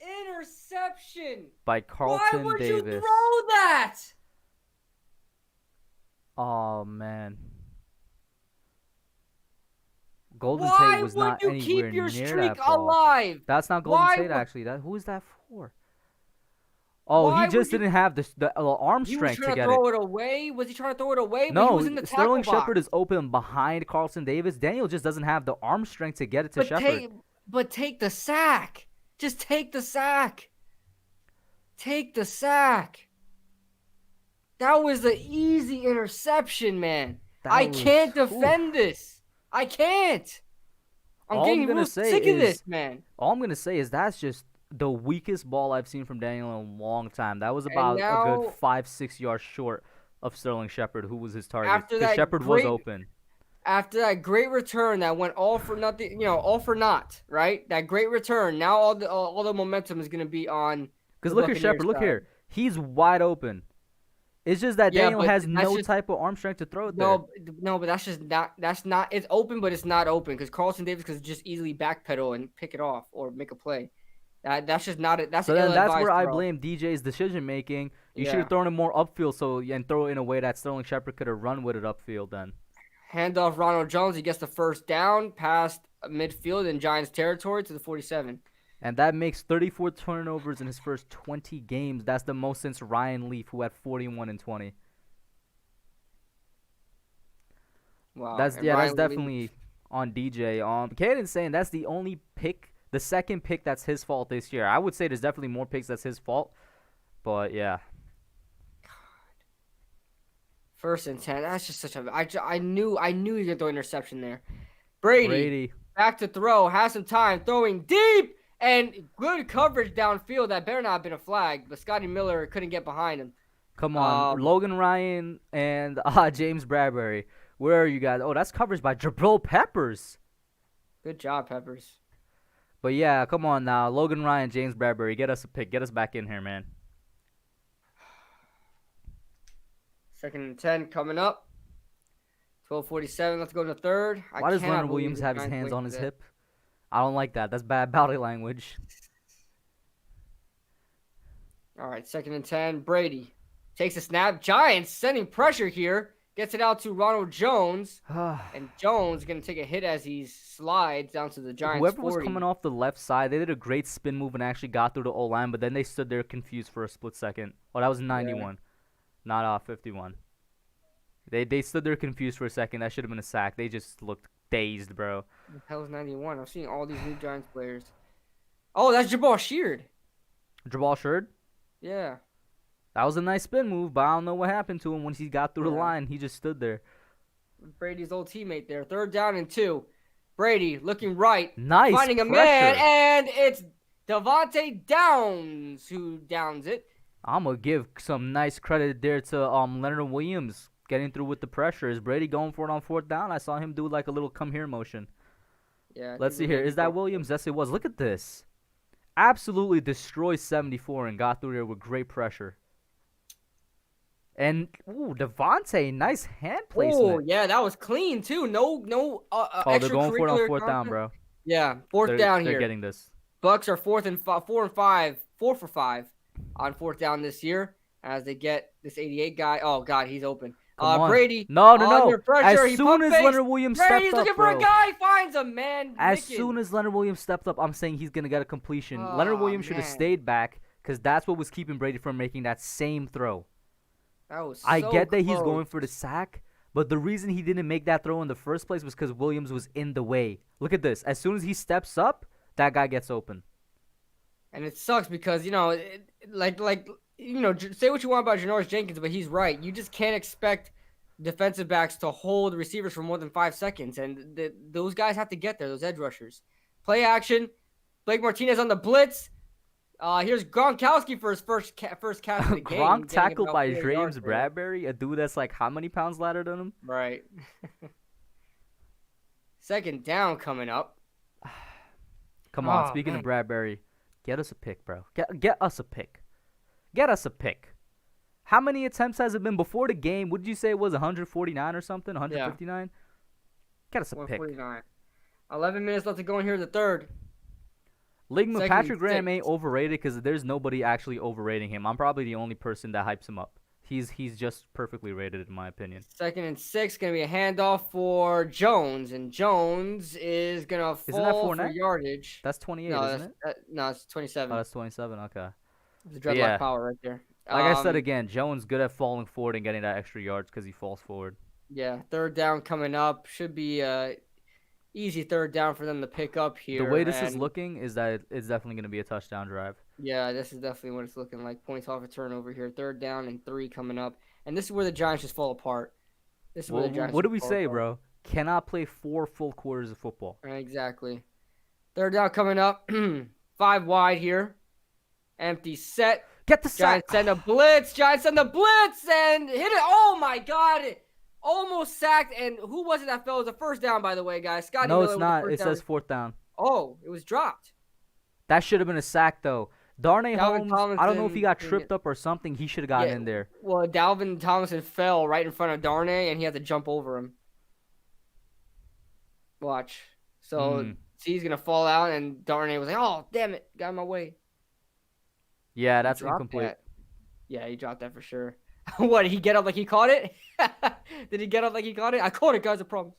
Interception by Carlton Davis. Why would you throw that? Oh man. Golden Tate was not anywhere near that ball. Why would you keep your streak alive? That's not Golden Tate actually. Who is that for? Oh, he just didn't have the arm strength to get it. He was trying to throw it away? Was he trying to throw it away? No, but he was in the Sterling tackle box. Shepard is open behind Carlton Davis. Daniel just doesn't have the arm strength to get it to Shepard. But take the sack. Just take the sack. Take the sack. That was an easy interception, man. I can't defend this. I can't. I'm getting real sick of this, man. All I'm going to say is that's just the weakest ball I've seen from Daniel in a long time. That was about a good 5-6 yards short of Sterling Shepard, who was his target. Because Shepard was open. After that great return that went all for nothing, all for naught, right? That great return. Now all the momentum is going to be on. Because look at Shepard. Look here. He's wide open. It's just that Daniel has no type of arm strength to throw it there. No, but that's not. It's open, but it's not open because Carlton Davis could just easily backpedal and pick it off or make a play. That's just not it. That's where I blame DJ's decision making. You should have thrown it more upfield and throw it in a way that Sterling Shepard could have run with it upfield then. Handoff Ronald Jones. He gets the first down past midfield in Giants territory to the 47. And that makes 34 turnovers in his first 20 games. That's the most since Ryan Leaf, who had 41 and 20. Wow. That's And Ryan definitely Leaf- on DJ. Caden's saying that's the only pick, the second pick that's his fault this year. I would say there's definitely more picks that's his fault, but yeah. First and 10. That's just such a. I knew he was gonna throw an interception there. Brady back to throw. Has some time throwing deep and good coverage downfield. That better not have been a flag, but Scotty Miller couldn't get behind him. Come on, Logan Ryan and James Bradbury. Where are you guys? Oh, that's coverage by Jabril Peppers. Good job, Peppers. But yeah, come on now. Logan Ryan, James Bradbury, get us a pick. Get us back in here, man. Second and 10 coming up. 12:47. Let's go to the third. Why does Leonard Williams have his hands on his hip? I don't like that. That's bad body language. All right, second and 10. Brady takes a snap. Giants sending pressure here. Gets it out to Ronald Jones. And Jones going to take a hit as he slides down to the Giants' Whoever 40. was coming off the left side, they did a great spin move and actually got through the O-line, but then they stood there confused for a split second. Oh, that was 91, not 51. They stood there confused for a second. That should have been a sack. They just looked dazed, bro. The hell is 91? I'm seeing all these new Giants players. Oh, that's Jabal Sheard. Jabal Sheard? Yeah. That was a nice spin move, but I don't know what happened to him once he got through the line. He just stood there. Brady's old teammate there. Third down and 2. Brady looking right. Nice finding a man, and it's Devontae Downs who downs it. I'm going to give some nice credit there to Leonard Williams getting through with the pressure. Is Brady going for it on fourth down? I saw him do like a little come here motion. Yeah. Let's see here. Is that Williams? Yes, it was. Look at this. Absolutely destroyed 74 and got through there with great pressure. And Devontae, nice hand placement. Oh, yeah, that was clean too. No they're going for it on fourth down, bro. Yeah, fourth down here. They're getting this. Bucks are 4 for 5 on fourth down this year as they get this 88 guy. Oh God, he's open. Brady. No. Under pressure, As soon as Leonard Williams Brady's stepped up, looking for a guy, finds a man. As soon as Leonard Williams stepped up, I'm saying he's gonna get a completion. Leonard Williams should have stayed back because that's what was keeping Brady from making that same throw. That was I get that close. he's going for the sack, but the reason he didn't make that throw in the first place was because Williams was in the way. Look at this. As soon as he steps up, that guy gets open. And it sucks because, say what you want about Janoris Jenkins, but he's right. You just can't expect defensive backs to hold receivers for more than 5 seconds, and those guys have to get there, those edge rushers. Play action. Blake Martinez on the blitz. Here's Gronkowski for his first catch of the game. Gronk tackled by James Bradbury, a dude that's like how many pounds lighter than him? Right. Second down coming up. Come on, speaking of Bradbury, get us a pick, bro. Get us a pick. Get us a pick. How many attempts has it been before the game? What did you say it was, 149 or something? 159? Yeah. Get us a pick. 149. 11 minutes left to go in here in the third. Ligma, Patrick Graham ain't overrated because there's nobody actually overrating him. I'm probably the only person that hypes him up. He's just perfectly rated in my opinion. 2nd and 6, going to be a handoff for Jones, and Jones is going to fall for yardage. That's 28, isn't it? No, it's 27. Oh, that's 27, okay. The dreadlock power right there. Like I said again, Jones good at falling forward and getting that extra yards because he falls forward. Yeah, third down coming up. Should be easy third down for them to pick up here. The way this is looking is that it's definitely going to be a touchdown drive. Yeah, this is definitely what it's looking like. Points off a turnover here. Third down and 3 coming up. And this is where the Giants just fall apart. What do we say, bro? Cannot play 4 full quarters of football. Exactly. Third down coming up. 5 wide here. Empty set. Get the sack. Giants send a blitz. And hit it. Oh, my God. Almost sacked. And who was it that fell? It was a first down, by the way, guys. Scotty Miller it's not. It says fourth down. Oh, it was dropped. That should have been a sack, though. Darnay Holmes, Tomlinson, I don't know if he got tripped up or something. He should have gotten in there. Well, Dalvin Tomlinson fell right in front of Darnay, and he had to jump over him. Watch. So, he's going to fall out, and Darnay was like, oh, damn it. Got in my way. Yeah, that's incomplete. Yeah, he dropped that for sure. What, did he get up like he caught it? Did he get up like he caught it? I caught it, guys, I promise.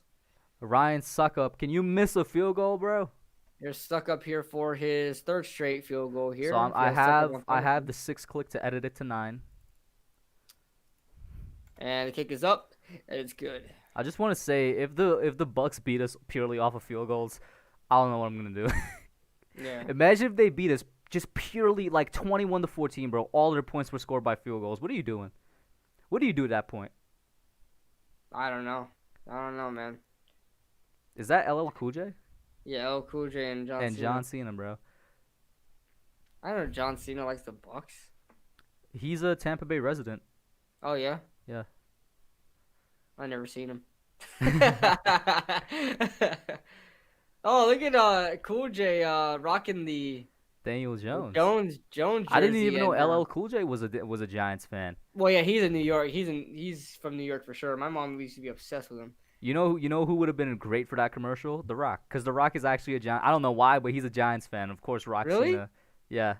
Ryan Suckup, can you miss a field goal, bro? You're stuck up here for his third straight field goal here. So I Feels stuck up on have penalty. the 6 click to edit it to 9. And the kick is up. And it's good. I just want to say if the Bucks beat us purely off of field goals, I don't know what I'm gonna do. Yeah. Imagine if they beat us just purely like 21-14, bro. All their points were scored by field goals. What are you doing? What do you do at that point? I don't know, man. Is that LL Cool J Yeah, El Cool J and John and Cena. John Cena, bro? I know John Cena likes the Bucks. He's a Tampa Bay resident. Oh, yeah? Yeah. I never seen him. Oh, look at Cool J rocking the Daniel Jones. Jones jersey. I didn't even know and, LL Cool J was a Giants fan. Well, yeah, he's in New York. He's from New York for sure. My mom used to be obsessed with him. You know who would have been great for that commercial? The Rock, because The Rock is actually a Giant. I don't know why, but he's a Giants fan. Of course, Rock Really? Cena. Yeah.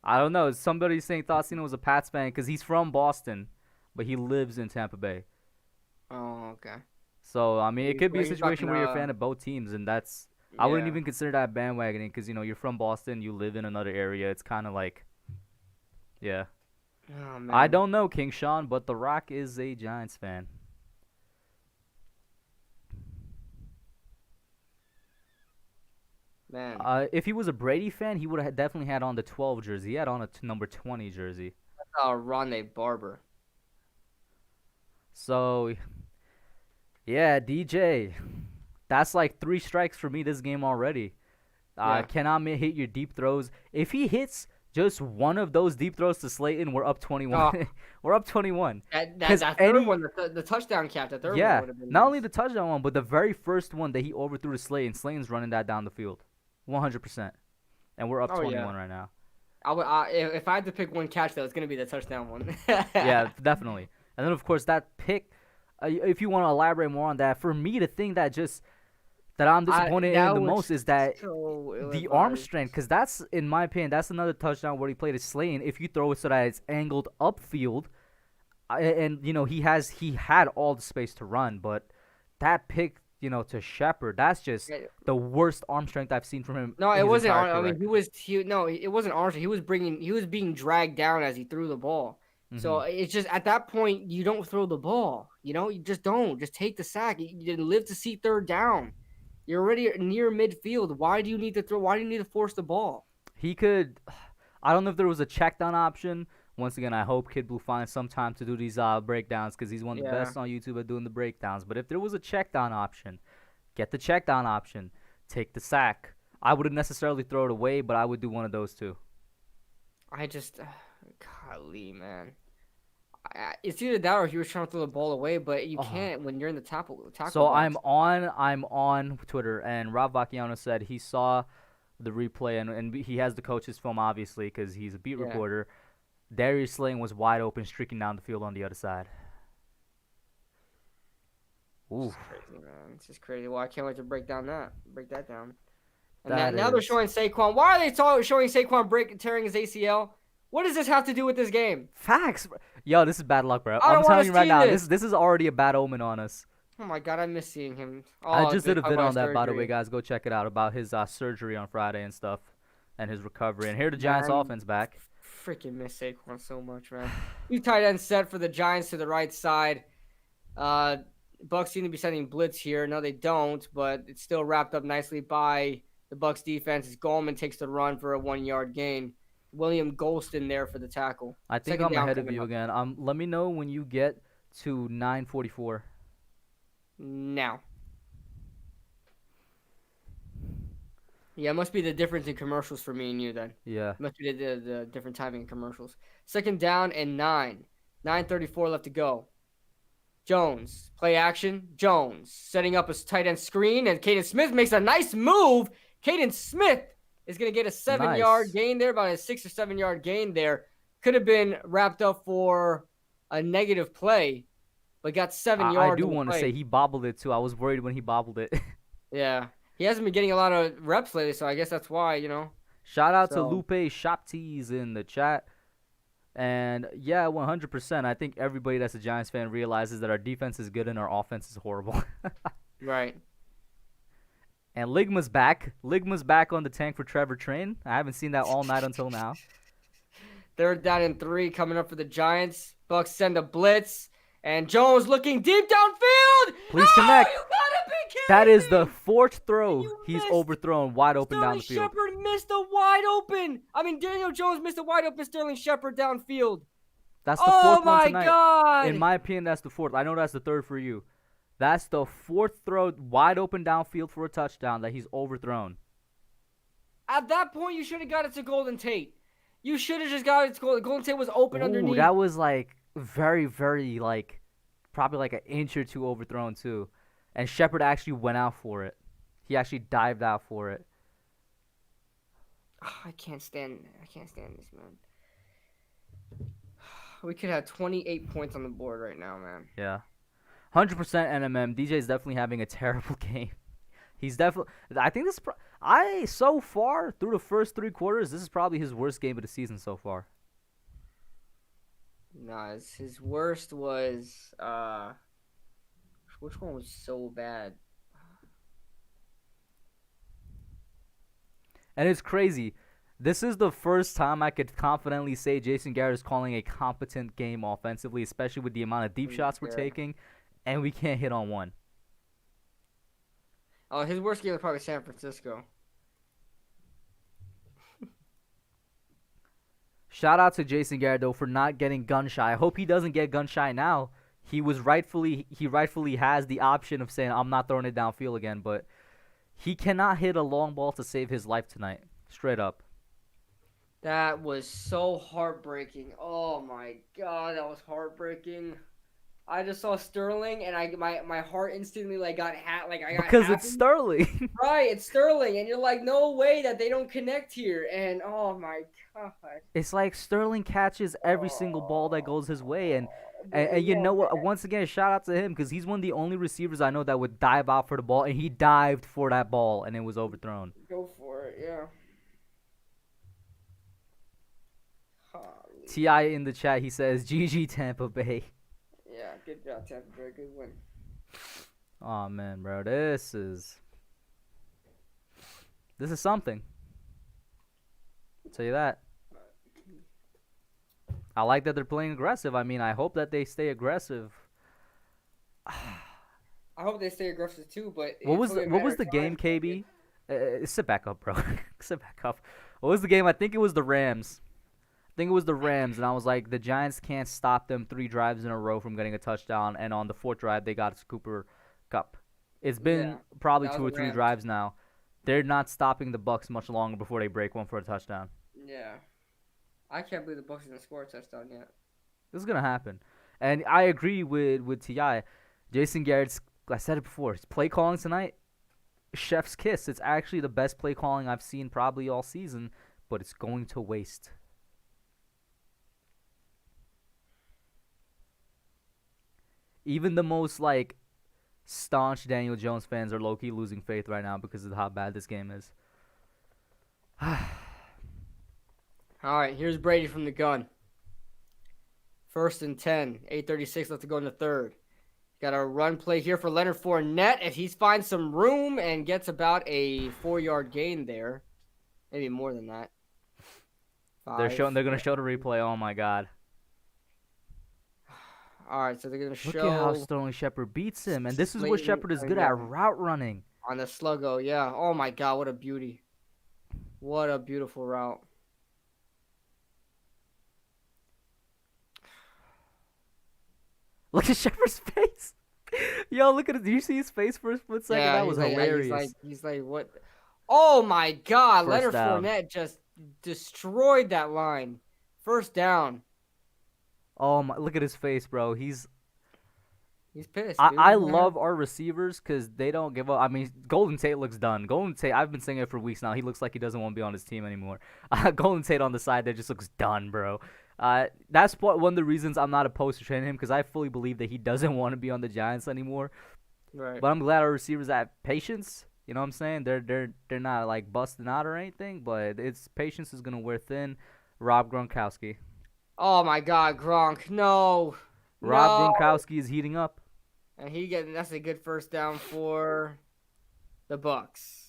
I don't know. Somebody's saying thought Cena was a Pats fan because he's from Boston, but he lives in Tampa Bay. Oh, okay. So I mean, it could be a He's situation where you're a fucking, fan of both teams, and that's I wouldn't yeah. even consider that bandwagoning because you're from Boston, you live in another area. It's kind of like, yeah. Oh, man. I don't know King Sean, but The Rock is a Giants fan. Man. If he was a Brady fan, he would have definitely had on the 12 jersey. He had on a number 20 jersey. Ronde Barber. So, yeah, DJ. That's like 3 strikes for me this game already. Yeah. Cannot hit your deep throws. If he hits just one of those deep throws to Slayton, we're up 21. We're up 21. That third one, the touchdown cap, that third one Yeah, would have been not nice. only the touchdown one, but the very first one that he overthrew to Slayton. Slayton's running that down the field, 100%. And we're up Oh, 21 yeah. right now. If I had to pick one catch, though, it's going to be the touchdown one. Yeah, definitely. And then, of course, that pick, if you want to elaborate more on that, for me, the thing that I'm disappointed in the most is that the arm strength, because that's, in my opinion, that's another touchdown where he played his Slayton. If you throw it so that it's angled upfield, and he had all the space to run, but that pick, to Shepard, that's just the worst arm strength I've seen from him. No, in it his wasn't. entire I mean, career. it wasn't arm. He was being dragged down as he threw the ball. So it's just at that point you don't throw the ball. You just don't. Just take the sack. You didn't live to see third down. You're already near midfield. Why do you need to throw? Why do you need to force the ball? He could. I don't know if there was a check down option. Once again, I hope Kid Blue finds some time to do these breakdowns because he's one of the best on YouTube at doing the breakdowns. But if there was a check down option, get the check down option. Take the sack. I wouldn't necessarily throw it away, but I would do one of those two. I just, golly, man. It's either that or he was trying to throw the ball away, but you can't when you're in the tackle So box. I'm on Twitter, and Rob Vacchiano said he saw the replay, and he has the coach's film, obviously, because he's a beat reporter. Darius Slayton was wide open, streaking down the field on the other side. Ooh. It's crazy, man. It's just crazy. Well, I can't wait to break that down. And That now they're is- showing Saquon. Why are they showing Saquon tearing his ACL? What does this have to do with this game? Facts. Yo, this is bad luck, bro. I don't I'm telling wanna you right see now, this. this is already a bad omen on us. Oh my god, I miss seeing him. I Oh, just they did a talk vid about on that, by the surgery. way, guys. Go check it out about his surgery on Friday and stuff, and his recovery. And here the Giants' Man. offense back. Freaking miss Saquon so much, man. New tight end set for the Giants to the right side. Bucks seem to be sending blitz here. No, they don't, but it's still wrapped up nicely by the Bucks defense. As Gallman takes the run for a 1-yard gain. William Golston there for the tackle. I think Second I'm down ahead of coming you up. again. Let me know when you get to 9:44. Now. Yeah, it must be the difference in commercials for me and you then. Yeah. Must be the different timing in commercials. Second down and 9. 9:34 left to go. Jones, play action. Jones setting up a tight end screen, and Caden Smith makes a nice move. Caden Smith is going to get a 7-yard Nice. gain there, about a 6 or 7-yard gain there. Could have been wrapped up for a negative play, but got 7 yards. I do on the want to play. say he bobbled it too. I was worried when he bobbled it. Yeah. He hasn't been getting a lot of reps lately, so I guess that's why, Shout out to So- Lupe Shop Tees in the chat. And yeah, 100%. I think everybody that's a Giants fan realizes that our defense is good and our offense is horrible. Right. And Ligma's back. Ligma's back on the tank for Trevor Train. I haven't seen that all night until now. 3rd down and 3 coming up for the Giants. Bucks send a blitz. And Jones looking deep downfield. Please Oh, connect. you gotta be kidding That is the me. 4th throw You he's missed. overthrown wide open down Sterling the field. Shepard missed a wide open. Daniel Jones missed a wide open Sterling Shepard downfield. That's the Oh 4th one my tonight. God. In my opinion, that's the 4th. I know that's the 3rd for you. That's the 4th throw wide open downfield for a touchdown that he's overthrown. At that point, you should have got it to Golden Tate. You should have just got it to Golden Tate was open Ooh, underneath. that was like very, very like probably like an inch or two overthrown too. And Shepard actually went out for it. He actually dived out for it. I can't stand this, man. We could have 28 points on the board right now, man. Yeah. 100% NMM. DJ's definitely having a terrible game. He's definitely. I think this. So far through the first 3 quarters, this is probably his worst game of the season so far. Nah, his worst was which one was so bad? And it's crazy. This is the first time I could confidently say Jason Garrett is calling a competent game offensively, especially with the amount of deep shots we're taking, and we can't hit on one. Oh, his worst game was probably San Francisco. Shout out to Jason Garrett though for not getting gun shy. I hope he doesn't get gun shy now. He rightfully has the option of saying I'm not throwing it downfield again, but he cannot hit a long ball to save his life tonight. Straight up. That was so heartbreaking. Oh my God, that was heartbreaking. I just saw Sterling and my heart instantly got Because it's Sterling. Right, it's Sterling, and you're like, no way that they don't connect here. And oh my God, It's like Sterling catches every single ball that goes his way, and you know what? Once again, shout out to him because he's one of the only receivers I know that would dive out for the ball, and he dived for that ball, and it was overthrown. Go for it, yeah. Ti in the chat, he says, "GG Tampa Bay." Yeah, good job, Tampa. Very good win. Oh man, bro, this is something. I'll tell you that. I like that they're playing aggressive. I mean, I hope that they stay aggressive. I hope they stay aggressive too, but What was the game, KB? Sit back up, bro. Sit back up. What was the game? I think it was the Rams. And I was like, the Giants can't stop them 3 drives in a row from getting a touchdown, and on the 4th drive, they got a Cooper Cup. It's been probably 2 or 3 drives now. They're not stopping the Bucks much longer before they break one for a touchdown. Yeah. I can't believe the Bucks didn't score a touchdown yet. This is going to happen. And I agree with T.I. Jason Garrett's, I said it before, his play calling tonight, chef's kiss. It's actually the best play calling I've seen probably all season, but it's going to waste. Even the most, staunch Daniel Jones fans are low-key losing faith right now because of how bad this game is. All right, here's Brady from the gun. 1st and 10, 8:36 left to go in the 3rd. Got a run play here for Leonard Fournette, and he finds some room and gets about a 4-yard gain there. Maybe more than that. They're going to show the replay. Oh, my God. All right, so they're going to show. Look at how Sterling Shepard beats him. And this is what Shepard is good at, route running. On the sluggo, yeah. Oh, my God, what a beauty. What a beautiful route. Look at Shepard's face. Yo, look at it. Did you see his face for a split second? Yeah, that was hilarious. He's like, what? Oh, my God. First Leonard down. Fournette just destroyed that line. 1st down. Oh my! Look at his face, bro. He's pissed. I love our receivers because they don't give up. I mean, Golden Tate looks done. Golden Tate, I've been saying it for weeks now. He looks like he doesn't want to be on his team anymore. Golden Tate on the side there just looks done, bro. That's one of the reasons I'm not opposed to trading him because I fully believe that he doesn't want to be on the Giants anymore. Right. But I'm glad our receivers have patience. You know what I'm saying? They're not busting out or anything, but it's patience is gonna wear thin. Rob Gronkowski. Oh my God, Gronk. No. Rob No. Gronkowski is heating up. And that's a good first down for the Bucks.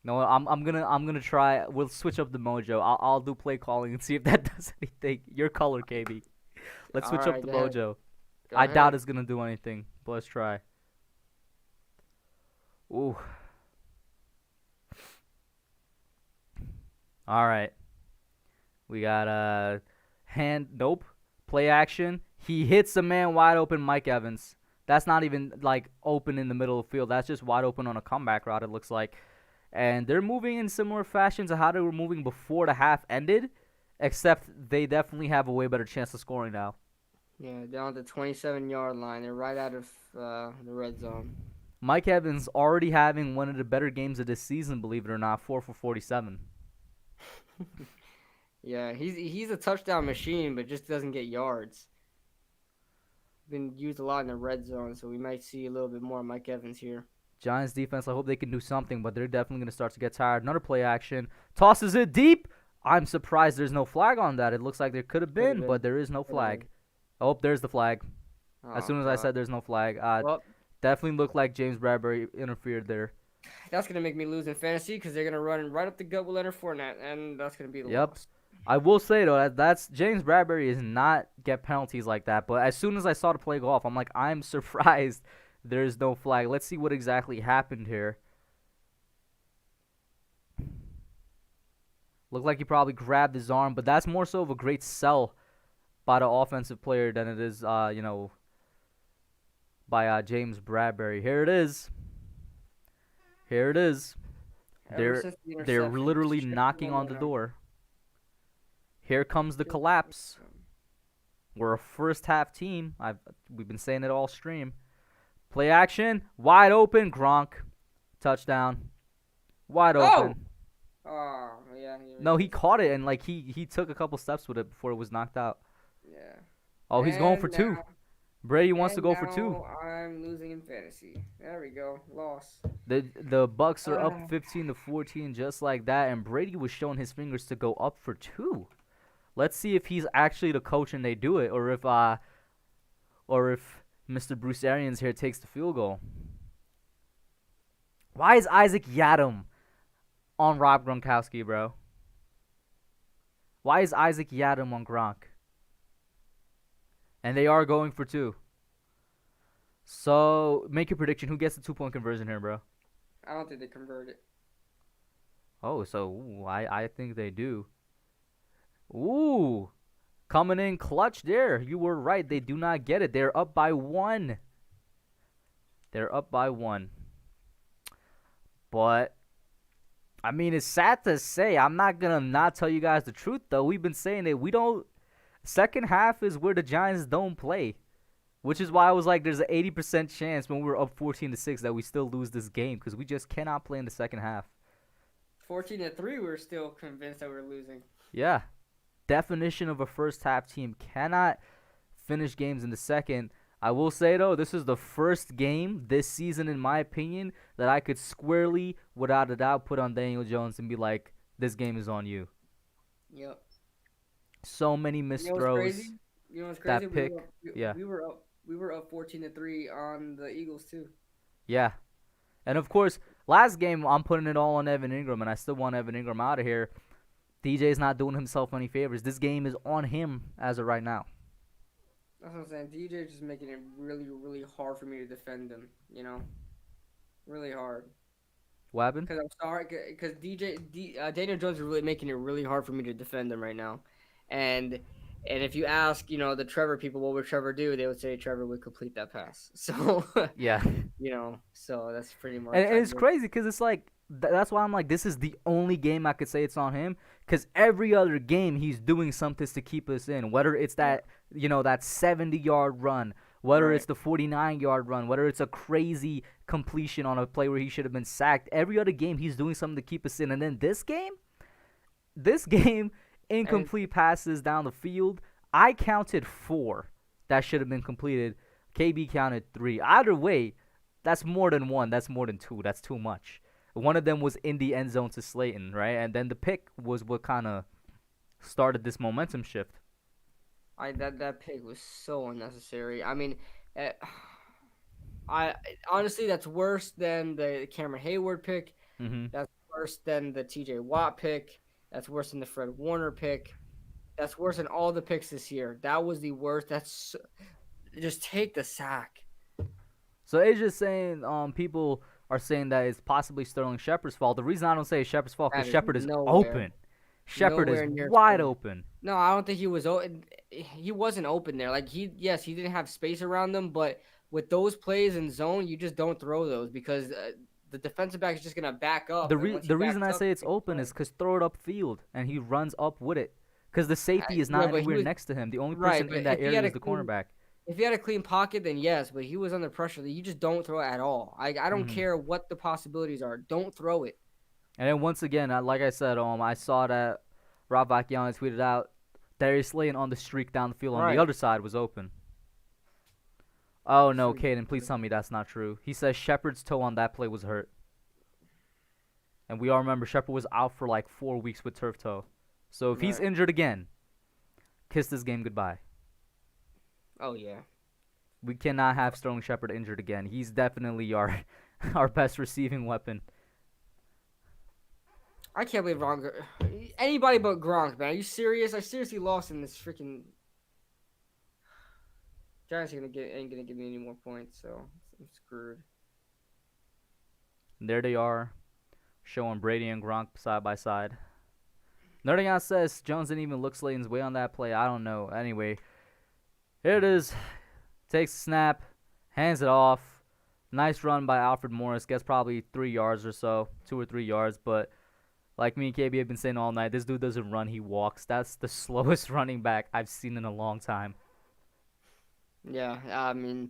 No, I'm gonna try. We'll switch up the mojo. I'll do play calling and see if that does anything. Your color, KB. Let's All switch up right, the go ahead. mojo. Go I doubt ahead. it's gonna do anything, but let's try. Ooh. All right. We got hand. Nope. Play action. He hits a man wide open, Mike Evans. That's not even like open in the middle of the field. That's just wide open on a comeback route. It looks like, and they're moving in similar fashion to how they were moving before the half ended, except they definitely have a way better chance of scoring now. Yeah, down at the 27-yard line. They're right out of the red zone. Mike Evans already having one of the better games of this season, believe it or not, 4 for 47. Yeah, he's a touchdown machine, but just doesn't get yards. Been used a lot in the red zone, so we might see a little bit more of Mike Evans here. Giants defense, I hope they can do something, but they're definitely going to start to get tired. Another play action. Tosses it deep. I'm surprised there's no flag on that. It looks like there could have been, but there is no flag. Oh, there's the flag. As soon as I said there's no flag, well, definitely looked like James Bradbury interfered there. that's going to make me lose in fantasy because they're going to run right up the gut with Leonard Fournette, and that's going to be the Yep. loss. I will say, though, that's James Bradbury is not get penalties like that, but as soon as I saw the play go off, I'm like, I'm surprised there's no flag. Let's see what exactly happened here. Looked like he probably grabbed his arm, but that's more so of a great sell by the offensive player than it is, by James Bradbury. Here it is. Here it is. Ever since the They're interception, literally just knocking on the door. Here comes the collapse. We're a first half team. We've been saying it all stream. Play action, wide open, Gronk, touchdown, wide open. Oh, yeah. No, he caught it and like he took a couple steps with it before it was knocked out. Yeah. Oh, he's going for two. Brady wants to go for two. I'm losing in fantasy. There we go. Loss. The Bucks are up 15-14 just like that, and Brady was showing his fingers to go up for two. Let's see if he's actually the coach and they do it, or if Mr. Bruce Arians here takes the field goal. Why is Isaac Yadam on Rob Gronkowski, bro? Why is Isaac Yadam on Gronk? And they are going for two. So, make your prediction. Who gets the 2-point conversion here, bro? I don't think they convert it. Oh, so I think they do. Ooh. Coming in clutch there. You were right. They do not get it. They're up by one. They're up by one. But, I mean, it's sad to say. I'm not going to not tell you guys the truth, though. We've been saying that we don't. Second half is where the Giants don't play. Which is why I was like, there's an 80% chance when we were up 14-6 that we still lose this game. Because we just cannot play in the second half. 14-3, we're still convinced that we're losing. Yeah. Definition of a first half team cannot finish games in the second. I will say, though, this is the first game this season, in my opinion, that I could squarely, without a doubt, put on Daniel Jones and be like, this game is on you. Yep. So many missed throws. You know what's crazy? That pick. We were up 14-3 on the Eagles too. Yeah. And of course, last game I'm putting it all on Evan Ingram, and I still want Evan Ingram out of here. DJ's not doing himself any favors. This game is on him as of right now. That's what I'm saying. DJ just making it really, really hard for me to defend him. You know, really hard. What happened? Because I'm sorry, because Daniel Jones is really making it really hard for me to defend him right now, and if you ask, the Trevor people, what would Trevor do? They would say Trevor would complete that pass. So yeah, so that's pretty much. And it's crazy because it's like that's why I'm like, this is the only game I could say it's on him, because every other game he's doing something to keep us in. Whether it's that that 70-yard run, whether it's the 49-yard run, whether it's a crazy completion on a play where he should have been sacked. Every other game he's doing something to keep us in, and then this game. Incomplete passes down the field. I counted 4 that should have been completed. KB counted 3. Either way, that's more than 1. That's more than 2. That's too much. One of them was in the end zone to Slayton, right? And then the pick was what kind of started this momentum shift. That pick was so unnecessary. I mean, uh, I honestly that's worse than the Cameron Hayward pick. Mm-hmm. That's worse than the T.J. Watt pick. That's worse than the Fred Warner pick. That's worse than all the picks this year. That was the worst. Just take the sack. So it's just saying, people are saying that it's possibly Sterling Shepard's fault. The reason I don't say it's Shepard's fault because Shepard is open. Shepard is wide open. No, I don't think he was open. He wasn't open there. Like he didn't have space around him, but with those plays in zone, you just don't throw those because the defensive back is just gonna back up. The reason I say it's open is because throw it upfield and he runs up with it. Because the safety is not anywhere next to him. The only person in that area is the cornerback. If he had a clean pocket, then yes, but he was under pressure. You just don't throw it at all. I don't care what the possibilities are. Don't throw it. And then once again, like I said, I saw that Rob Vacchiano tweeted out Darius Slayton on the streak down the field on the other side was open. Oh no, Caden, please tell me that's not true. He says Shepard's toe on that play was hurt. And we all remember Shepard was out for like 4 weeks with turf toe. So if he's injured again, kiss this game goodbye. Oh yeah. We cannot have Sterling Shepard injured again. He's definitely our best receiving weapon. I can't believe Gronk. Anybody but Gronk, man. Are you serious? I seriously lost in this freaking. Giants ain't gonna give me any more points, so I'm screwed. There they are, showing Brady and Gronk side by side. Nerding says Jones didn't even look Slayton's way on that play. I don't know. Anyway, here it is. Takes the snap, hands it off. Nice run by Alfred Morris. Gets probably 3 yards or so, 2 or 3 yards. But like me and KB have been saying all night, this dude doesn't run, he walks. That's the slowest running back I've seen in a long time. Yeah, I mean,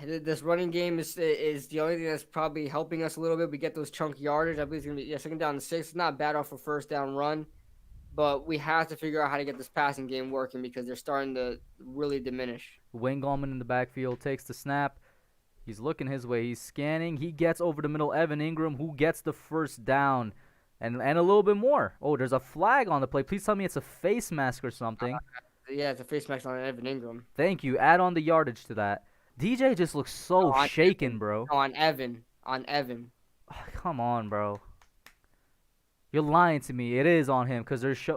this running game is the only thing that's probably helping us a little bit. We get those chunk yardage. I believe it's going to be second down and 6. It's not bad off a first down run, but we have to figure out how to get this passing game working because they're starting to really diminish. Wayne Gallman in the backfield takes the snap. He's looking his way. He's scanning. He gets over the middle. Evan Ingram, who gets the first down and a little bit more. Oh, there's a flag on the play. Please tell me it's a face mask or something. Yeah, it's a face mask on Evan Ingram. Thank you. Add on the yardage to that. DJ just looks so shaken, bro. No, on Evan. Oh, come on, bro. You're lying to me. It is on him because it's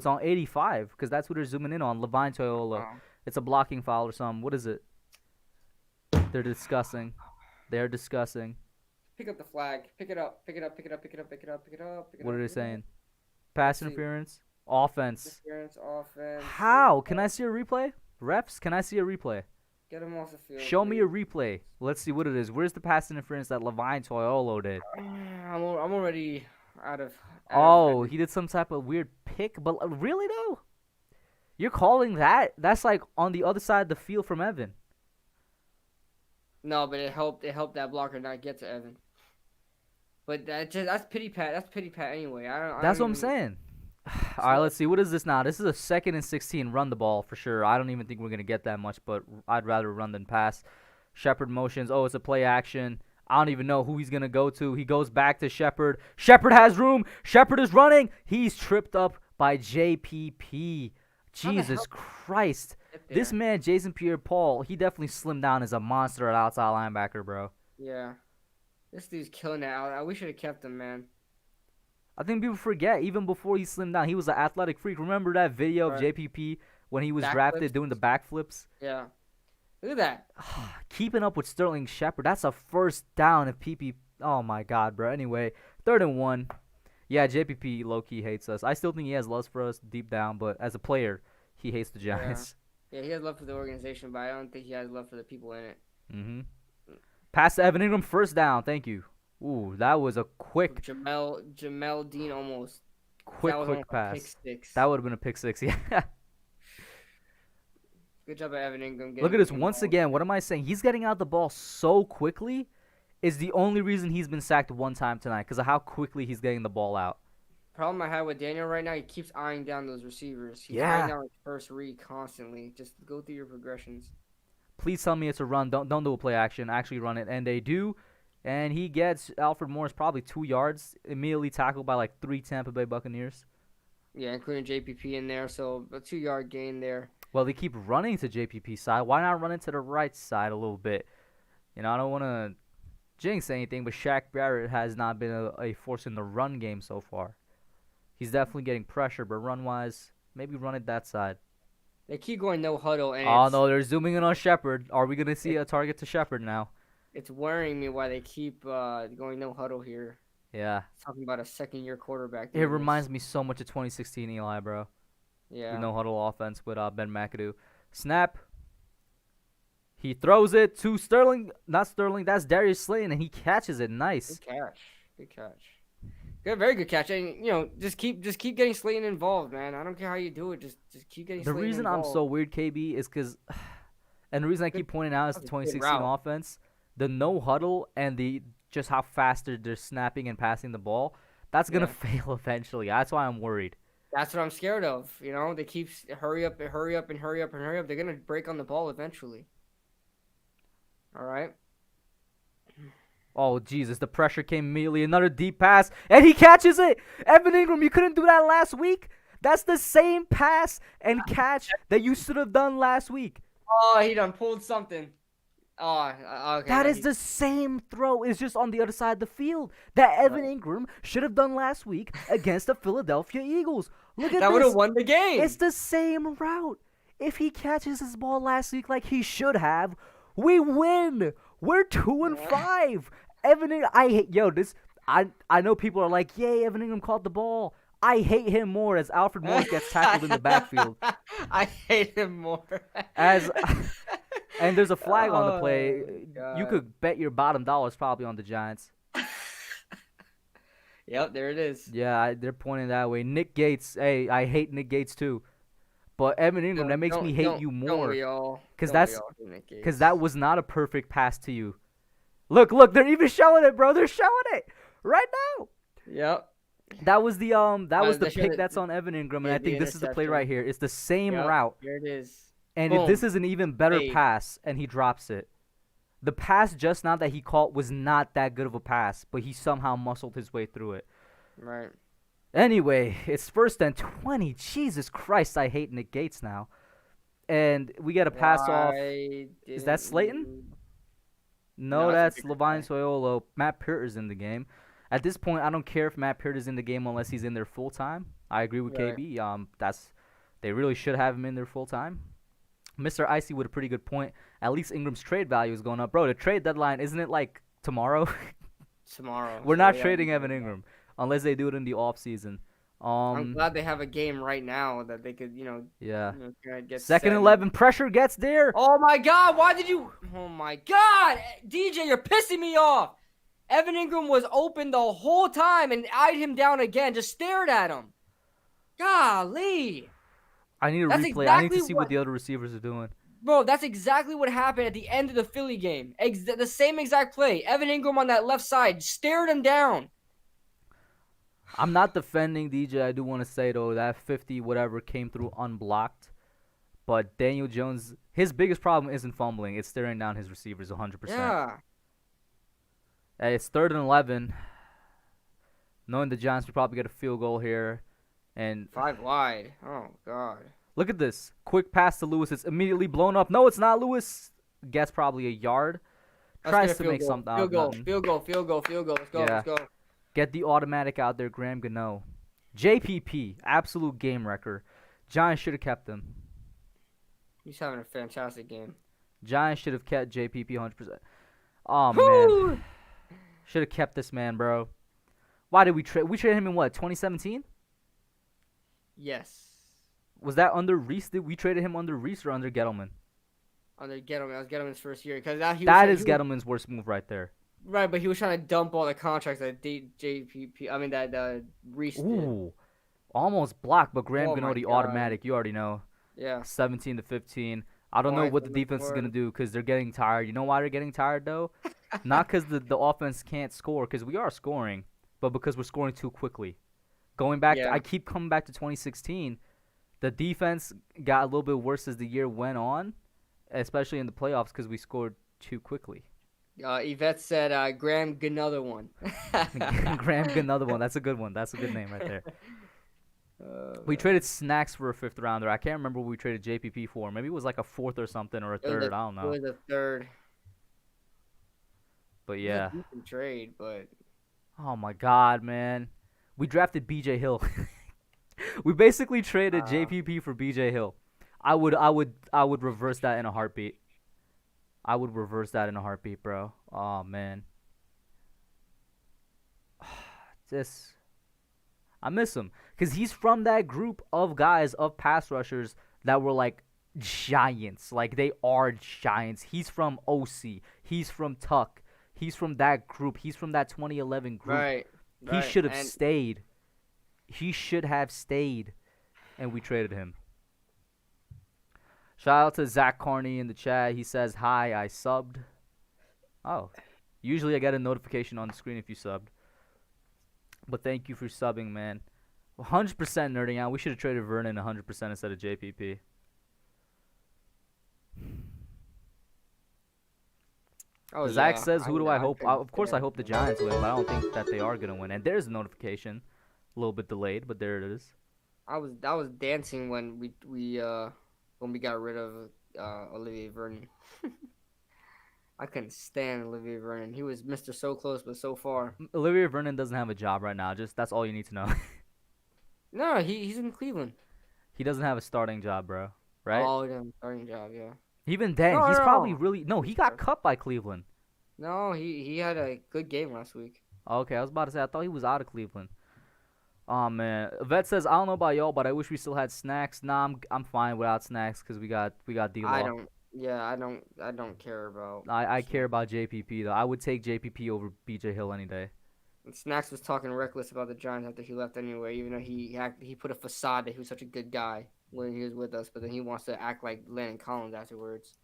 on 85 because that's what they're zooming in on. Levine Toyola. Oh. It's a blocking foul or something. What is it? They're discussing. They're discussing. Pick up the flag. Pick it up. What are they saying? Pass interference? Offense. Offense. How? Can I see a replay? Refs, can I see a replay? Get him off the field. Show me a replay. Let's see what it is. Where's the pass interference that Levine Toyolo did? I'm already out of. He did some type of weird pick. But really, though? You're calling that? That's like on the other side of the field from Evan. No, but it helped that blocker not get to Evan. But that's pity pat. That's pity pat anyway. That's what I'm saying. All right, let's see. What is this now? This is a 2nd and 16. Run the ball for sure. I don't even think we're going to get that much, but I'd rather run than pass. Shepard motions. Oh, it's a play action. I don't even know who he's going to go to. He goes back to Shepard. Shepard has room. Shepard is running. He's tripped up by JPP. Jesus Christ. This man, Jason Pierre-Paul, he definitely slimmed down as a monster at outside linebacker, bro. Yeah. This dude's killing it. We should have kept him, man. I think people forget, even before he slimmed down, he was an athletic freak. Remember that video of JPP when he was drafted doing the backflips? Yeah. Look at that. Keeping up with Sterling Shepard. That's a first down if PP. Oh, my God, bro. Anyway, 3rd and 1. Yeah, JPP low-key hates us. I still think he has love for us deep down, but as a player, he hates the Giants. Yeah, he has love for the organization, but I don't think he has love for the people in it. Mm-hmm. Pass to Evan Ingram, first down. Thank you. Ooh, that was a quick. Jamel Dean almost. Quick pass. Pick six. That would have been a pick 6, yeah. Good job by Evan Ingram. Look at this. Once again, what am I saying? He's getting out the ball so quickly is the only reason he's been sacked one time tonight because of how quickly he's getting the ball out. Problem I have with Daniel right now, he keeps eyeing down those receivers. He's eyeing down his first read constantly. Just go through your progressions. Please tell me it's a run. Don't do a play action. Actually run it. And they do. And he gets Alfred Morris probably 2 yards, immediately tackled by like 3 Tampa Bay Buccaneers. Yeah, including JPP in there, so a 2-yard gain there. Well, they keep running to JPP side. Why not run it to the right side a little bit? You know, I don't want to jinx anything, but Shaq Barrett has not been a force in the run game so far. He's definitely getting pressure, but run-wise, maybe run it that side. They keep going no huddle, and Oh, no, they're zooming in on Shepard. Are we going to see a target to Shepard now? it's worrying me why they keep going no huddle here. Yeah. Talking about a second-year quarterback. It reminds me so much of 2016 Eli, bro. Yeah. The no-huddle offense with Ben McAdoo. Snap. He throws it to Sterling. Not Sterling. That's Darius Slayton, and he catches it. Nice. Good catch. Good catch. Good, very good catch. And just keep getting Slayton involved, man. I don't care how you do it. Just keep getting. The Slayton reason involved. I'm so weird, KB, is because, and the reason I keep pointing out is the That's a good 2016 route. offense, the no-huddle, and the just how fast they're snapping and passing the ball. That's gonna fail eventually. That's why I'm worried. That's what I'm scared of. They keep hurry up and hurry up and hurry up and hurry up. They're gonna break on the ball eventually. All right. Oh, Jesus, the pressure came immediately. Another deep pass, and he catches it. Evan Ingram, you couldn't do that last week? That's the same pass and catch that you should have done last week. Oh, he done pulled something. Oh, okay. That is the same throw. It's just on the other side of the field that Evan Ingram should have done last week against the Philadelphia Eagles. Look at that would this. have won the game. It's the same route. If he catches his ball last week like he should have, we win. We're 2-5. Evan Ingram, I hate this. I know people are like, yay, Evan Ingram caught the ball. I hate him more as Alfred Morris gets tackled in the backfield. I hate him more. And there's a flag on the play. God. You could bet your bottom dollars probably on the Giants. Yep, there it is. Yeah, they're pointing that way. Nick Gates, hey, I hate Nick Gates too. But Evan Ingram, that makes me hate you more. Because that was not a perfect pass to you. Look, they're even showing it, bro. They're showing it right now. Yep. That was the pick that's on Evan Ingram, and I think this is the play right here. It's the same route. Here it is. And this is an even better pass, and he drops it. The pass just now that he caught was not that good of a pass, but he somehow muscled his way through it. Right. Anyway, it's 1st and 20. Jesus Christ, I hate Nick Gates now. And we get a pass off. Is that Slayton? No, that's Levine Soyolo. Matt Pearter's in the game. At this point, I don't care if Matt Pearter's in the game unless he's in there full time. I agree with KB. They really should have him in there full time. Mr. Icy with a pretty good point. At least Ingram's trade value is going up. Bro, the trade deadline, isn't it like tomorrow? Tomorrow. We're not trading Evan Ingram unless they do it in the off season. I'm glad they have a game right now that they could, Yeah. Get 2nd and 11. Pressure gets there. Oh, my God. Why did you? Oh, my God. DJ, you're pissing me off. Evan Ingram was open the whole time and eyed him down again. Just stared at him. Golly. I need a replay. I need to see what the other receivers are doing. Bro, that's exactly what happened at the end of the Philly game. The same exact play. Evan Ingram on that left side stared him down. I'm not defending DJ. I do want to say, though, that 50 whatever came through unblocked. But Daniel Jones, his biggest problem isn't fumbling. It's staring down his receivers 100%. Yeah. It's 3rd and 11. Knowing the Giants will probably get a field goal here. And 5 wide. Oh, God. Look at this. Quick pass to Lewis. It's immediately blown up. No, it's not. Lewis gets probably a yard. Tries to make something out of nothing. Field goal. Let's go. Let's go. Get the automatic out there, Graham Gano. JPP, absolute game wrecker. Giants should have kept him. He's having a fantastic game. Giants should have kept JPP 100%. Oh, man. Should have kept this man, bro. Why did we trade? We traded him in what, 2017? Yes. Was that under Reese? Did we traded him under Reese or under Gettleman? Under Gettleman. That was Gettleman's first year. That is Gettleman's worst move right there. Right, but he was trying to dump all the contracts that Reese did. Ooh. Almost blocked, but Graham Gano, the God. automatic. You already know. Yeah. 17-15. I don't know what the defense is going to do because they're getting tired. You know why they're getting tired, though? Not because the offense can't score, because we are scoring, but because we're scoring too quickly. Going back, I keep coming back to 2016. The defense got a little bit worse as the year went on, especially in the playoffs because we scored too quickly. Yvette said, Graham, another one. Graham, another one. That's a good one. That's a good name right there. We Man. traded Snacks for a 5th rounder. I can't remember what we traded JPP for. Maybe it was like a 4th or something or a 3rd. I don't It know. was a third. But It was a yeah. decent trade, but Oh my God, man. We drafted BJ Hill. We basically traded JPP for BJ Hill. I would reverse that in a heartbeat. I would reverse that in a heartbeat, bro. Oh man. This I miss him cuz he's from that group of guys of pass rushers that were like giants. Like they are giants. He's from OC. He's from Tuck. He's from that group. He's from that 2011 group. right. He should have And stayed. He should have stayed, and we traded him. Shout out to Zach Carney in the chat. He says, hi, I subbed. Oh. Usually I get a notification on the screen if you subbed. But thank you for subbing, man. 100% nerding out. We should have traded Vernon 100% instead of JPP. Zach says, who do I hope? Of course I hope the Giants win, but I don't think that they are going to win. And there's a notification. A little bit delayed, but there it is. I was dancing when we got rid of Olivier Vernon. I couldn't stand Olivier Vernon. He was Mr. So Close, but so far. Olivier Vernon doesn't have a job right now. Just that's all you need to know. No, he's in Cleveland. He doesn't have a starting job, bro. Right? Oh, yeah, starting job, yeah. Even then, No, he's no, probably no. really no. He got cut by Cleveland. No, he had a good game last week. Okay, I was about to say I thought he was out of Cleveland. Oh man, Vet says I don't know about y'all, but I wish we still had Snacks. Nah, I'm fine without Snacks because we got D-Law. I don't care about. I care about JPP though. I would take JPP over BJ Hill any day. Snacks was talking reckless about the Giants after he left anyway, even though he put a facade that he was such a good guy when he was with us, but then he wants to act like Landon Collins afterwards.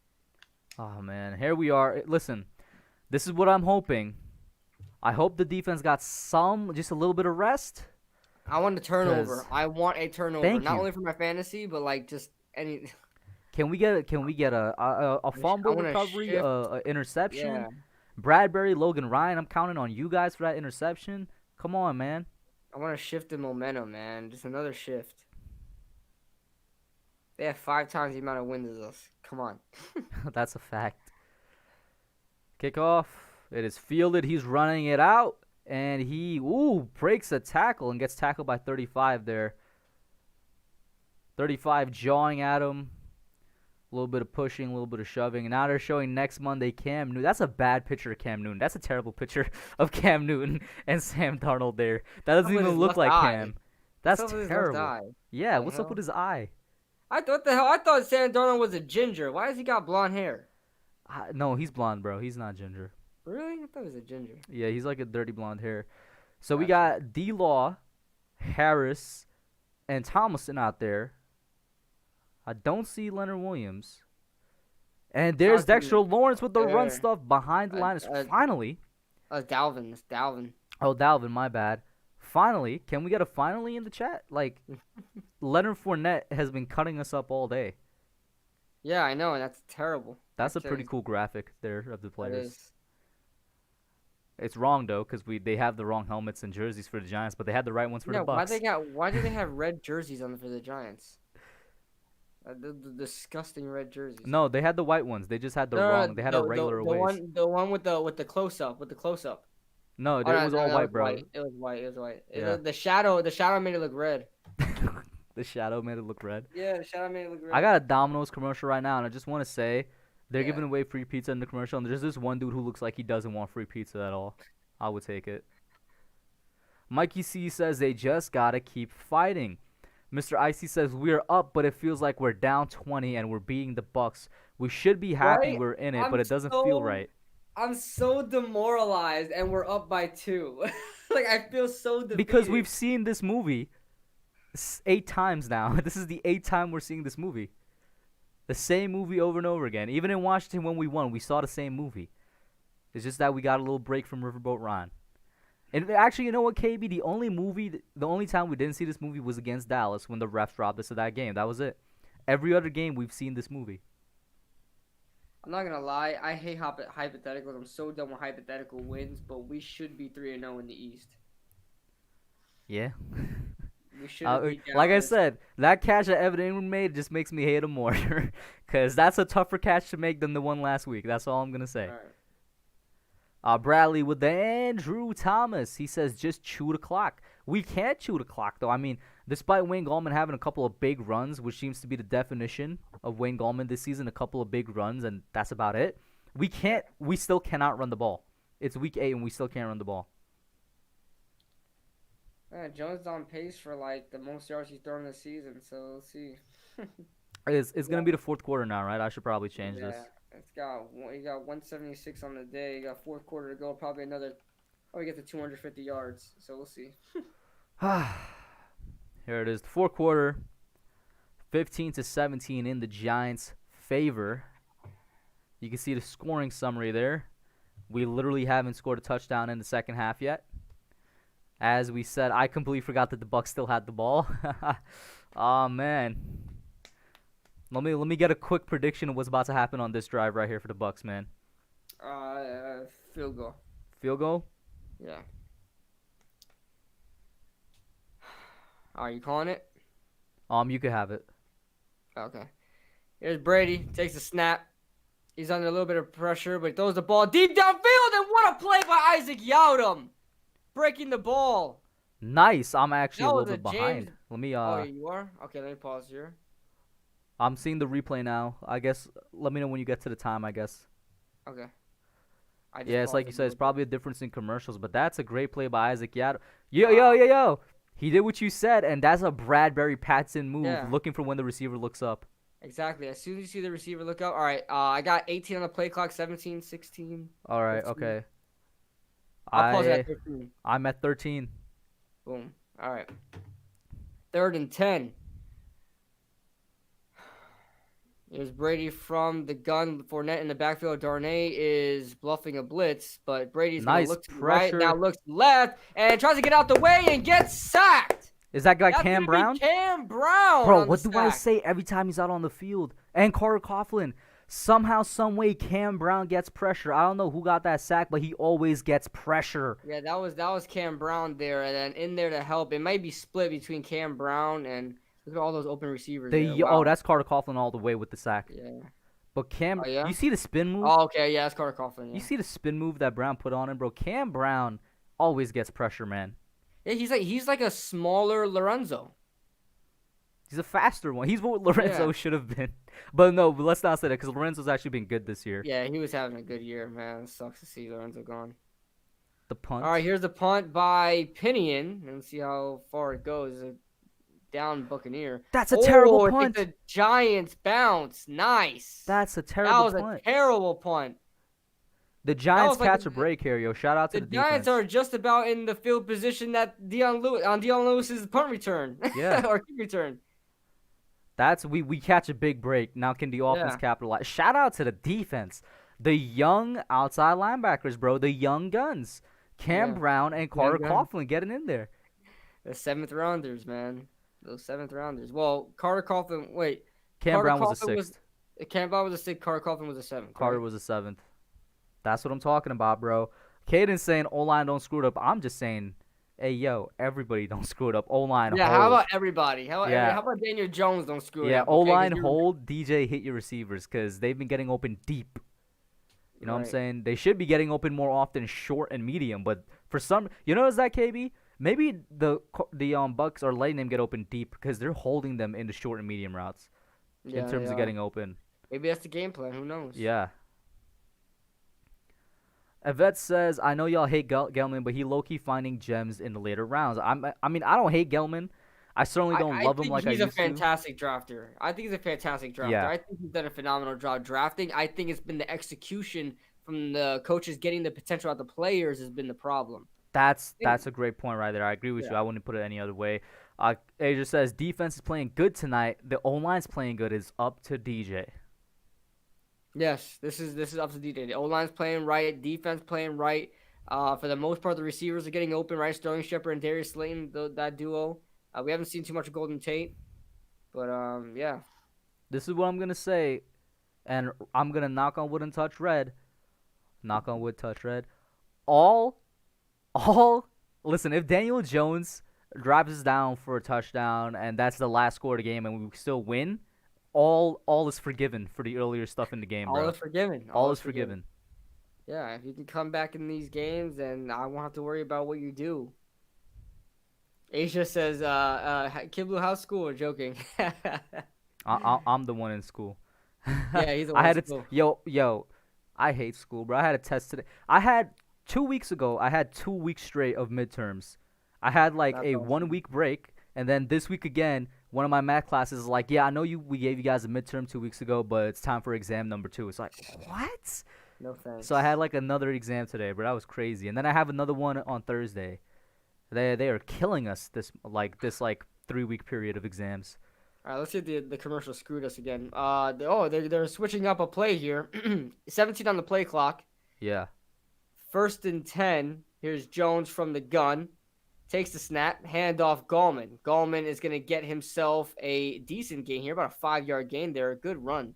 Oh man, here we are. Listen, this is what I'm hoping. I hope the defense got just a little bit of rest. I want a turnover. I want a turnover, Thank not you. only for my fantasy, but like just any. Can we get a fumble wanna recovery, shift. a interception? Yeah, Bradbury, Logan Ryan. I'm counting on you guys for that interception. Come on, man. I want to shift the momentum, man. Just another shift. They have 5 times the amount of wins as us. Come on. That's a fact. Kickoff. It is fielded. He's running it out. And he, breaks a tackle and gets tackled by 35 there. 35 jawing at him. A little bit of pushing, a little bit of shoving. And now they're showing next Monday Cam Newton. That's a bad picture of Cam Newton. That's a terrible picture of Cam Newton and Sam Darnold there. That doesn't even look like Cam. That's terrible. Yeah, what's up with his eye? I thought Sam Darnold was a ginger. Why has he got blonde hair? No, he's blonde, bro. He's not ginger. Really? I thought he was a ginger. Yeah, he's like a dirty blonde hair. So we got D-Law, Harris, and Thomason out there. I don't see Leonard Williams. And there's Dexter Lawrence with the run stuff behind the line. Finally. Dalvin. It's Dalvin. Oh, Dalvin, my bad. Finally. Can we get a finally in the chat? Like, Leonard Fournette has been cutting us up all day. Yeah, I know, and that's terrible. That's a pretty cool graphic there of the players. It is. It's wrong, though, because they have the wrong helmets and jerseys for the Giants, but they had the right ones for the Bucs. Why do they have red jerseys on for the Giants? The disgusting red jerseys. No, they had the white ones. They just had the wrong. They had a regular waist. The one with the close up. No, it was all white, bro. It was white. Yeah. The shadow made it look red. The shadow made it look red. Yeah, the shadow made it look red. I got a Domino's commercial right now, and I just want to say they're giving away free pizza in the commercial, and there's this one dude who looks like he doesn't want free pizza at all. I would take it. Mikey C says they just gotta keep fighting. Mr. Icy says we're up, but it feels like we're down 20 and we're beating the Bucs. We should be happy we're in it, but it doesn't feel right. I'm so demoralized, and we're up by 2. Like I feel so defeated. Because we've seen this movie 8 times now. This is the 8th time we're seeing this movie. The same movie over and over again. Even in Washington when we won, we saw the same movie. It's just that we got a little break from Riverboat Ron. And actually, you know what, KB? The only time we didn't see this movie was against Dallas when the refs robbed us of that game. That was it. Every other game, we've seen this movie. I'm not gonna lie. I hate hypotheticals. I'm so done with hypothetical wins. But we should be 3-0 in the East. Yeah. We shouldn't be Like down I this. said, that catch that Evan Ingram made just makes me hate him more. Because that's a tougher catch to make than the one last week. That's all I'm going to say. All right. Bradley with the Andrew Thomas. He says just chew the clock. We can't chew the clock, though. I mean, despite Wayne Gallman having a couple of big runs, which seems to be the definition of Wayne Gallman this season, a couple of big runs, and that's about it. We still cannot run the ball. It's week 8, and we still can't run the ball. Jones is on pace for like the most yards he's thrown this season. So let's see. It's going to be the fourth quarter now, right? I should probably change this. He got 176 on the day. He got fourth quarter to go. Probably another. Oh, he gets to 250 yards. So we'll see. Here it is, the fourth quarter, 15-17 in the Giants' favor. You can see the scoring summary there. We literally haven't scored a touchdown in the second half yet. As we said, I completely forgot that the Bucs still had the ball. Oh man. Let me get a quick prediction of what's about to happen on this drive right here for the Bucs, man. Field goal. Field goal? Yeah. Are you calling it? You could have it. Okay. Here's Brady. Takes a snap. He's under a little bit of pressure, but he throws the ball deep downfield, and what a play by Isaac Yadam! Breaking the ball. Nice. I'm actually That a was little bit a behind. James- Let me Oh, you are? Okay, let me pause here. I'm seeing the replay now. I guess let me know when you get to the time, I guess. Okay. Yeah, it's like you said, it's probably a difference in commercials, but that's a great play by Isaac Yadam. Yo. He did what you said, and that's a Bradbury Patson move, Yeah. looking for when the receiver looks up. Exactly. As soon as you see the receiver look up. All right. I got 18 on the play clock, 17, 16. All right, 15. okay. I'll pause at 13. I'm at 13. Boom. All right. 3rd and 10. Here's Brady from the gun. Fournette in the backfield. Darnay is bluffing a blitz, but Brady's going Nice to look to the pressure. right, now looks left, and tries to get out the way and gets sacked. Is that guy That's Cam gonna be Brown? Cam Brown. Bro, on what the do I sack. say every time he's out on the field? And Carter Coughlin. Somehow, some way, Cam Brown gets pressure. I don't know who got that sack, but he always gets pressure. Yeah, that was Cam Brown there, and then in there to help. It might be split between Cam Brown and look at all those open receivers. There. Wow. Oh, that's Carter Coughlin all the way with the sack. Yeah. But Cam, Oh, yeah? you see the spin move? Oh, okay. Yeah, that's Carter Coughlin. Yeah. You see the spin move that Brown put on him, bro? Cam Brown always gets pressure, man. Yeah, he's like a smaller Lorenzo. He's a faster one. He's what Lorenzo Yeah. should have been. But no, let's not say that because Lorenzo's actually been good this year. Yeah, he was having a good year, man. It sucks to see Lorenzo gone. The punt. All right, here's the punt by Pinion. Let's see how far it goes. A down Buccaneer. That's a terrible I punt. think the Giants bounce. Nice. That's a That terrible was punt. a terrible punt. The Giants was like catch a break here, yo. Shout out to The the Giants defense. are just about in the field position that Deion Lewis's punt return. Yeah. or kick return. We catch a big break. Now can the offense Yeah. capitalize? Shout out to the defense. The young outside linebackers, bro. The young guns. Cam Yeah. Brown and Carter guns. Coughlin getting in there. The 7th rounders, man. Those 7th rounders. Well, Carter Coughlin. Wait. Cam Carter Brown was a Coughlin sixth. Cam Brown was a 6th. Carter Coughlin was a 7th. Carter was a 7th. That's what I'm talking about, bro. Caden's saying O-line don't screw it up. I'm just saying, hey, yo, everybody don't screw it up. O-line Yeah, hold. how about everybody? How Yeah. about Daniel Jones don't screw it Yeah, up? okay? 'Cause O-line you're- hold, DJ hit your receivers because they've been getting open deep. You know what I'm Right. saying? They should be getting open more often short and medium, but for some, you notice that, KB? Maybe the Bucks are letting them get open deep because they're holding them in the short and medium routes Yeah, in terms they of are. getting open. Maybe that's the game plan. Who knows? Yeah. Yvette says, I know y'all hate Gelman, but he low-key finding gems in the later rounds. I mean, I don't hate Gelman. I certainly don't love him like I he's used a fantastic drafter. I think he's a fantastic drafter. Yeah. I think he's done a phenomenal job drafting. I think it's been the execution from the coaches getting the potential out the players has been the problem. That's a great point right there. I agree with you. I wouldn't put it any other way. Asia says, defense is playing good tonight. The O-line's playing good. It's up to DJ. Yes, this is up to DJ. The O-line's playing right, defense playing right. For the most part, the receivers are getting open, right? Sterling Shepard and Darius Slayton, that duo. We haven't seen too much of Golden Tate, but yeah. This is what I'm going to say. and I'm gonna knock on wood and touch red. Knock on wood, touch red. All, all. Listen, if Daniel Jones drives us down for a touchdown and that's the last score of the game and we still win, all is forgiven for the earlier stuff in the game, bro. All is forgiven. All is forgiven. Yeah, if you can come back in these games, then I won't have to worry about what you do. Aisha says, Kid Blue, how's school? Joking. I'm the one in school. Yeah, he's the one I in had school. Yo, I hate school, bro. I had a test today. I had 2 weeks ago. I had 2 weeks straight of midterms. I had like That's a awesome. 1 week break, and then this week again, one of my math classes is like, yeah, I know we gave you guys a midterm 2 weeks ago, but it's time for exam number 2. It's like, what? No thanks. So I had like another exam today, bro. That was crazy. And then I have another one on Thursday. They are killing us this 3-week period of exams. All right, let's see if the commercial screwed us again. They're switching up a play here. 17 on the play clock. Yeah. 1st and 10. Here's Jones from the gun. Takes the snap. Handoff Gallman. Gallman is going to get himself a decent gain here. About a 5-yard gain there. A good run.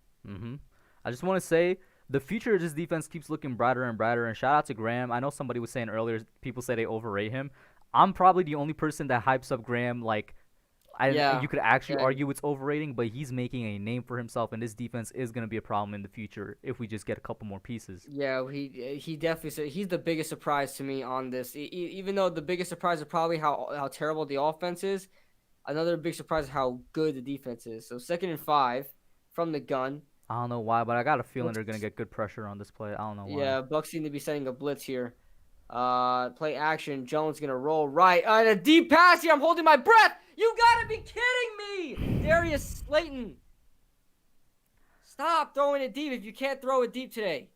I just want to say the future of this defense keeps looking brighter and brighter. And shout out to Graham. I know somebody was saying earlier people say they overrate him. I'm probably the only person that hypes up Graham. Like, you could actually argue it's overrating, but he's making a name for himself, and this defense is going to be a problem in the future if we just get a couple more pieces. Yeah, he definitely said he's the biggest surprise to me on this. Even though the biggest surprise is probably how terrible the offense is, another big surprise is how good the defense is. So 2nd and 5 from the gun. I don't know why, but I got a feeling they're going to get good pressure on this play. I don't know why. Yeah, Bucks seem to be setting a blitz here. Play action. Jones gonna roll right. And a deep pass here. I'm holding my breath. You gotta be kidding me, Darius Slayton. Stop throwing it deep if you can't throw it deep today.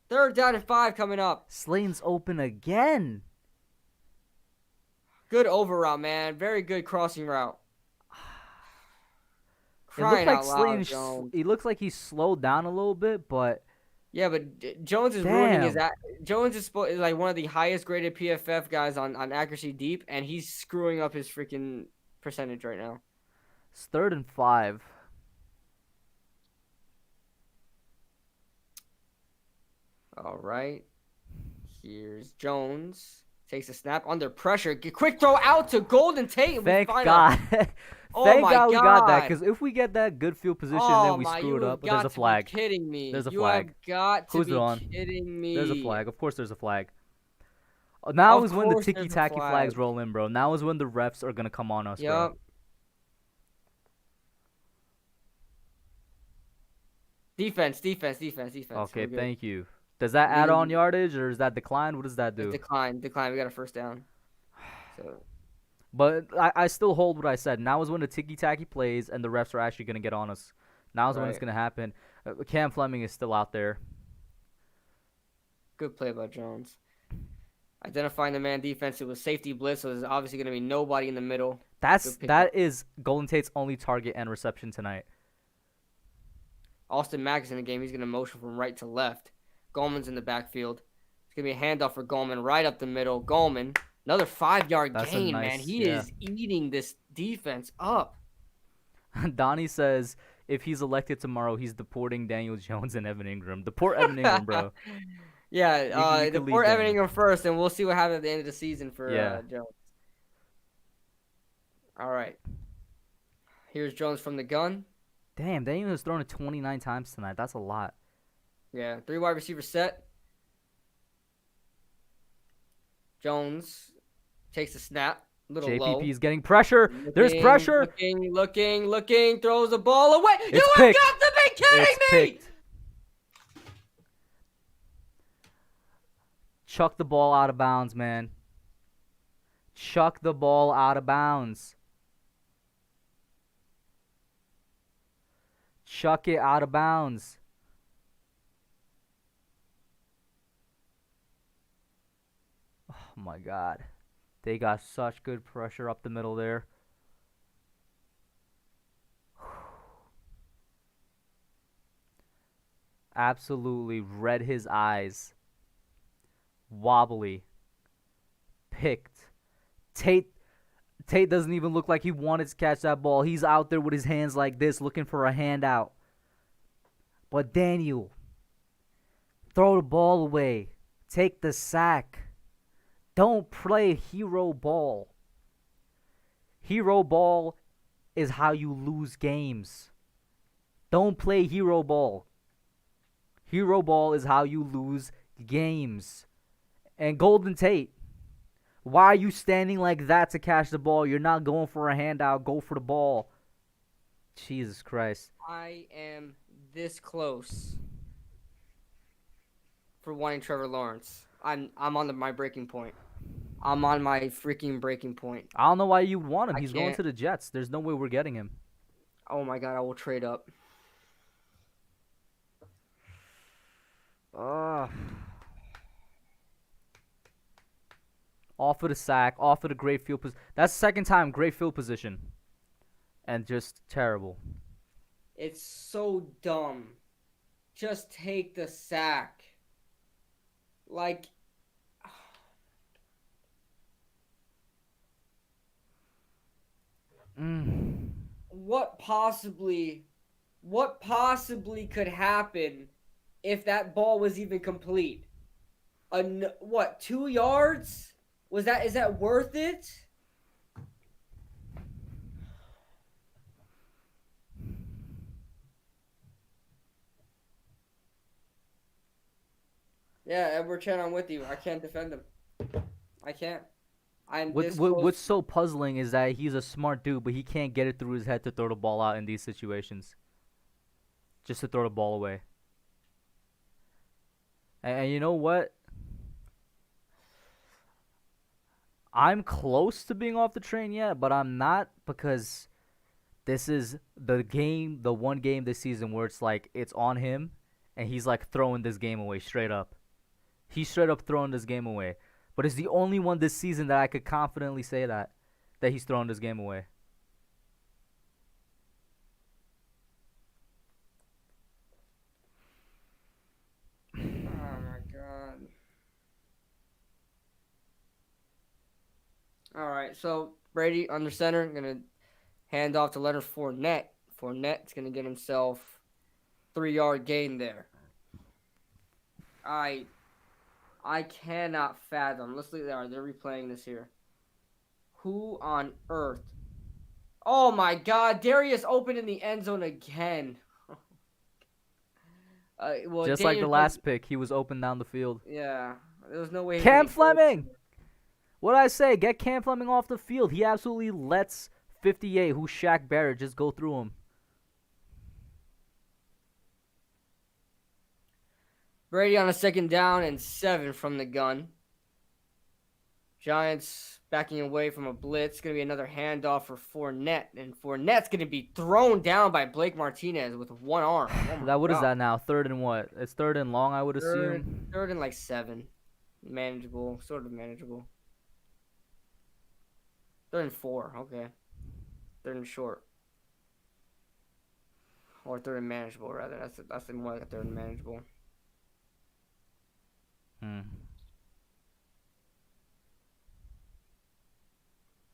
3rd down and 5 coming up. Slayton's open again. Good over route, man. Very good crossing route. It looks Crying like out loud, Slayton. Jones. He looks like he slowed down a little bit, but Yeah, but Jones is ruining his. Jones is like one of the highest graded PFF guys on accuracy deep, and he's screwing up his freaking percentage right now. it's 3rd and 5. All right. Here's Jones. Takes a snap under pressure. Quick throw out to Golden Tate. Thank God. Oh Thank my God we got that, God. because if we get that good field position, Oh then we my, screw it you up. have But there's a got to flag. be kidding me. There's a You flag. have got to Who's be it on? kidding me. There's a flag. Of course there's a flag. Now Of is when the course there's a ticky-tacky flag. flags roll in, bro. Now is when the refs are going to come on us, bro. Yup. Defense. Okay, thank you. Does that add on yardage or is that decline? What does that do? Decline. We got a 1st down. So. But I still hold what I said. Now is when the ticky-tacky plays and the refs are actually going to get on us. Now is when it's going to happen. Cam Fleming is still out there. Good play by Jones. Identifying the man defense. It was safety blitz, so there's obviously going to be nobody in the middle. That is Golden Tate's only target and reception tonight. Austin Mack is in the game. He's going to motion from right to left. Gallman's in the backfield. It's going to be a handoff for Gallman right up the middle. Gallman, another 5-yard gain, man. He is eating this defense up. Donnie says if he's elected tomorrow, he's deporting Daniel Jones and Evan Ingram. Deport Evan Ingram, bro. Yeah, you can deport leave Evan them. Ingram first, and we'll see what happens at the end of the season for Jones. All right. Here's Jones from the gun. Damn, Daniel has thrown it 29 times tonight. That's a lot. Yeah, 3 wide receiver set. Jones takes the snap. A little low. JPP is getting pressure. There's pressure. Looking, throws the ball away. It's You picked. have got to be kidding It's me! picked. Chuck the ball out of bounds, man. Chuck the ball out of bounds. Chuck it out of bounds. Oh my God. They got such good pressure up the middle there. Absolutely read his eyes. Wobbly. Picked. Tate doesn't even look like he wanted to catch that ball. He's out there with his hands like this looking for a handout. But Daniel, throw the ball away. Take the sack. Don't play hero ball. Hero ball is how you lose games. Don't play hero ball. Hero ball is how you lose games. And Golden Tate, why are you standing like that to catch the ball? You're not going for a handout. Go for the ball. Jesus Christ. I am this close for wanting Trevor Lawrence. I'm on my breaking point. I'm on my freaking breaking point. I don't know why you want him. I He's going can't. to the Jets. There's no way we're getting him. Oh my god, I will trade up. Off of the sack, off of the great field position. That's the second time great field position. And just terrible. It's so dumb. Just take the sack. Like, what possibly could happen if that ball was even complete? What, 2 yards? Is that worth it? Yeah, Edward Chen, I'm with you. I can't defend him. I can't. What's so puzzling is that he's a smart dude, but he can't get it through his head to throw the ball out in these situations. Just to throw the ball away. And you know what? I'm close to being off the train yet, but I'm not, because this is the one game this season where it's like it's on him, and he's like throwing this game away straight up. He's straight up throwing this game away. But it's the only one this season that I could confidently say that he's throwing this game away. Oh my god. All right, so Brady under center, gonna hand off to Leonard Fournette. Fournette's gonna get himself 3-yard gain there. I cannot fathom. Let's look there. They're replaying this here. Who on earth? Oh my God! Darius opened in the end zone again. Just like the last pick, he was open down the field. Yeah, there was no way. Cam Fleming. What did I say? Get Cam Fleming off the field. He absolutely lets 58, who's Shaq Barrett, just go through him. Brady on a 2nd down and 7 from the gun. Giants backing away from a blitz. Going to be another handoff for Fournette. And Fournette's going to be thrown down by Blake Martinez with one arm. Oh What is that now? 3rd and what? It's 3rd and long, I would assume. 3rd and like 7. Manageable. Sort of manageable. 3rd and 4. Okay. 3rd and short. Or 3rd and manageable, rather. That's more like a 3rd and manageable.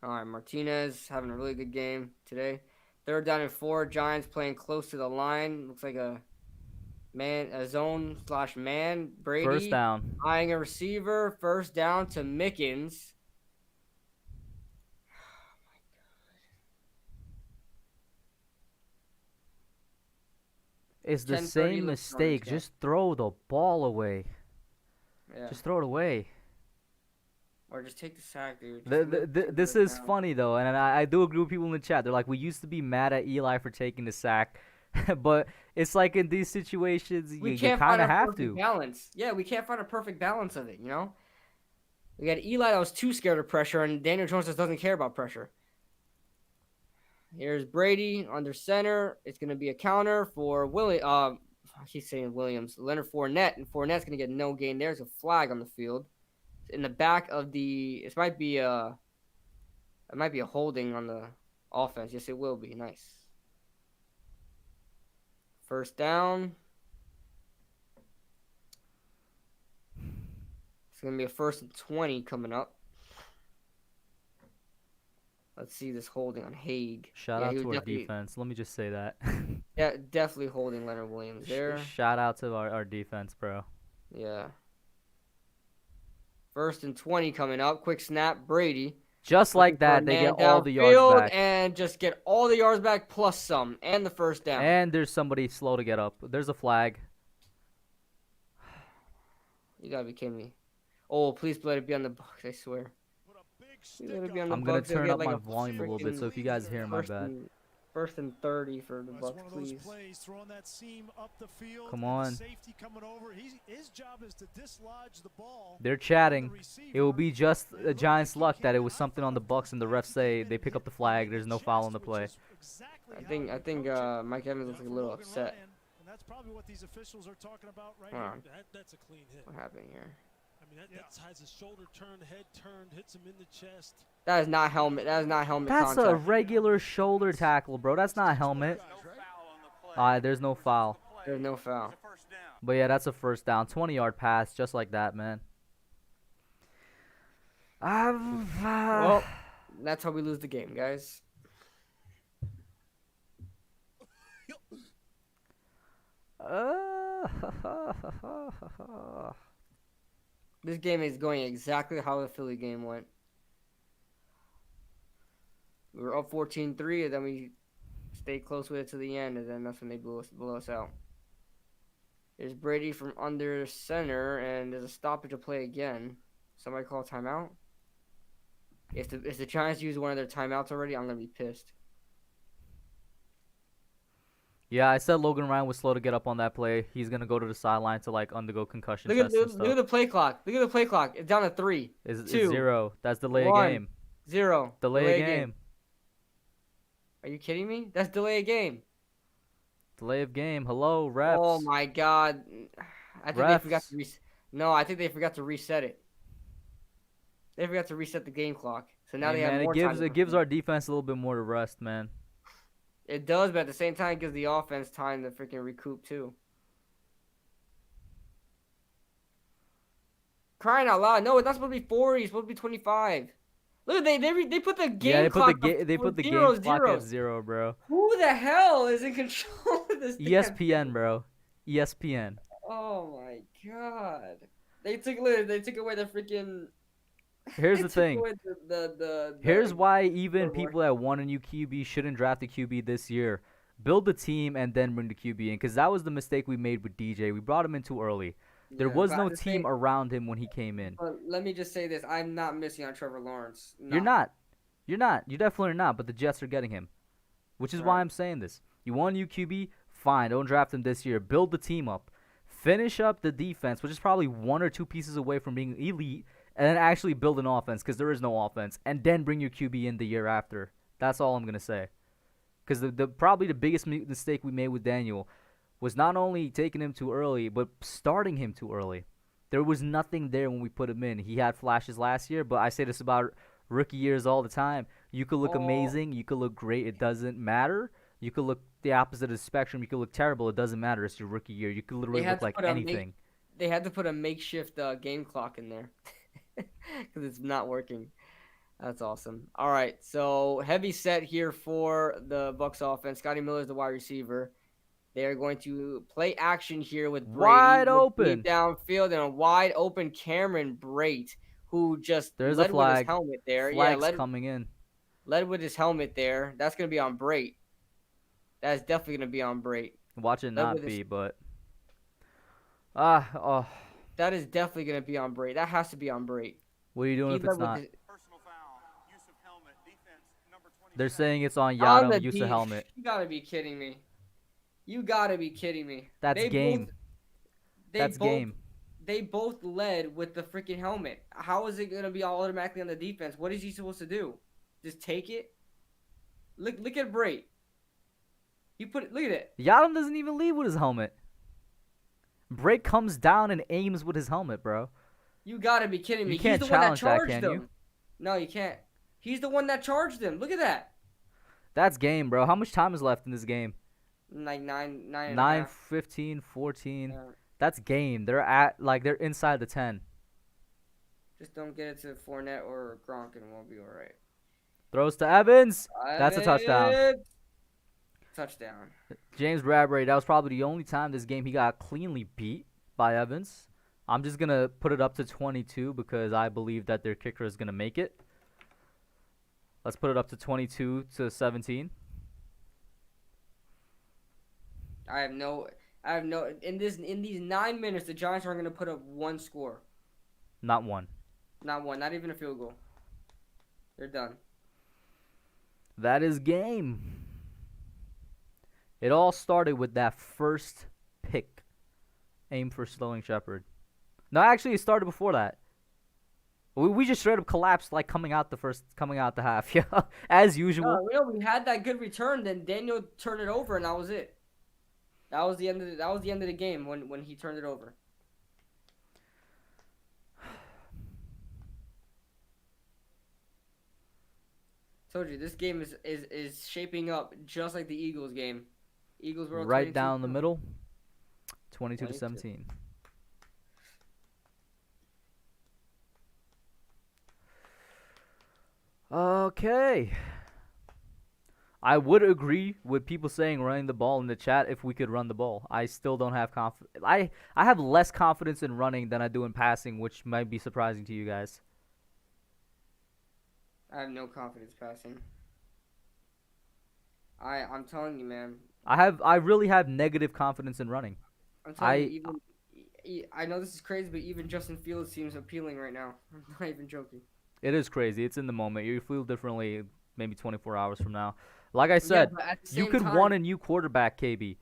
All right, Martinez having a really good game today. 3rd down and 4. Giants playing close to the line. Looks like a zone/man. Brady 1st down. eyeing a receiver. 1st down to Mickens. It's the same mistake. Just throw the ball away. Yeah. Just throw it away. Or just take the sack, dude. This is funny, though, and I do agree with people in the chat. They're like, we used to be mad at Eli for taking the sack, but it's like in these situations, you kind of have to. Balance. Yeah, we can't find a perfect balance of it, you know? We got Eli that was too scared of pressure, and Daniel Jones just doesn't care about pressure. Here's Brady under center. It's going to be a counter for I keep saying Williams. Leonard Fournette, and Fournette's going to get no gain. There's a flag on the field. In the back of it might be a holding on the offense. Yes, it will be. Nice. 1st down. It's going to be a 1st and 20 coming up. Let's see this holding on Haig. Shout Yeah, out he was to our definitely, defense. Let me just say that. yeah, definitely holding Leonard Williams there. Shout out to our defense, bro. Yeah. 1st and 20 coming up. Quick snap, Brady. Just Looking like for a that, they get man all the yards downfield back. and just get all the yards back plus some and the first down. And there's somebody slow to get up. There's a flag. You gotta be kidding me. Oh, please let it be on the Bucs, I swear. Please let it be on the I'm going Bucs. to turn up my volume a little bit, so if you guys hear, my bad. 1st and 30 for the Bucs, please. Come on. They're chatting. It will be just a Giants' luck that it was something on the Bucs and the refs say they pick up the flag. There's no foul on the play. I think Mike Evans looks like a little upset. That's probably what these officials are talking about right Hold here. on. That's a clean hit. What happened here? I mean, that has his shoulder turned, head turned, hits him in the chest. That is not helmet. That is not helmet That's contact. a regular shoulder tackle, bro. That's not a helmet. There's no foul. There's no foul. But yeah, that's a first down. 20-yard pass, just like that, man. Well, that's how we lose the game, guys. This game is going exactly how the Philly game went. We were up 14-3, and then we stayed close with it to the end, and then that's when they blew us out. There's Brady from under center, and there's a stoppage to play again. Somebody call a timeout? If the Giants use one of their timeouts already, I'm going to be pissed. Yeah, I said Logan Ryan was slow to get up on that play. He's going to go to the sideline to, like, undergo concussion tests and stuff. Look at the play clock. Look at the play clock. It's down to 3. It's 2. 0. That's delay a 1. game. 0. Delay a game. Are you kidding me? That's delay a game. Delay of game. Hello, refs. Oh my God! I think they forgot to reset. No, I think they forgot to reset it. They forgot to reset the game clock, so now they have more time. It gives our defense a little bit more to rest, man. It does, but at the same time, it gives the offense time to freaking recoup too. Crying out loud! No, it's not supposed to be 40. It's supposed to be 25. Look, they put the game clock. They put the game clock at 0, bro. Who the hell is in control of this? ESPN, bro. ESPN. Oh my God! They took away the freaking. Here's the thing. Here's why even the people that want a new QB shouldn't draft a QB this year. Build the team and then bring the QB in, because that was the mistake we made with DJ. We brought him in too early. There was no team around him when he came in. But let me just say this. I'm not missing on Trevor Lawrence. You're not. You definitely are not, but the Jets are getting him. Which is why I'm saying this. You want a new QB? Fine, don't draft him this year. Build the team up. Finish up the defense, which is probably 1 or 2 pieces away from being elite, and then actually build an offense, because there is no offense, and then bring your QB in the year after. That's all I'm going to say. Because probably the biggest mistake we made with Daniel was not only taking him too early, but starting him too early. There was nothing there when we put him in. He had flashes last year, but I say this about rookie years all the time. You could look amazing. You could look great. It doesn't matter. You could look the opposite of the spectrum. You could look terrible. It doesn't matter. It's your rookie year. You could literally look like anything. They had to put a makeshift game clock in there because it's not working. That's awesome. All right, so heavy set here for the Bucs offense. Scotty Miller is the wide receiver. They are going to play action here with Brady. Wide open. Downfield and a wide open Cameron Brate, who just led with his helmet there. Flag's coming in. Led with his helmet there. That's going to be on Brate. That's definitely going to be on Brate. Watch it not be, but... That is definitely going to be on Brate. That has to be on Brate. What are you doing if it's not? They're saying it's on Yadam, use of helmet. You got to be kidding me. You gotta be kidding me. That's game. That's game. They both led with the freaking helmet. How is it gonna be automatically on the defense? What is he supposed to do? Just take it? Look at Bray. Look at it. Yadam doesn't even lead with his helmet. Bray comes down and aims with his helmet, bro. You gotta be kidding me. You can't He's the one that challenge charged that, can him. you? No, you can't. He's the one that charged him. Look at that. That's game, bro. How much time is left in this game? Like 9, 15, 14. Yeah. That's game. They're inside the 10. Just don't get it to Fournette or Gronk and we'll be all right. Throws to Evans. That's a touchdown. Evans. Touchdown. James Bradbury, that was probably the only time this game he got cleanly beat by Evans. I'm just going to put it up to 22 because I believe that their kicker is going to make it. Let's put it up to 22-17. I have no in these 9 minutes the Giants aren't going to put up one score. Not one. Not one, not even a field goal. They're done. That is game. It all started with that first pick. Aim for Sterling Shepard. No, actually, it started before that. We just straight up collapsed like coming out the half, yeah, as usual. No, we had that good return, then Daniel turned it over, and that was it. That was the end of the game when he turned it over. Told you this game is shaping up just like the Eagles game. Eagles were Right down the middle. 22-17. Okay. I would agree with people saying running the ball in the chat if we could run the ball. I still don't have confidence. I have less confidence in running than I do in passing, which might be surprising to you guys. I have no confidence passing. I'm telling you, man. I really have negative confidence in running. I'm telling you, I know this is crazy, but even Justin Fields seems appealing right now. I'm not even joking. It is crazy. It's in the moment. You feel differently maybe 24 hours from now. Like I said, you could want a new quarterback, KB,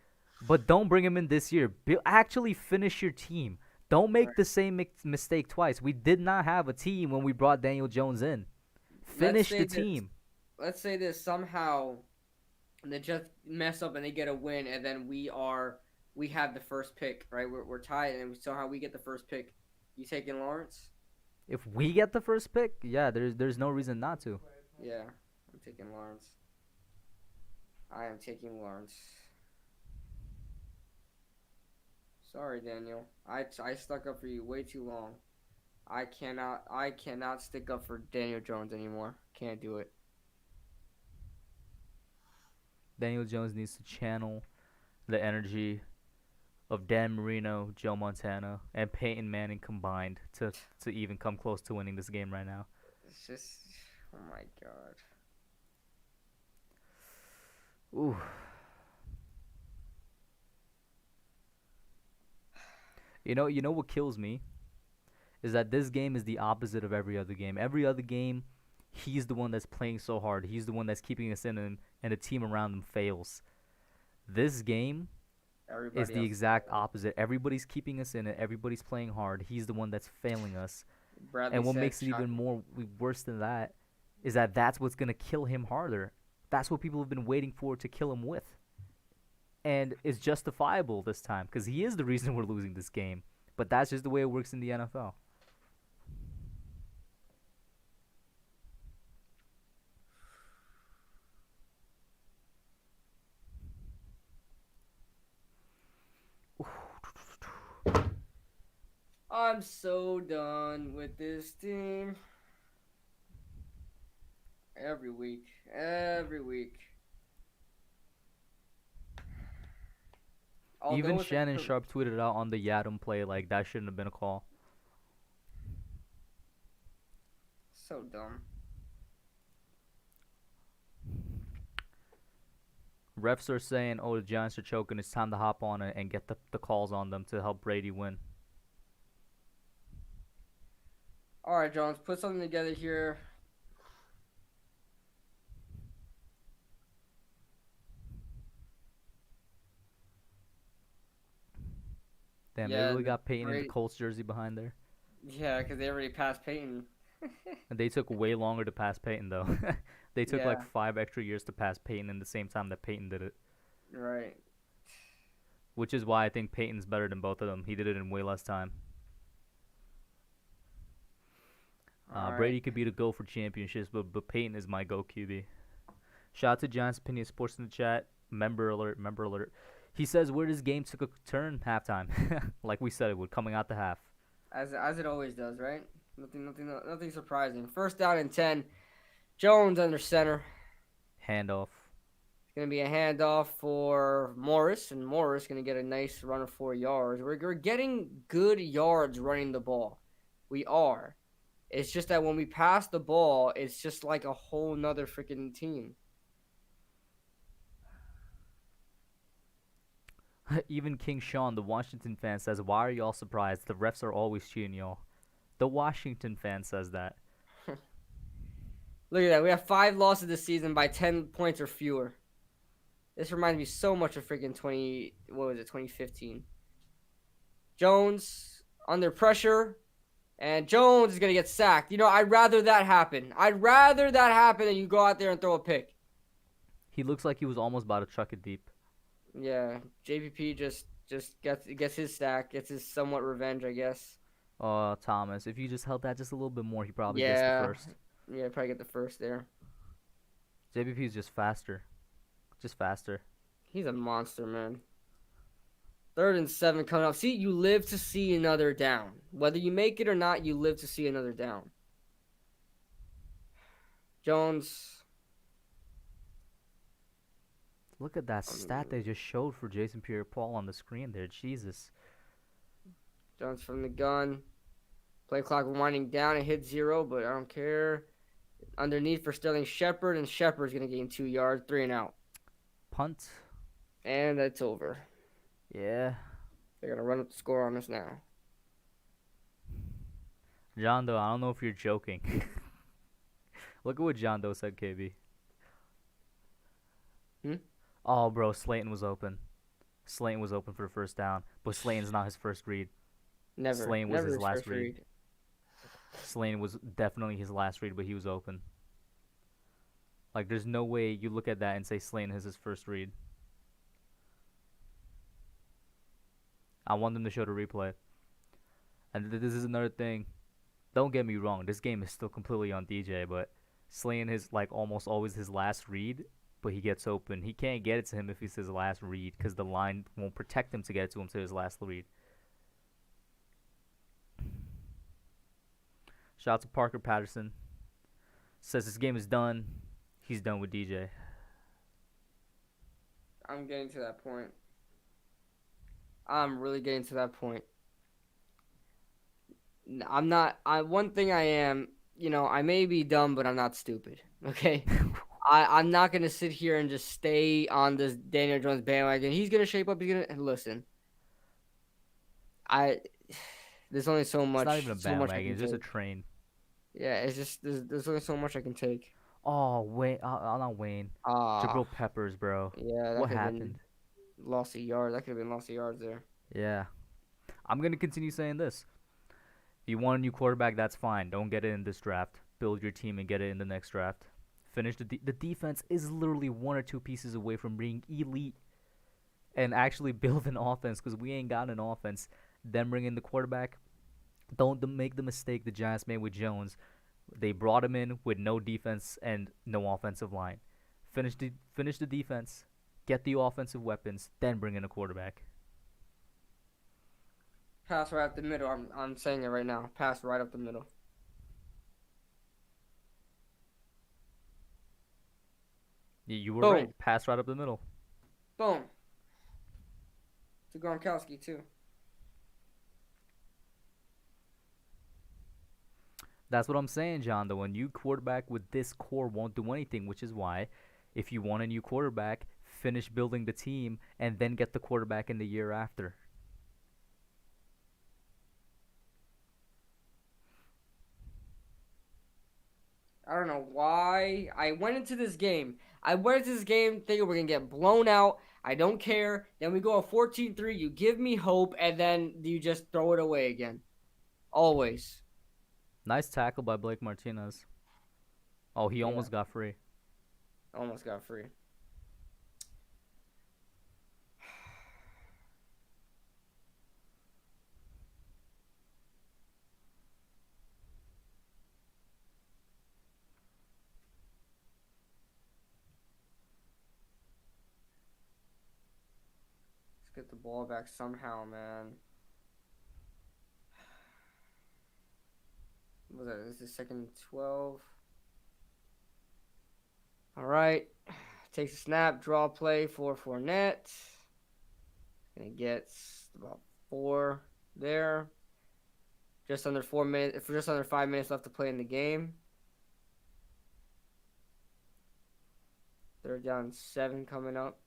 but don't bring him in this year. Actually finish your team. Don't make the same mistake twice. We did not have a team when we brought Daniel Jones in. Finish the team. Let's say this somehow they just mess up and they get a win, and then we have the first pick, right? We're tied, and somehow we get the first pick. You taking Lawrence? If we get the first pick, yeah, there's no reason not to. Yeah, I'm taking Lawrence. I am taking Lawrence. Sorry, Daniel. I stuck up for you way too long. I cannot stick up for Daniel Jones anymore. Can't do it. Daniel Jones needs to channel the energy of Dan Marino, Joe Montana, and Peyton Manning combined to even come close to winning this game right now. It's just, oh my God. Ooh. You know what kills me is that this game is the opposite of every other game. Every other game, he's the one that's playing so hard. He's the one that's keeping us in, and the team around him fails. This game is the exact opposite. Everybody's keeping us in it. Everybody's playing hard. He's the one that's failing us. And what makes it even more worse than that is that that's what's going to kill him harder. That's what people have been waiting for to kill him with. And it's justifiable this time because he is the reason we're losing this game. But that's just the way it works in the NFL. I'm so done with this team. Every week. Even Shannon Sharp tweeted out on the Yadam play like that shouldn't have been a call. So dumb. Refs are saying, oh, the Giants are choking. It's time to hop on it and get the calls on them to help Brady win. All right, Jones, put something together here. Damn, they really got Peyton in the Colts jersey behind there. Yeah, because they already passed Peyton. And they took way longer to pass Peyton, though. They took like 5 extra years to pass Peyton in the same time that Peyton did it. Right. Which is why I think Peyton's better than both of them. He did it in way less time. Brady could be the go for championships, but Peyton is my go QB. Shout out to Giants Opinion Sports in the chat. Member alert. He says where this game took a turn halftime. Like we said it would, coming out the half. As it always does, right? Nothing surprising. First down and 10. Jones under center. Handoff. It's going to be a handoff for Morris, and Morris going to get a nice run of 4 yards. We're getting good yards running the ball. We are. It's just that when we pass the ball, it's just like a whole nother freaking team. Even King Sean, the Washington fan, says, "Why are y'all surprised? The refs are always cheating y'all." The Washington fan says that. Look at that. We have 5 losses this season by 10 points or fewer. This reminds me so much of freaking 2015. Jones under pressure, and Jones is going to get sacked. I'd rather that happen. I'd rather that happen than you go out there and throw a pick. He looks like he was almost about to chuck it deep. Yeah, JPP just gets his sack, gets his somewhat revenge, I guess. Thomas, if you just held that just a little bit more, he probably gets Yeah. the first. Yeah, probably get the first there. JPP is just faster. Just faster. He's a monster, man. 3rd and 7 coming up. See, you live to see another down. Whether you make it or not, you live to see another down. Jones. Look at that stat they just showed for Jason Pierre-Paul on the screen there. Jesus. Jones from the gun. Play clock winding down. It hit 0, but I don't care. Underneath for Sterling Shepard, and Shepard's going to gain 2 yards, 3 and out. Punt. And that's over. Yeah. They're going to run up the score on us now. John Doe, I don't know if you're joking. Look at what John Doe said, KB. Oh, bro, Slayton was open. Slayton was open for the first down, but Slayton's not his first read. Never. Slayton was Never his his last first read. Slayton was definitely his last read, but he was open. Like, there's no way you look at that and say Slayton is his first read. I want them to show the replay. And this is another thing. Don't get me wrong, this game is still completely on DJ, but Slayton is like almost always his last read, but he gets open. He can't get it to him if it's his last read because the line won't protect him to get it to him to his last read. Shout out to Parker Patterson. Says this game is done. He's done with DJ. I'm getting to that point. I'm really getting to that point. I'm not. One thing I am, I may be dumb, but I'm not stupid. Okay? I'm not going to sit here and just stay on this Daniel Jones bandwagon. He's going to shape up. Listen. There's only so much. It's not even a so much I bandwagon. can It's just a take. train. Yeah, it's just there's only so much I can take. Oh, Wayne. Not Wayne. Jabril Peppers, bro. Yeah, that What could've happened? been lost a yard. That could have been lost a yards there. Yeah. I'm going to continue saying this. If you want a new quarterback, that's fine. Don't get it in this draft. Build your team and get it in the next draft. Finish the defense is literally 1 or 2 pieces away from being elite and actually build an offense because we ain't got an offense. Then bring in the quarterback. Don't make the mistake the Giants made with Jones. They brought him in with no defense and no offensive line. Finish the defense. Get the offensive weapons. Then bring in a quarterback. Pass right up the middle. I'm saying it right now. Pass right up the middle. You were Boom. right. Pass right up the middle. Boom. To Gronkowski too. That's what I'm saying, John. The new quarterback with this core won't do anything, which is why if you want a new quarterback, finish building the team and then get the quarterback in the year after. I don't know why I went into this game. Thinking we're going to get blown out. I don't care. Then we go a 14-3. You give me hope, and then you just throw it away again. Always. Nice tackle by Blake Martinez. Oh, he almost got free. Almost got free. Let's get the ball back somehow, man. What was that? This is 2nd and 12. All right. Takes a snap, draw play for Fournette. And he gets about 4 there. Just under 4 minutes, just under 5 minutes left to play in the game. 3rd down, 7 coming up.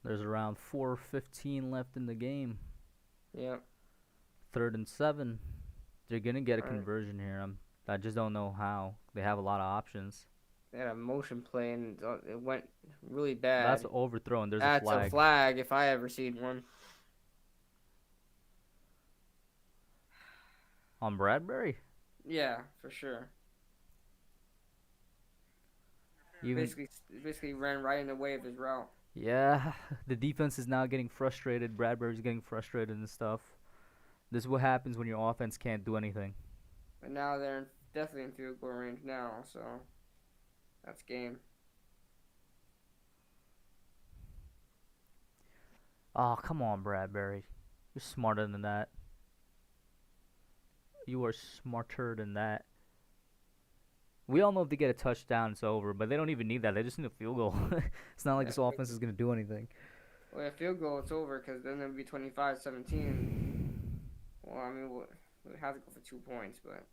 There's around 4:15 left in the game. Yeah. 3rd and 7. They're gonna get a All right. conversion here. I just don't know how. They have a lot of options. They had a motion play and it went really bad. That's overthrown. There's That's a flag. a flag if I ever seen one. On Bradbury? Yeah, for sure. Even Basically ran right in the way of his route. yeah, the defense is now getting frustrated. Bradbury's getting frustrated and stuff. This is what happens when your offense can't do anything. But now they're definitely in field goal range now, so that's game. Oh, come on, Bradbury. You're smarter than that. You are smarter than that. We all know if they get a touchdown, it's over, but they don't even need that. They just need a field goal. It's not like this offense is going to do anything. Well, a field goal, it's over because then it'll be 25-17. Well, I mean, we'll have to go for 2 points, but.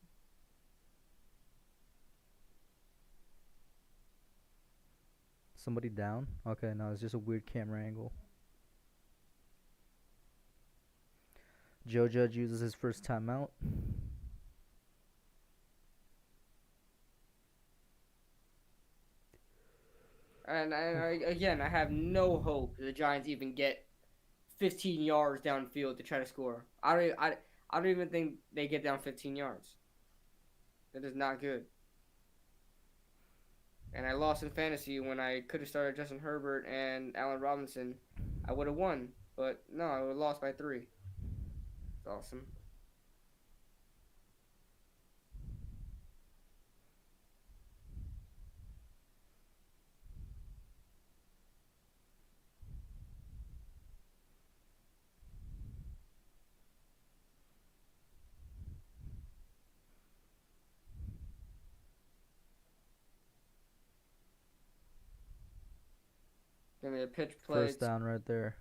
Somebody down? Okay, no, it's just a weird camera angle. Joe Judge uses his first timeout. And again, I have no hope the Giants even get 15 yards downfield to try to score. I don't even think they get down 15 yards. That is not good. And I lost in fantasy when I could have started Justin Herbert and Allen Robinson. I would have won, but no, I would have lost by 3. It's awesome. Give me a pitch play. First down right there.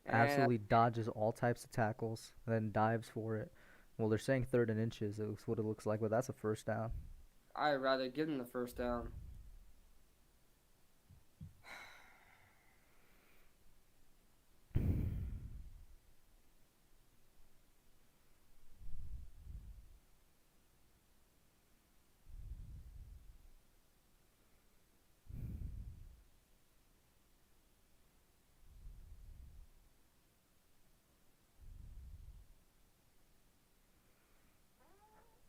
And Absolutely dodges all types of tackles, and then dives for it. Well, they're saying 3rd and inches. It's what it looks like, but that's a first down. I'd rather give them the first down.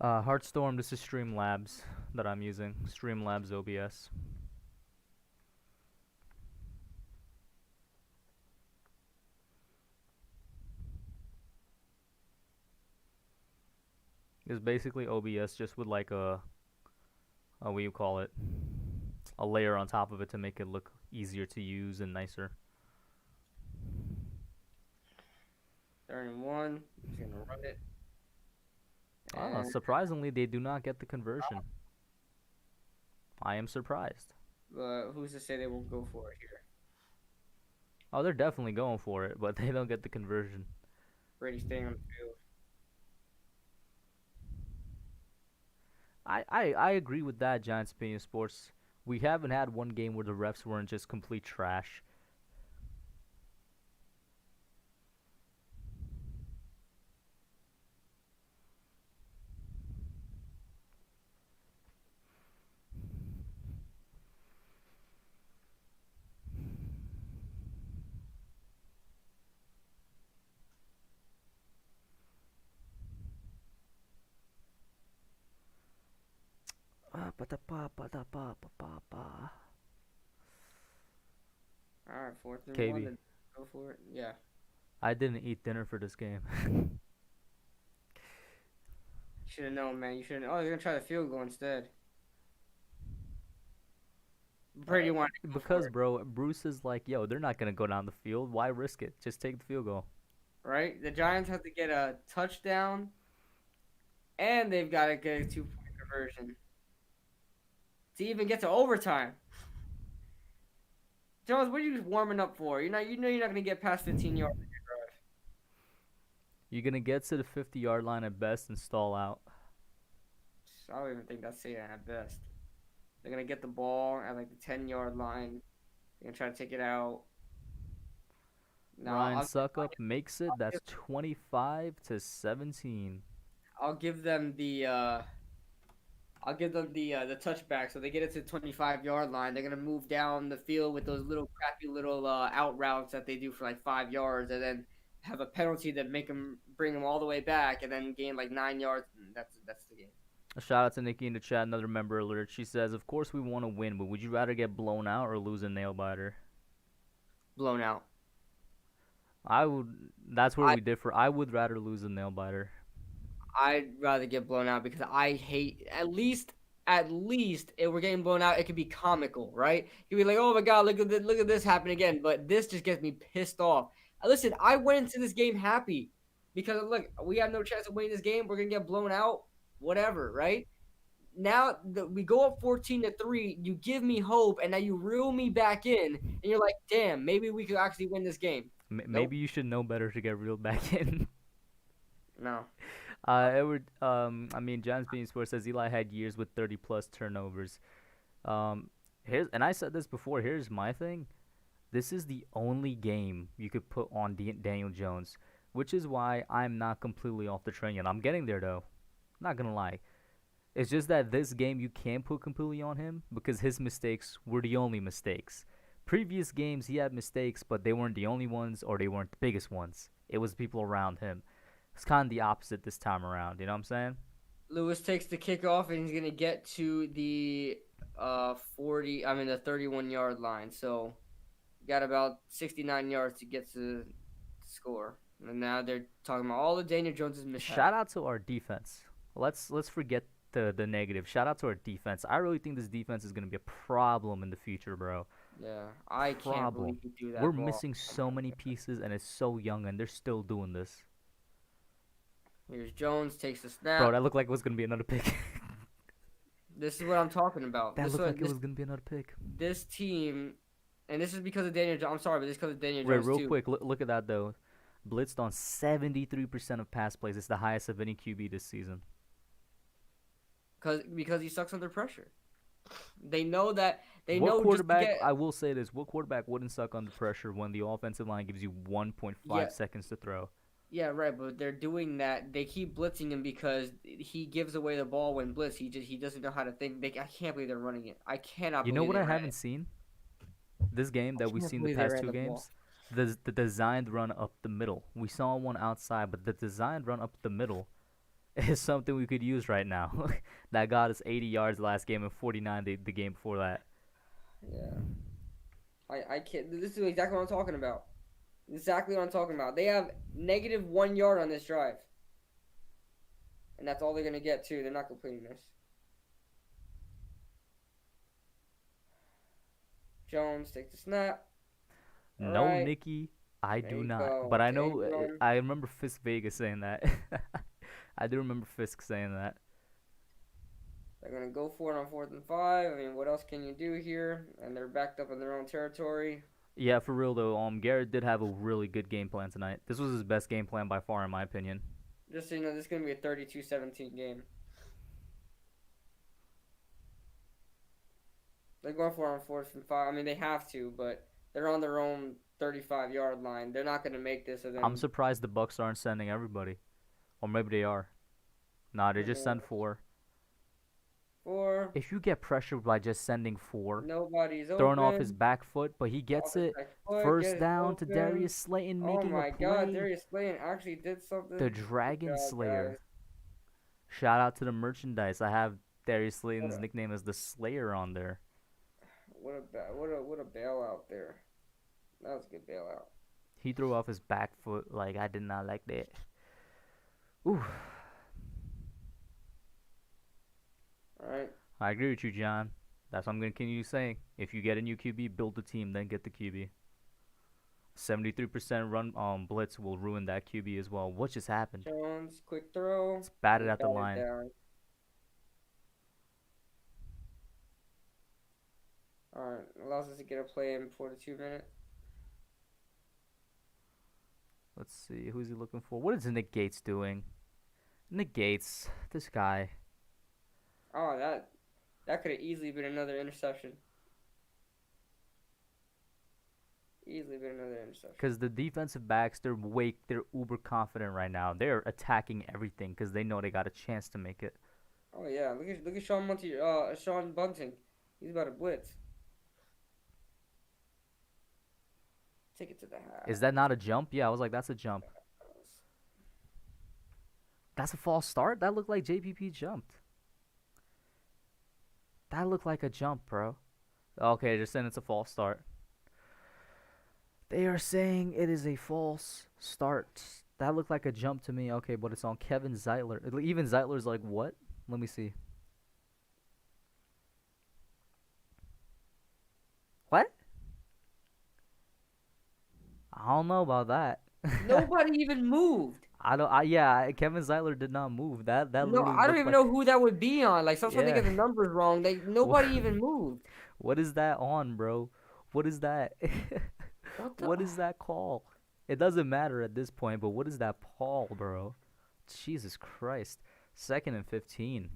Heartstorm, this is Streamlabs that I'm using. Streamlabs OBS. It's basically OBS just with like what do you call it? A layer on top of it to make it look easier to use and nicer. 3rd and 1. He's going to run it. Surprisingly, they do not get the conversion. I am surprised. But who's to say they won't go for it here? Oh, they're definitely going for it, but they don't get the conversion. Brady staying on the field. I agree with that, Giants Opinion Sports. We haven't had one game where the refs weren't just complete trash. All right, 4th and KB. 1. Then go for it. Yeah. I didn't eat dinner for this game. Should have known, man. You should have. Oh, they're gonna try the field goal instead. Brady wanted to go for Because, it, bro, Bruce is like, yo, they're not gonna go down the field. Why risk it? Just take the field goal. right? The Giants have to get a touchdown, and they've got to get a 2-point conversion to even get to overtime. Jones, what are you warming up for? You know, you're not gonna get past 15 yards in your drive. You're gonna get to the 50-yard line at best and stall out. I don't even think that's saying at best. They're gonna get the ball at like the 10-yard line. They're gonna try to take it out. No, Ryan Suckup makes it. That's 25-17. I'll give them the the touchback, so they get it to the 25-yard line. They're gonna move down the field with those little crappy little out routes that they do for like 5 yards, and then have a penalty that make them bring them all the way back, and then gain like 9 yards. And that's the game. A shout out to Nikki in the chat. Another member alert. She says, "Of course we want to win, but would you rather get blown out or lose a nail biter?" Blown out. I would. That's where we differ. I would rather lose a nail biter. I'd rather get blown out because I hate at least if we're getting blown out, it could be comical, right? You could be like, oh my god, look at this happen again. But this just gets me pissed off. Listen, I went into this game happy because look, we have no chance of winning this game. We're gonna get blown out, whatever, right? Now we go up 14-3. You give me hope, and now you reel me back in, and you're like, damn, maybe we could actually win this game. Maybe you should know better to get reeled back in. No. Edward, I mean, John's Bean Sports says Eli had years with 30+ turnovers. And I said this before. Here's my thing. This is the only game you could put on Daniel Jones, which is why I'm not completely off the train yet. I'm getting there though. Not gonna lie. It's just that this game you can't put completely on him because his mistakes were the only mistakes. Previous games he had mistakes, but they weren't the only ones or they weren't the biggest ones. It was people around him. It's kind of the opposite this time around. You know what I'm saying? Lewis takes the kickoff and he's gonna get to the 31-yard line. So got about 69 yards to get to score. And now they're talking about all of Daniel Jones's mishaps. Shout out to our defense. Let's forget the negative. Shout out to our defense. I really think this defense is gonna be a problem in the future, bro. Yeah, I can't believe you do that. We're missing so many pieces, and it's so young, and they're still doing this. Here's Jones, takes the snap. Bro, that looked like it was gonna be another pick. This is what I'm talking about. That looked like it was gonna be another pick. This team, and this is because of Daniel Jones. I'm sorry, but this is because of Daniel Jones real quick, look at that though. Blitzed on 73% of pass plays. It's the highest of any QB this season. Because he sucks under pressure. They know that. They what know quarterback? just to get, I will say this: what quarterback wouldn't suck under pressure when the offensive line gives you 1.5 seconds to throw? Yeah, right. But they're doing that. They keep blitzing him because he gives away the ball when blitz. He doesn't know how to think. I can't believe they're running it. I cannot. You know believe what I haven't seen? This game that we've seen the past two games. The designed run up the middle. We saw one outside, but the designed run up the middle is something we could use right now. That got us 80 yards last game and 49 the game before that. Yeah. I can't. This is exactly what I'm talking about. Exactly what I'm talking about. They have -1 yard on this drive. And that's all they're going to get, too. They're not completing this. Jones takes the snap. No, right. Nikki, I There do you not. go. But I There you know, go. I remember Fisk Vegas saying that. I do remember Fisk saying that. They're going to go for it on 4th and 5. I mean, what else can you do here? And they're backed up in their own territory. Yeah, for real though. Garrett did have a really good game plan tonight. This was his best game plan by far, in my opinion. Just so you know, this is going to be a 32-17 game. They're going for it on 4th and 5. I mean, they have to, but they're on their own 35-yard line. They're not going to make this. I'm surprised the Bucks aren't sending everybody. Or maybe they are. Nah, they just sent 4. 4. If you get pressured by just sending 4, Nobody's throwing open. off his back foot, but he gets it. First down to Darius Slayton making a play. Oh my god, Darius Slayton actually did something. The Dragon Slayer. Guys. Shout out to the merchandise. I have Darius Slayton's nickname as the Slayer on there. What a bailout there. That was a good bailout. He threw off his back foot like I did not like that. Ooh. All right. I agree with you, John. That's what I'm going to continue saying. If you get a new QB, build the team, then get the QB. 73% run blitz will ruin that QB as well. What just happened? Jones, quick throw. It's batted and at the line. down. All right. Allows us to get a play in before the 2 minute. Let's see. Who's he looking for? What is Nick Gates doing? Nick Gates. This guy. Oh, that could have easily been another interception. Easily been another interception. Because the defensive backs, they're uber confident right now. They're attacking everything because they know they got a chance to make it. Oh yeah, look at Sean Bunting. He's about to blitz. Take it to the half. Is that not a jump? Yeah, I was like, that's a jump. That's a false start? That looked like JPP jumped. That looked like a jump, bro. Okay, they're saying it's a false start. They are saying it is a false start. That looked like a jump to me. Okay, but it's on Kevin Zeitler. Even Zeitler's like, what? Let me see. What? I don't know about that. Nobody even moved. Kevin Zeitler did not move. That No, literally I don't looked even like, know who that would be on. Like sometimes they Yeah. get the numbers wrong. Nobody even moved. What is that on, bro? What is that? What the? What is that call? It doesn't matter at this point, but what is that call, bro? Jesus Christ. 2nd and 15.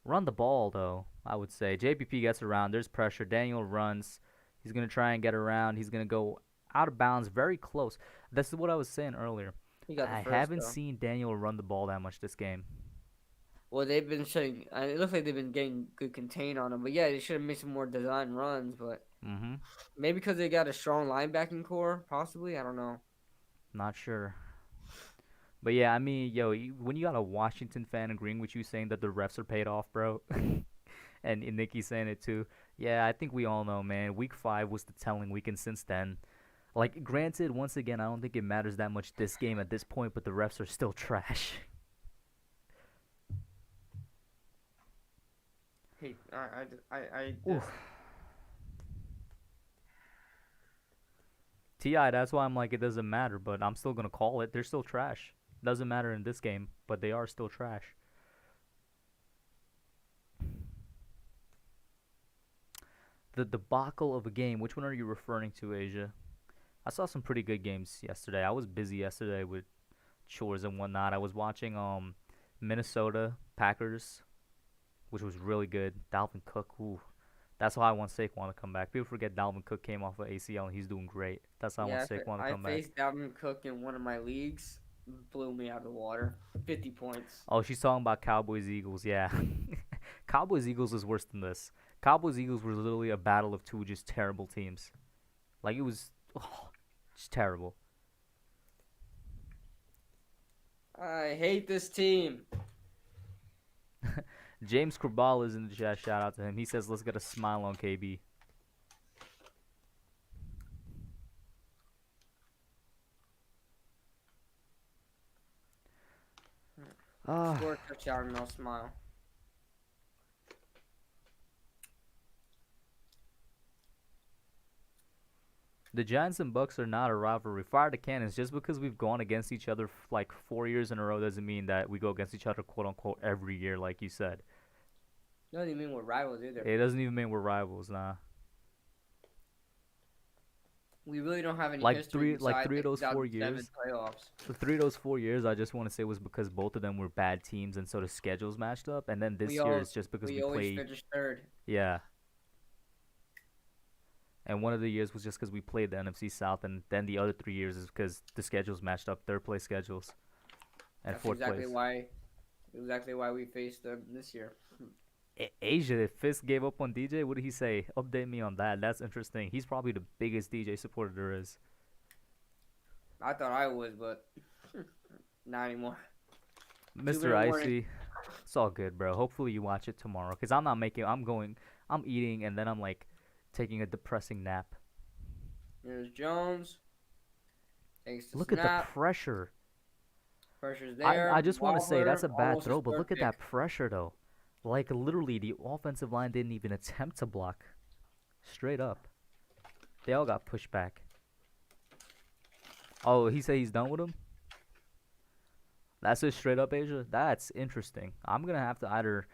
Run the ball, though, I would say. JPP gets around. There's pressure. Daniel runs. He's going to try and get around. He's going to go out of bounds very close. That's what I was saying earlier. He got the I first, haven't though. seen Daniel run the ball that much this game. Well, they've been showing. It looks like they've been getting good contain on him. But yeah, they should have made some more design runs. But Mm-hmm. maybe because they got a strong linebacking core, possibly. I don't know. Not sure. But yeah, I mean, when you got a Washington fan agreeing with you saying that the refs are paid off, bro, and Nikki saying it too, yeah, I think we all know, man. Week 5 was the telling week, and since then, like, granted, once again, I don't think it matters that much this game at this point, but the refs are still trash. Hey, I Oof. T.I., that's why I'm like, it doesn't matter, but I'm still going to call it. They're still trash. Doesn't matter in this game, but they are still trash. The debacle of a game. Which one are you referring to, Asia? I saw some pretty good games yesterday. I was busy yesterday with chores and whatnot. I was watching Minnesota Packers, which was really good. Dalvin Cook, ooh. That's why I want Saquon to come back. People forget Dalvin Cook came off of ACL and he's doing great. That's why I want Saquon to come back. I faced Dalvin Cook in one of my leagues. Blew me out of the water. 50 points. Oh, she's talking about Cowboys-Eagles, yeah. Cowboys-Eagles is worse than this. Cowboys-Eagles was literally a battle of two just terrible teams. Like, it was just terrible. I hate this team. James Krabal is in the chat. Shout out to him. He says, let's get a smile on KB. Score a touchdown and I'll smile. The Giants and Bucks are not a rivalry. Fire the cannons. Just because we've gone against each other like 4 years in a row doesn't mean that we go against each other, quote unquote, every year, like you said. Doesn't even mean we're rivals either. It doesn't even mean we're rivals, nah. We really don't have any Like history three of those 4 2007 years. playoffs. The 3 of those 4 years, I just want to say was because both of them were bad teams, and so the schedules matched up. And then this year is just because we always played. finished third. Yeah. And one of the years was just because we played the NFC South, and then the other 3 years is because the schedules matched up, third place schedules, and That's fourth exactly place. Exactly why we faced them this year. Asia, Fisk gave up on DJ. What did he say? Update me on that. That's interesting. He's probably the biggest DJ supporter there is. I thought I was, but not anymore. Mr. Icy, it's all good, bro. Hopefully you watch it tomorrow, because I'm eating, and then I'm like taking a depressing nap. There's Jones. Takes the Look snap. at the pressure. Pressure's there. I just want to say that's a bad Almost throw, but square look at pick. that pressure, though. Like, literally, the offensive line didn't even attempt to block. Straight up. They all got pushed back. Oh, he said he's done with him? That's it, straight up, Asia? That's interesting. I'm going to have to either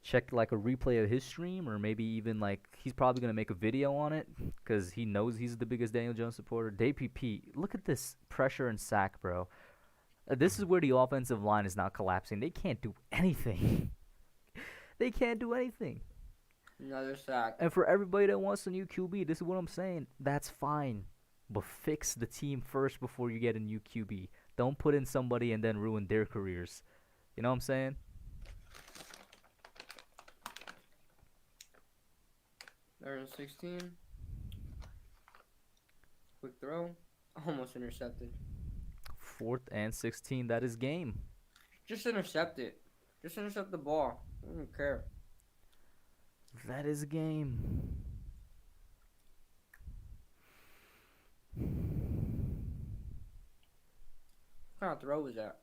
check, like, a replay of his stream, or maybe even, like, he's probably going to make a video on it because he knows he's the biggest Daniel Jones supporter. DPP, look at this pressure and sack, bro. This is where the offensive line is now collapsing. They can't do anything. They can't do anything. Another sack. And for everybody that wants a new QB, this is what I'm saying. That's fine. But fix the team first before you get a new QB. Don't put in somebody and then ruin their careers. You know what I'm saying? They're in 16. Quick throw. Almost intercepted. 4th and 16. That is game. Just intercept it. Just intercept the ball. I don't care. That is game. What kind of throw was that?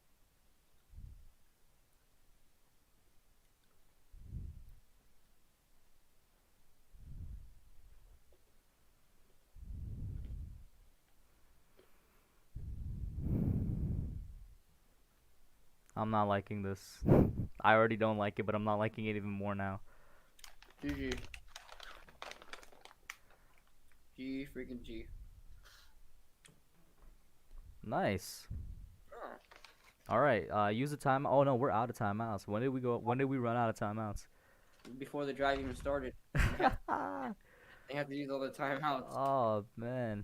I'm not liking this. I already don't like it, but I'm not liking it even more now. GG. G freaking G. Nice. Oh. All right. Use the time. Oh no, we're out of timeouts. When did we go? When did we run out of timeouts? Before the drive even started. They have to use all the timeouts. Oh man,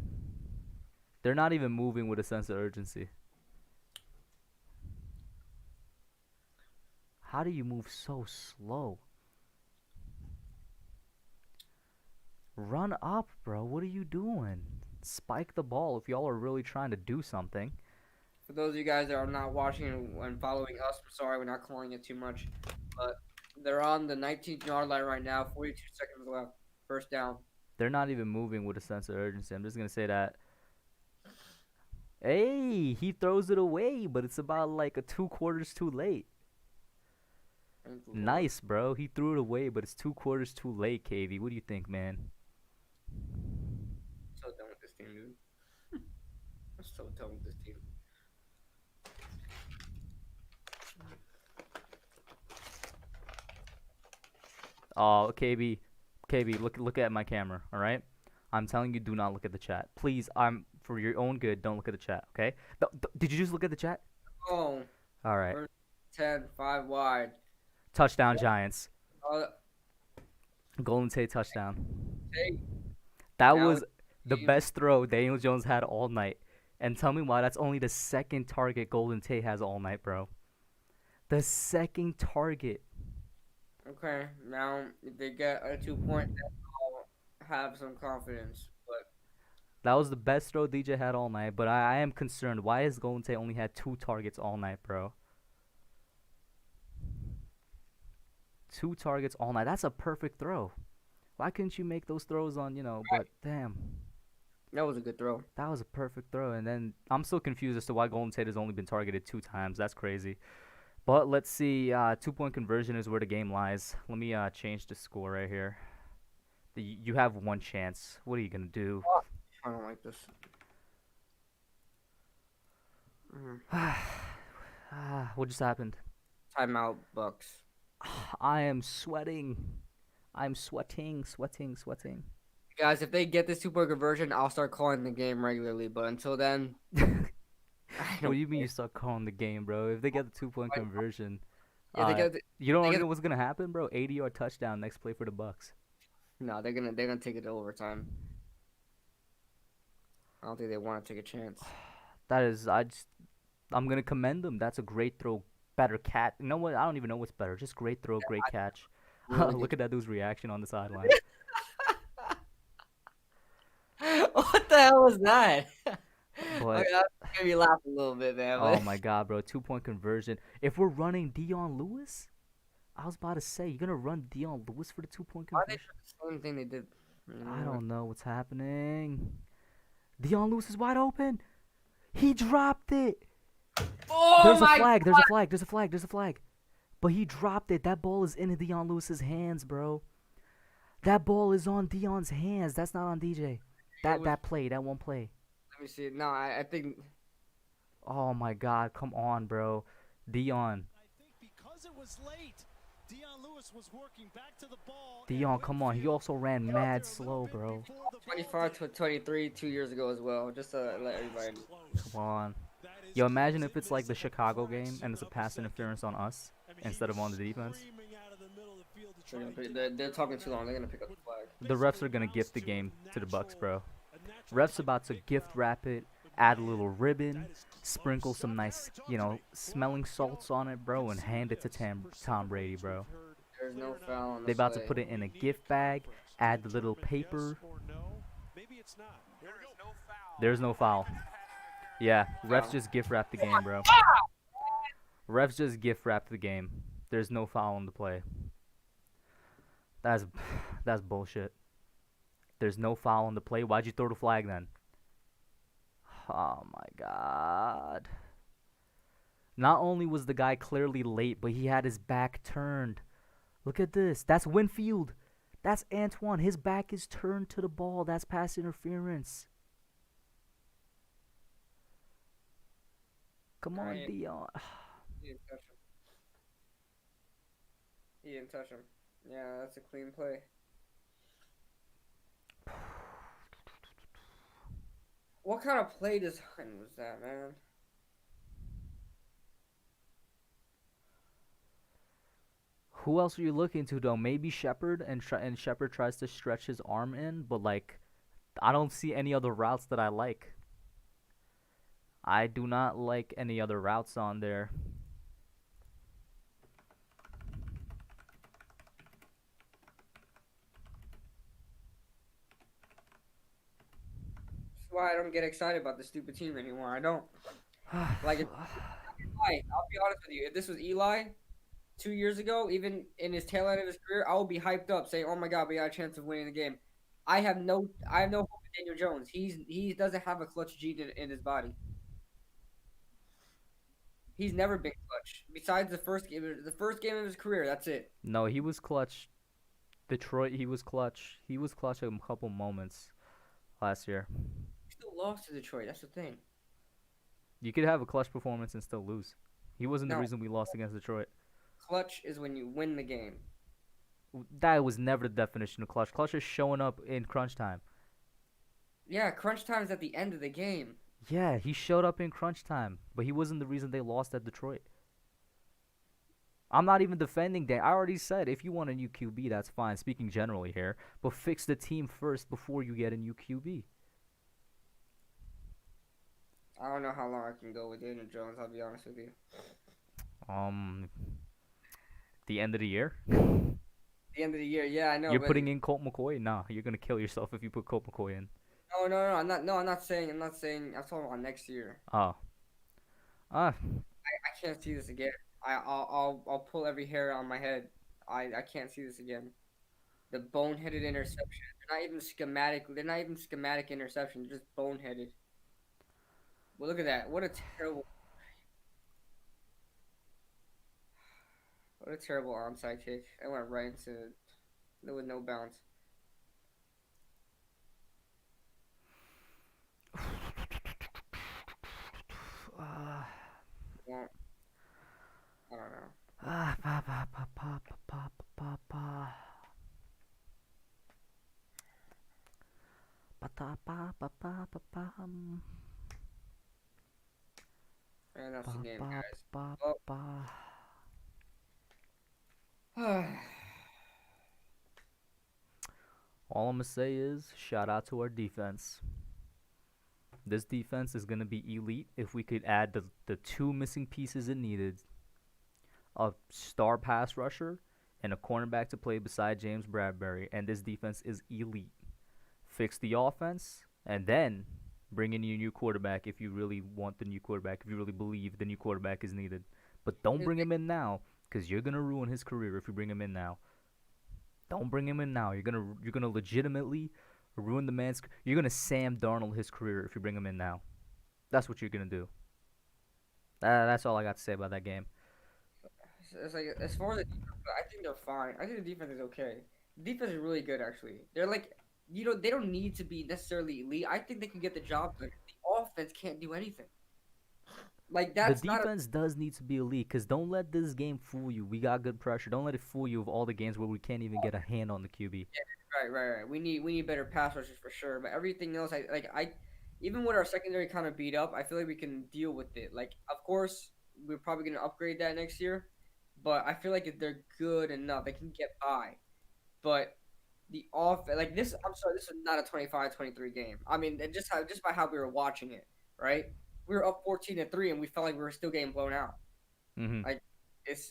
they're not even moving with a sense of urgency. How do you move so slow? Run up, bro. What are you doing? Spike the ball if y'all are really trying to do something. For those of you guys that are not watching and following us, I'm sorry we're not calling it too much. But they're on the 19-yard line right now. 42 seconds left. First down. They're not even moving with a sense of urgency. I'm just going to say that. Hey, he throws it away, but it's about like a 2 quarters too late. Nice, bro. He threw it away, but it's 2 quarters too late, KV. What do you think, man? So done with this team, dude. I'm so done with this team. Oh, KB, look at my camera, all right? I'm telling you, do not look at the chat. Please, for your own good, don't look at the chat, okay? Did you just look at the chat? Oh. All right. First 10, 5 wide. Touchdown, Giants. Uh, Golden Tate touchdown. hey, That now was it's the game. best throw Daniel Jones had all night. And tell me why that's only the second target Golden Tate has all night, bro. The second target. Okay, now if they get a 2-point, then I'll have some confidence. But That was the best throw DJ had all night, but I am concerned. Why has Golden Tate only had 2 targets all night, bro? 2 targets all night. That's a perfect throw. Why couldn't you make those throws on, but damn. that was a good throw. That was a perfect throw. And then I'm still confused as to why Golden Tate has only been targeted 2 times. That's crazy. But let's see. 2-point conversion is where the game lies. Let me change the score right here. You have 1 chance. What are you going to do? I don't like this. What just happened? Timeout, Bucks. I am sweating. I'm sweating. Guys, if they get this 2-point conversion, I'll start calling the game regularly. But until then, What do you mean you start calling the game, bro? If they get the 2-point conversion, yeah, they get you don't they know what's gonna happen, bro? 80-yard touchdown next play for the Bucks. no, they're gonna take it to overtime. I don't think they want to take a chance. I'm gonna commend them. That's a great throw, better catch. You know what? I don't even know what's better. Just great throw, great catch. Really Look at that dude's reaction on the sideline. What the hell was that? But Okay, that made me laugh a little bit, man. oh but- my god, bro, 2-point conversion. If we're running Dion Lewis, I was about to say, you're gonna run Dion Lewis for the 2-point Why they conversion? do the same thing they did? I don't know what's happening. Dion Lewis is wide open. He dropped it. Oh There's a my flag. God. There's a flag. But he dropped it. That ball is in Dion Lewis's hands, bro. That ball is on Dion's hands. That's not on DJ. That one play. Let me see. No, I think. Oh my God, come on, bro. Dion. I think because it was late, Dion Lewis was working back to the ball. Dion, come on. He also ran mad slow, bro. 25 to 23 2 years ago as well. Just to let everybody know. Come on. Yo, imagine if it's like the Chicago game and it's a pass interference on us instead of on the defense. They're talking too long. They're gonna pick up the flag. The refs are gonna gift the game to the Bucks, bro. Refs about to gift wrap it, add a little ribbon, sprinkle some nice, smelling salts on it, bro, and hand it to Tom Brady, bro. There's no foul on the They about play. to put it in a gift bag, add the little paper. There's no foul. Yeah, refs just gift wrap the game, bro. Refs just gift wrap the game. There's no foul on the play. That's bullshit. There's no foul on the play. Why'd you throw the flag then? Oh my God. Not only was the guy clearly late, but he had his back turned. Look at this. That's Winfield. That's Antoine. His back is turned to the ball. That's pass interference. Come on, Dion. He didn't touch him. He didn't touch him. Yeah, that's a clean play. What kind of play design was that, man? Who else are you looking to, though? Maybe Shepard, and Shepard tries to stretch his arm in, but, like, I don't see any other routes that I like. I do not like any other routes on there. That's why I don't get excited about the stupid team anymore. I don't. Like, Eli, I'll be honest with you. If this was Eli 2 years ago, even in his tail end of his career, I would be hyped up saying, "Oh my God, we got a chance of winning the game." I have no hope in Daniel Jones. He doesn't have a clutch gene in his body. He's never been clutch. Besides the first game of his career, that's it. No, he was clutch. Detroit, he was clutch. He was clutch a couple moments last year. He still lost to Detroit. That's the thing. You could have a clutch performance and still lose. He wasn't the No. reason we lost against Detroit. Clutch is when you win the game. That was never the definition of clutch. Clutch is showing up in crunch time. Yeah, crunch time is at the end of the game. Yeah, he showed up in crunch time, but he wasn't the reason they lost at Detroit. I'm not even defending Dan. I already said if you want a new QB, that's fine, speaking generally here, but fix the team first before you get a new QB. I don't know how long I can go with Daniel Jones, I'll be honest with you. The end of the year? The end of the year, yeah, I know. You're but putting in Colt McCoy? Nah, you're gonna kill yourself if you put Colt McCoy in. No, I'm not saying. I'm talking about next year. Oh. I can't see this again. I'll pull every hair on my head. I can't see this again. The boneheaded interception. They're not even schematic. They're not even schematic interception. They're just boneheaded. Well, look at that. What a terrible onside kick. I went right into it. There was no bounce. Well, I don't know. Man, that's the game, guys. All I'm going to say is shout out to our defense. This defense is going to be elite if we could add the two missing pieces it needed. A star pass rusher and a cornerback to play beside James Bradbury. And this defense is elite. Fix the offense and then bring in your new quarterback if you really want the new quarterback, if you really believe the new quarterback is needed. But don't bring him in now because you're going to ruin his career if you bring him in now. Don't bring him in now. You're gonna legitimately ruin the man's. You're gonna Sam Darnold his career if you bring him in now. That's what you're gonna do. That's all I got to say about that game. It's like as far as the defense, I think they're fine. I think the defense is okay. The defense is really good actually. They're like they don't need to be necessarily elite. I think they can get the job done. The offense can't do anything. Like The that's not a defense does need to be elite, because don't let this game fool you. We got good pressure. Don't let it fool you of all the games where we can't even get a hand on the QB. right. We need better pass rushers for sure. But everything else, I even with our secondary kind of beat up, I feel like we can deal with it. Like of course we're probably gonna upgrade that next year, but I feel like if they're good enough, they can get by. But the off like this, I'm sorry, this is not a 25-23 game. I mean, just by how we were watching it, right? We were up 14-3, and we felt like we were still getting blown out. Hmm. Like it's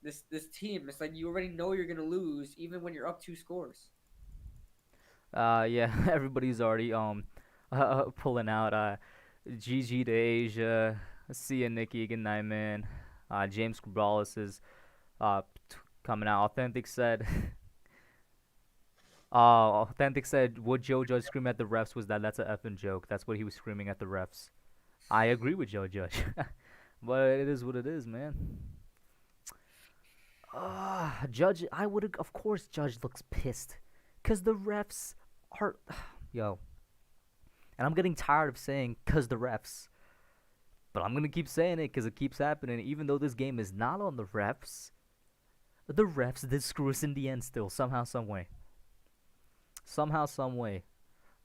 this team. It's like you already know you're gonna lose even when you're up 2 scores. Yeah, everybody's already pulling out. GG to Asia. See ya, Nikki. Good night, man. James Cabrales is coming out. Authentic said. Authentic said what Joe Judge screamed at the refs was that's a effing joke. That's what he was screaming at the refs. I agree with Joe Judge, but it is what it is, man. Judge, I would of course Judge looks pissed, cause the refs are, yo, and I'm getting tired of saying cause the refs, but I'm gonna keep saying it cause it keeps happening. Even though this game is not on the refs did screw us in the end still somehow, some way. Somehow, some way.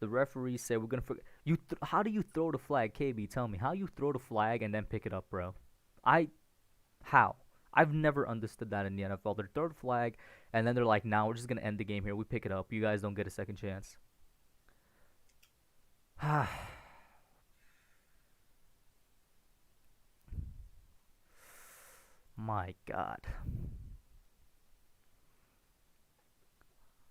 The referee said we're gonna how do you throw the flag, KB? Tell me how you throw the flag and then pick it up, bro. I how? I've never understood that in the NFL. They throw the flag and then they're like, "Now we're just gonna end the game here. We pick it up. You guys don't get a second chance." My God.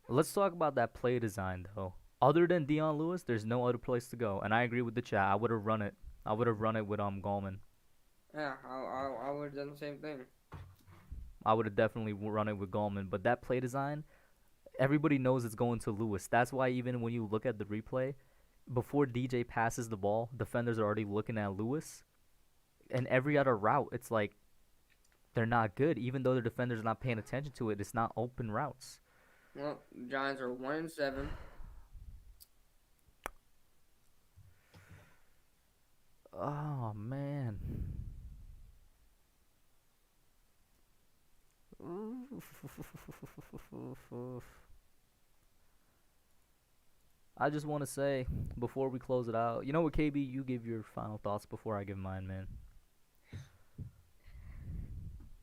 Let's talk about that play design though. Other than Dion Lewis, there's no other place to go. And I agree with the chat. I would have run it. I would have run it with Gallman. Yeah, I would have done the same thing. I would have definitely run it with Gallman. But that play design, everybody knows it's going to Lewis. That's why even when you look at the replay, before DJ passes the ball, defenders are already looking at Lewis. And every other route, it's like they're not good. Even though the defenders are not paying attention to it, it's not open routes. Well, Giants are 1-7. Oh man. I just want to say before we close it out, you know what, KB? You give your final thoughts before I give mine, man.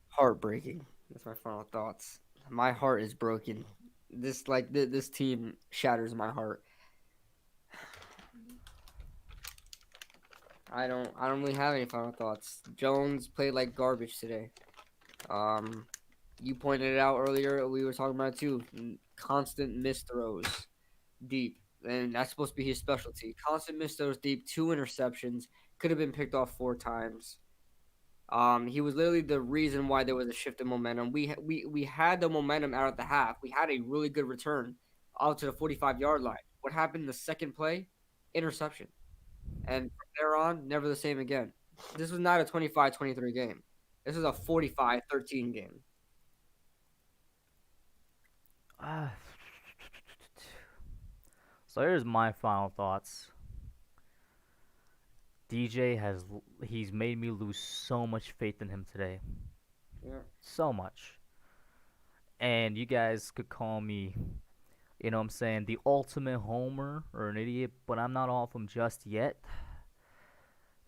Heartbreaking. That's my final thoughts. My heart is broken. This team shatters my heart. I don't really have any final thoughts. Jones played like garbage today. Um, you pointed it out earlier. We were talking about it too. Constant missed throws deep, and that's supposed to be his specialty. Constant missed throws deep. 2 interceptions. Could have been picked off 4 times. He was literally the reason why there was a shift in momentum. We had the momentum out at the half. We had a really good return out to the 45-yard line. What happened in the second play? Interception. And from there on, never the same again. This was not a 25-23 game. This was a 45-13 game. Ah. So here's my final thoughts. He's made me lose so much faith in him today. Yeah. So much. And you guys could call me, you know what I'm saying, the ultimate homer or an idiot, but I'm not off him just yet.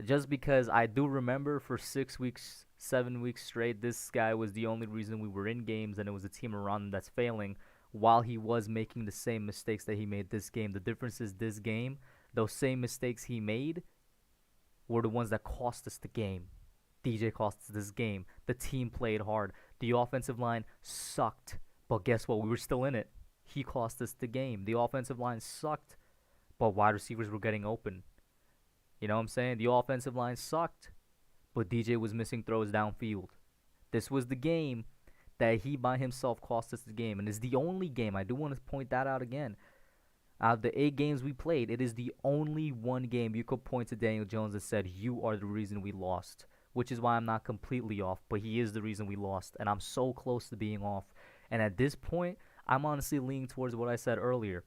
Just because I do remember for 6 weeks, 7 weeks straight, this guy was the only reason we were in games, and it was a team around him that's failing while he was making the same mistakes that he made this game. The difference is this game, those same mistakes he made were the ones that cost us the game. DJ cost us this game. The team played hard. The offensive line sucked. But guess what? We were still in it. He cost us the game. The offensive line sucked. But wide receivers were getting open. You know what I'm saying? The offensive line sucked. But DJ was missing throws downfield. This was the game that he by himself cost us the game. And it's the only game. I do want to point that out again. Out of the 8 games we played, it is the only one game you could point to Daniel Jones and said, you are the reason we lost. which is why I'm not completely off, but he is the reason we lost, and I'm so close to being off. And at this point, I'm honestly leaning towards what I said earlier.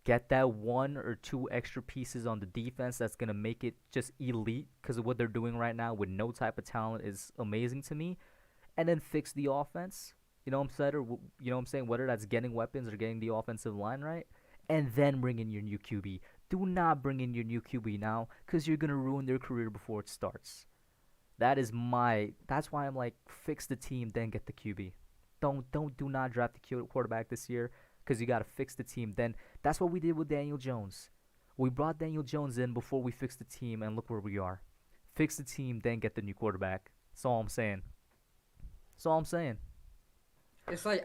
Get that 1 or 2 extra pieces on the defense that's going to make it just elite, because of what they're doing right now with no type of talent is amazing to me. And then fix the offense. You know what I'm saying? Or, you know what I'm saying? Whether that's getting weapons or getting the offensive line right. And then bring in your new QB. Do not bring in your new QB now, because you're going to ruin their career before it starts. That's why I'm like, fix the team, then get the QB. Do not draft the quarterback this year, because you got to fix the team. Then that's what we did with Daniel Jones. We brought Daniel Jones in before we fixed the team, and look where we are. Fix the team, then get the new quarterback. That's all I'm saying. That's all I'm saying. It's like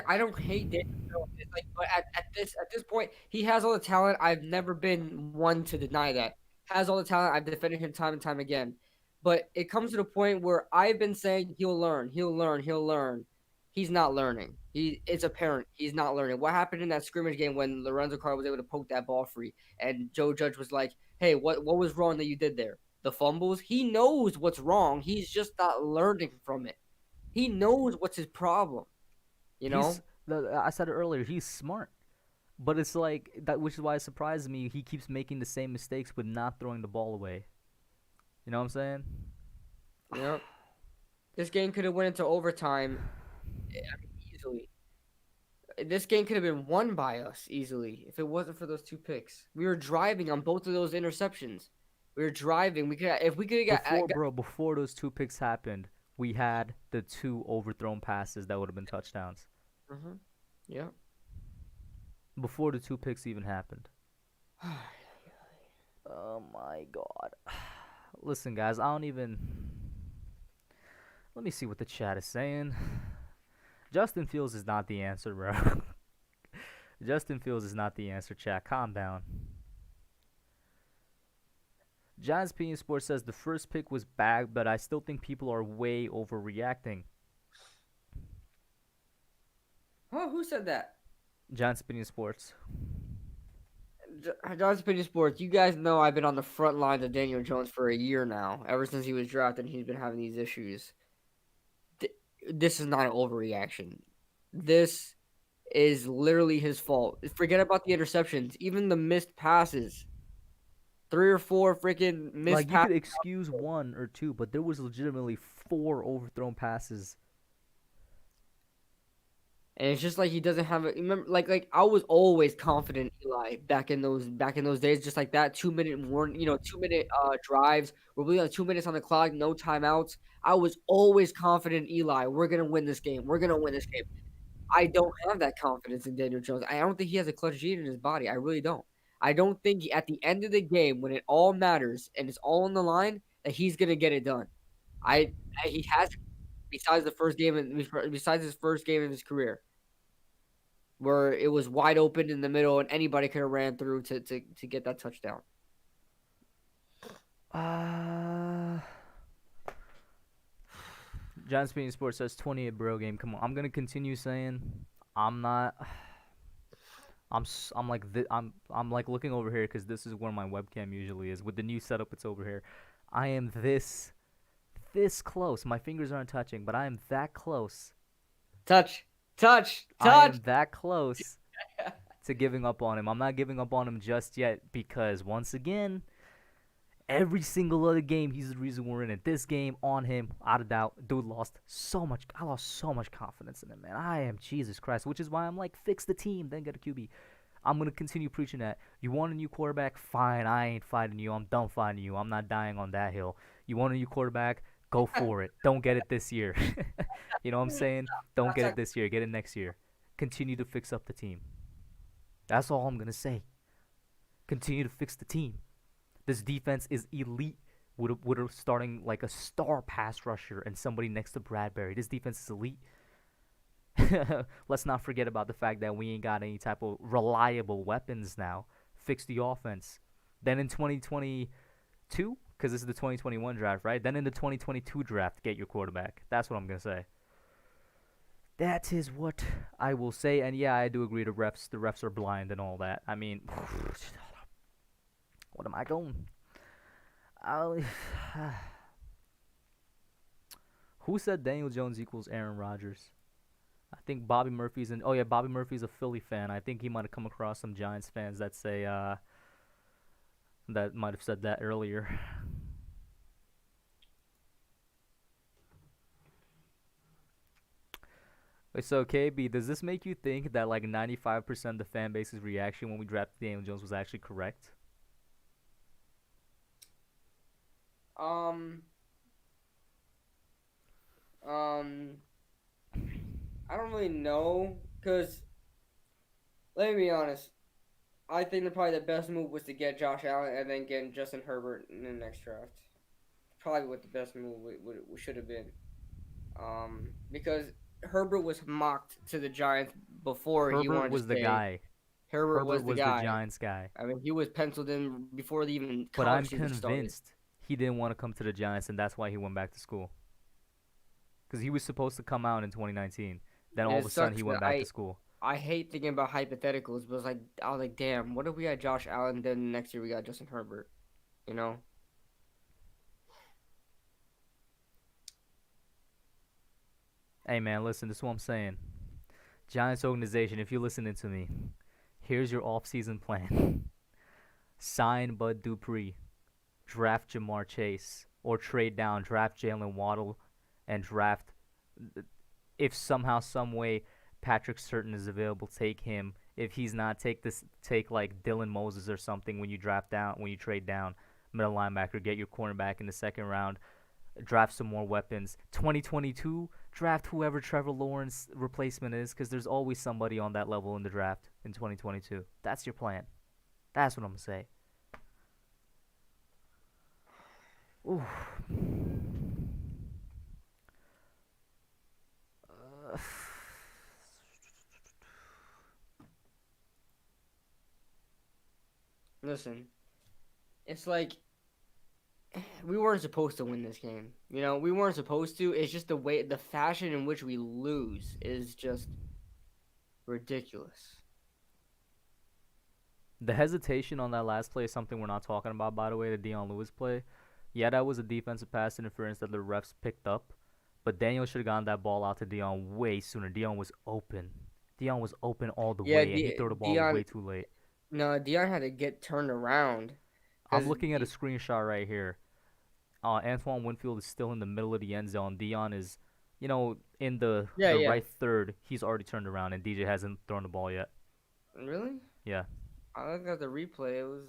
I don't hate Daniel Jones. It's like, but at this point, he has all the talent. I've never been one to deny that. Has all the talent. I've defended him time and time again. But it comes to the point where I've been saying he'll learn, he'll learn, he'll learn. He's not learning. It's apparent he's not learning. What happened in that scrimmage game when Lorenzo Carr was able to poke that ball free, and Joe Judge was like, "Hey, what was wrong that you did there? The fumbles." He knows what's wrong. He's just not learning from it. He knows what's his problem. You know, I said it earlier. He's smart, but it's like that, which is why it surprises me. He keeps making the same mistakes with not throwing the ball away. You know what I'm saying? Yep. This game could have went into overtime, I mean, easily. This game could have been won by us easily if it wasn't for those 2 picks. We were driving on both of those interceptions. We were driving. We could if we could have got before those 2 picks happened, we had the 2 overthrown passes that would have been touchdowns. Yeah. Before the 2 picks even happened. Oh my God. Listen, guys, I don't even. Let me see what the chat is saying. Justin Fields is not the answer, bro. Justin Fields is not the answer, chat. Calm down. Giants Opinion Sports says the first pick was bad, but I still think people are way overreacting. Oh, who said that? Giants Opinion Sports. John's Opinion Sports, you guys know I've been on the front lines of Daniel Jones for a year now. Ever since he was drafted, he's been having these issues. This is not an overreaction. This is literally his fault. Forget about the interceptions, even the missed passes. 3 or 4 freaking missed passes. You could excuse 1 or 2, but there was legitimately 4 overthrown passes. And it's just like he doesn't have it. Remember, like I was always confident Eli back in those days, just like that 2-minute warning, 2-minute drives. We're really on 2 minutes on the clock, no timeouts. I was always confident Eli. We're gonna win this game. We're gonna win this game. I don't have that confidence in Daniel Jones. I don't think he has a clutch gene in his body. I really don't. I don't think at the end of the game, when it all matters and it's all on the line, that he's gonna get it done. He has. Besides his first game of his career, where it was wide open in the middle and anybody could have ran through to get that touchdown. John Speeding Sports says 28 bro game. Come on, I'm gonna continue saying I'm not. I'm like looking over here because this is where my webcam usually is. With the new setup, it's over here. I am this close. My fingers aren't touching, but I am that close. Touch. I am that close to giving up on him. I'm not giving up on him just yet because, once again, every single other game, he's the reason we're in it. This game, on him, out of doubt. Dude lost so much. I lost so much confidence in him, man. I am Jesus Christ, which is why I'm like, fix the team, then get a QB. I'm going to continue preaching that. You want a new quarterback? Fine, I ain't fighting you. I'm done fighting you. I'm not dying on that hill. You want a new quarterback? Go for it. Don't get it this year. You know what I'm saying? Don't get it this year. Get it next year. Continue to fix up the team. That's all I'm going to say. Continue to fix the team. This defense is elite with a starting like a star pass rusher and somebody next to Bradbury. This defense is elite. Let's not forget about the fact that we ain't got any type of reliable weapons now. Fix the offense. Then in 2022, because this is the 2021 draft, right? Then in the 2022 draft, get your quarterback. That's what I'm going to say. That is what I will say. And yeah, I do agree the refs are blind and all that. I mean, what am I going? Who said Daniel Jones equals Aaron Rodgers? I think Bobby Murphy's in. Oh yeah, Bobby Murphy's a Philly fan. I think he might have come across some Giants fans that say that might have said that earlier. So KB, does this make you think that like 95% of the fan base's reaction when we drafted Daniel Jones was actually correct? I don't really know, because let me be honest. I think probably the best move was to get Josh Allen and then getting Justin Herbert in the next draft. Probably what the best move should have been. Because Herbert was mocked to the Giants before he Herbert wanted was to the stay. guy. Herbert was the guy. Giants guy. I mean, he was penciled in before the even But I'm college season started. convinced he didn't want to come to the Giants, and that's why he went back to school. Because he was supposed to come out in 2019. Then all of a sudden he went back to school. I hate thinking about hypotheticals, but I was like, damn, what if we had Josh Allen, then next year we got Justin Herbert, you know? Hey man, listen, this is what I'm saying. Giants organization, if you're listening to me, here's your off-season plan. Sign Bud Dupree, draft Jamar Chase, or trade down, draft Jalen Waddle, and draft, if somehow, some way, Patrick Surtain is available, take him. If he's not, take like Dylan Moses or something when you trade down, middle linebacker, get your cornerback in the second round, draft some more weapons. 2022, draft whoever Trevor Lawrence replacement is, because there's always somebody on that level in the draft in 2022. That's your plan. That's what I'm gonna say. Ooh. Listen, it's like we weren't supposed to win this game. You know, we weren't supposed to. It's just the fashion in which we lose is just ridiculous. The hesitation on that last play is something we're not talking about, by the way, the Dion Lewis play. Yeah, that was a defensive pass interference that the refs picked up, but Daniel should have gotten that ball out to Dion way sooner. Dion was open. Dion was open all the way, and he threw the ball way too late. No, Dion had to get turned around. I'm looking at a screenshot right here. Antoine Winfield is still in the middle of the end zone. Dion is, in the right third. He's already turned around, and DJ hasn't thrown the ball yet. Really? Yeah. I looked at the replay. It was.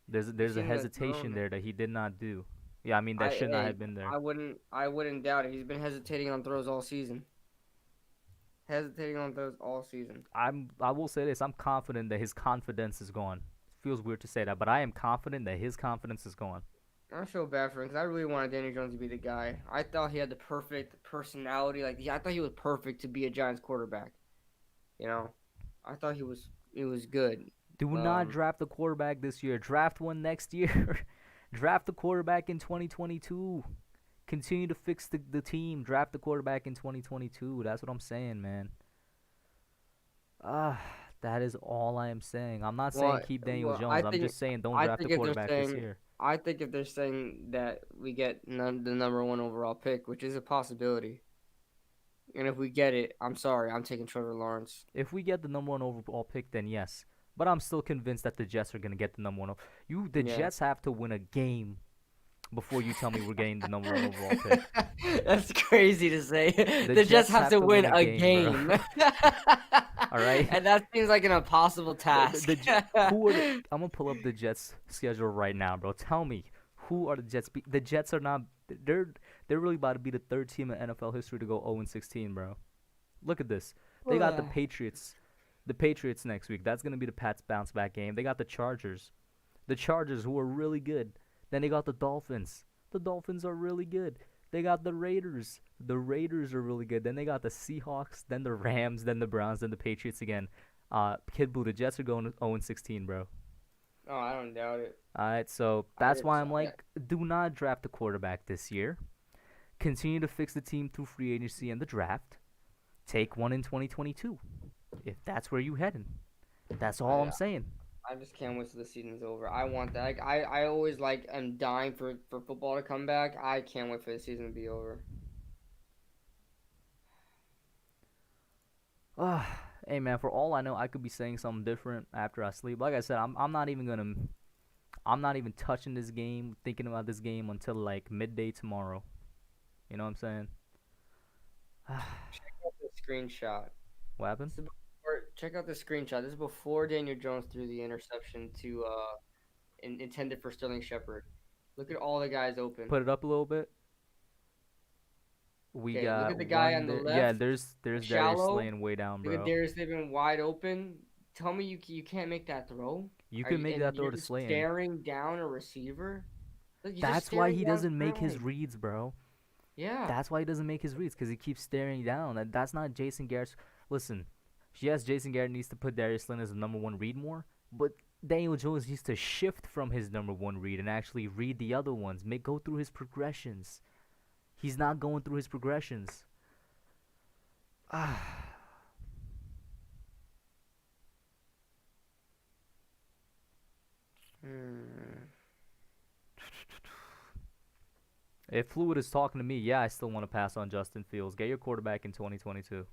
There's a hesitation there that he did not do. Yeah, I mean that should not have been there. I wouldn't doubt it. He's been hesitating on throws all season. I will say this. I'm confident that his confidence is gone. It feels weird to say that, but I am confident that his confidence is gone. I feel bad for him because I really wanted Daniel Jones to be the guy. I thought he had the perfect personality. I thought he was perfect to be a Giants quarterback. I thought he was good. Do not draft the quarterback this year. Draft one next year. Draft the quarterback in 2022. Continue to fix the team. Draft the quarterback in 2022. That's what I'm saying, man. That is all I am saying. I'm not saying keep Daniel Jones. I'm just saying don't draft the quarterback this year. I think if they're saying that we get the number 1 overall pick, which is a possibility, and if we get it, I'm sorry, I'm taking Trevor Lawrence. If we get the number 1 overall pick, then yes. But I'm still convinced that the Jets are going to get the number 1. Jets have to win a game before you tell me we're getting the number 1 overall pick. That's crazy to say. The Jets have to win a game. All right? And that seems like an impossible task. I'm going to pull up the Jets' schedule right now, bro. Tell me, who are the Jets? The Jets are not – they're really about to be the third team in NFL history to go 0-16, bro. Look at this. They got the Patriots. The Patriots next week. That's going to be the Pats bounce-back game. They got the Chargers. The Chargers, who are really good. Then they got the Dolphins. The Dolphins are really good. They got the Raiders. The Raiders are really good. Then they got the Seahawks, then the Rams, then the Browns, then the Patriots again. Kid Boo, the Jets are going 0-16, bro. Oh, I don't doubt it. All right, so that's why I'm like, do not draft a quarterback this year. Continue to fix the team through free agency and the draft. Take one in 2022. If that's where you heading. That's all I'm saying. I just can't wait till the season's over. I want that. I always like am dying for football to come back. I can't wait for the season to be over. Hey man, for all I know, I could be saying something different after I sleep. Like I said, I'm not even gonna I'm not even touching this game, thinking about this game until like midday tomorrow. You know what I'm saying? Check out the screenshot. What happened? Check out the screenshot. This is before Daniel Jones threw the interception to intended for Sterling Shepard. Look at all the guys open. Put it up a little bit. We Okay, look got at the guy one on the there. left. Yeah, there's Darius Shallow. Slayton way down, Look at bro. Darius Slayton wide open. Tell me you can't make that throw. You can make that throw to Slayton. Staring down a receiver. Look, That's why he doesn't make his reads, bro. Yeah. That's why he doesn't make his reads, because he keeps staring down. That's not Jason Garrett's. Listen, yes, Jason Garrett needs to put Darius Slayton as the number one read more, but Daniel Jones needs to shift from his number one read and actually read the other ones. Go through his progressions. He's not going through his progressions. If Fluid is talking to me, yeah, I still want to pass on Justin Fields. Get your quarterback in 2022.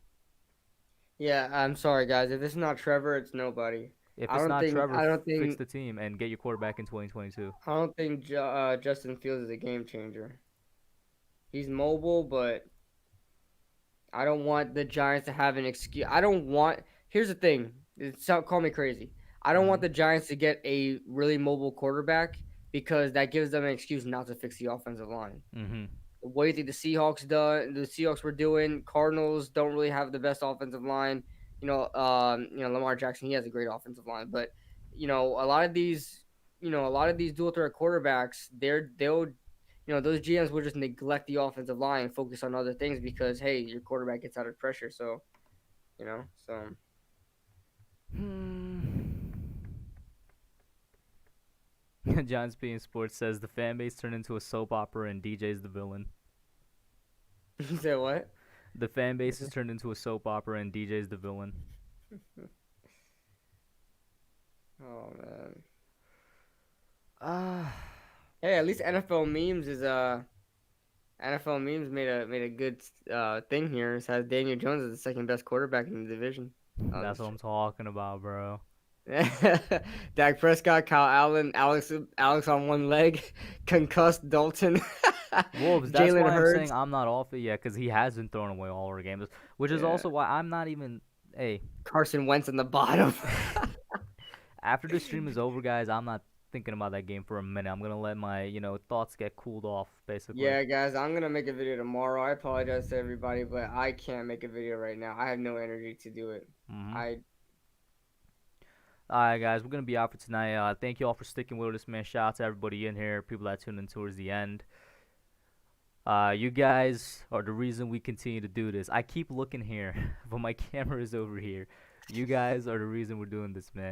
Yeah, I'm sorry guys. If it's not Trevor, it's nobody. If I it's don't not think Trevor, I don't fix think the team and get your quarterback in 2022. I don't think Justin Fields is a game changer. He's mobile, but I don't want the Giants to have an excuse. I don't want. Here's the thing. Call me crazy. I don't want the Giants to get a really mobile quarterback because that gives them an excuse not to fix the offensive line. Mm-hmm. What do you think the Seahawks done? The Seahawks were doing. Cardinals don't really have the best offensive line. Lamar Jackson, he has a great offensive line, but a lot of these, dual threat quarterbacks, those GMs will just neglect the offensive line and focus on other things because hey, your quarterback gets out of pressure. So, so. John Speed Sports says the fan base turned into a soap opera and DJ's the villain. You said what? The fan base has turned into a soap opera and DJ's the villain. Oh man. Hey, at least NFL memes made a good thing here. It has Daniel Jones as the second best quarterback in the division. That's what I'm talking about, bro. Dak Prescott, Kyle Allen, Alex on one leg, concussed Dalton. Wolves, that's Jalen why Hurts. I'm saying I'm not off it yet, because he hasn't thrown away all our games, which is also why I'm not even. Hey, Carson Wentz in the bottom. After the stream is over, guys, I'm not thinking about that game for a minute. I'm gonna let my thoughts get cooled off, basically. Yeah, guys, I'm gonna make a video tomorrow. I apologize to everybody, but I can't make a video right now. I have no energy to do it. Alright, guys, we're going to be out for tonight. Thank you all for sticking with us, man. Shout out to everybody in here, people that tuned in towards the end. You guys are the reason we continue to do this. I keep looking here, but my camera is over here. You guys are the reason we're doing this, man.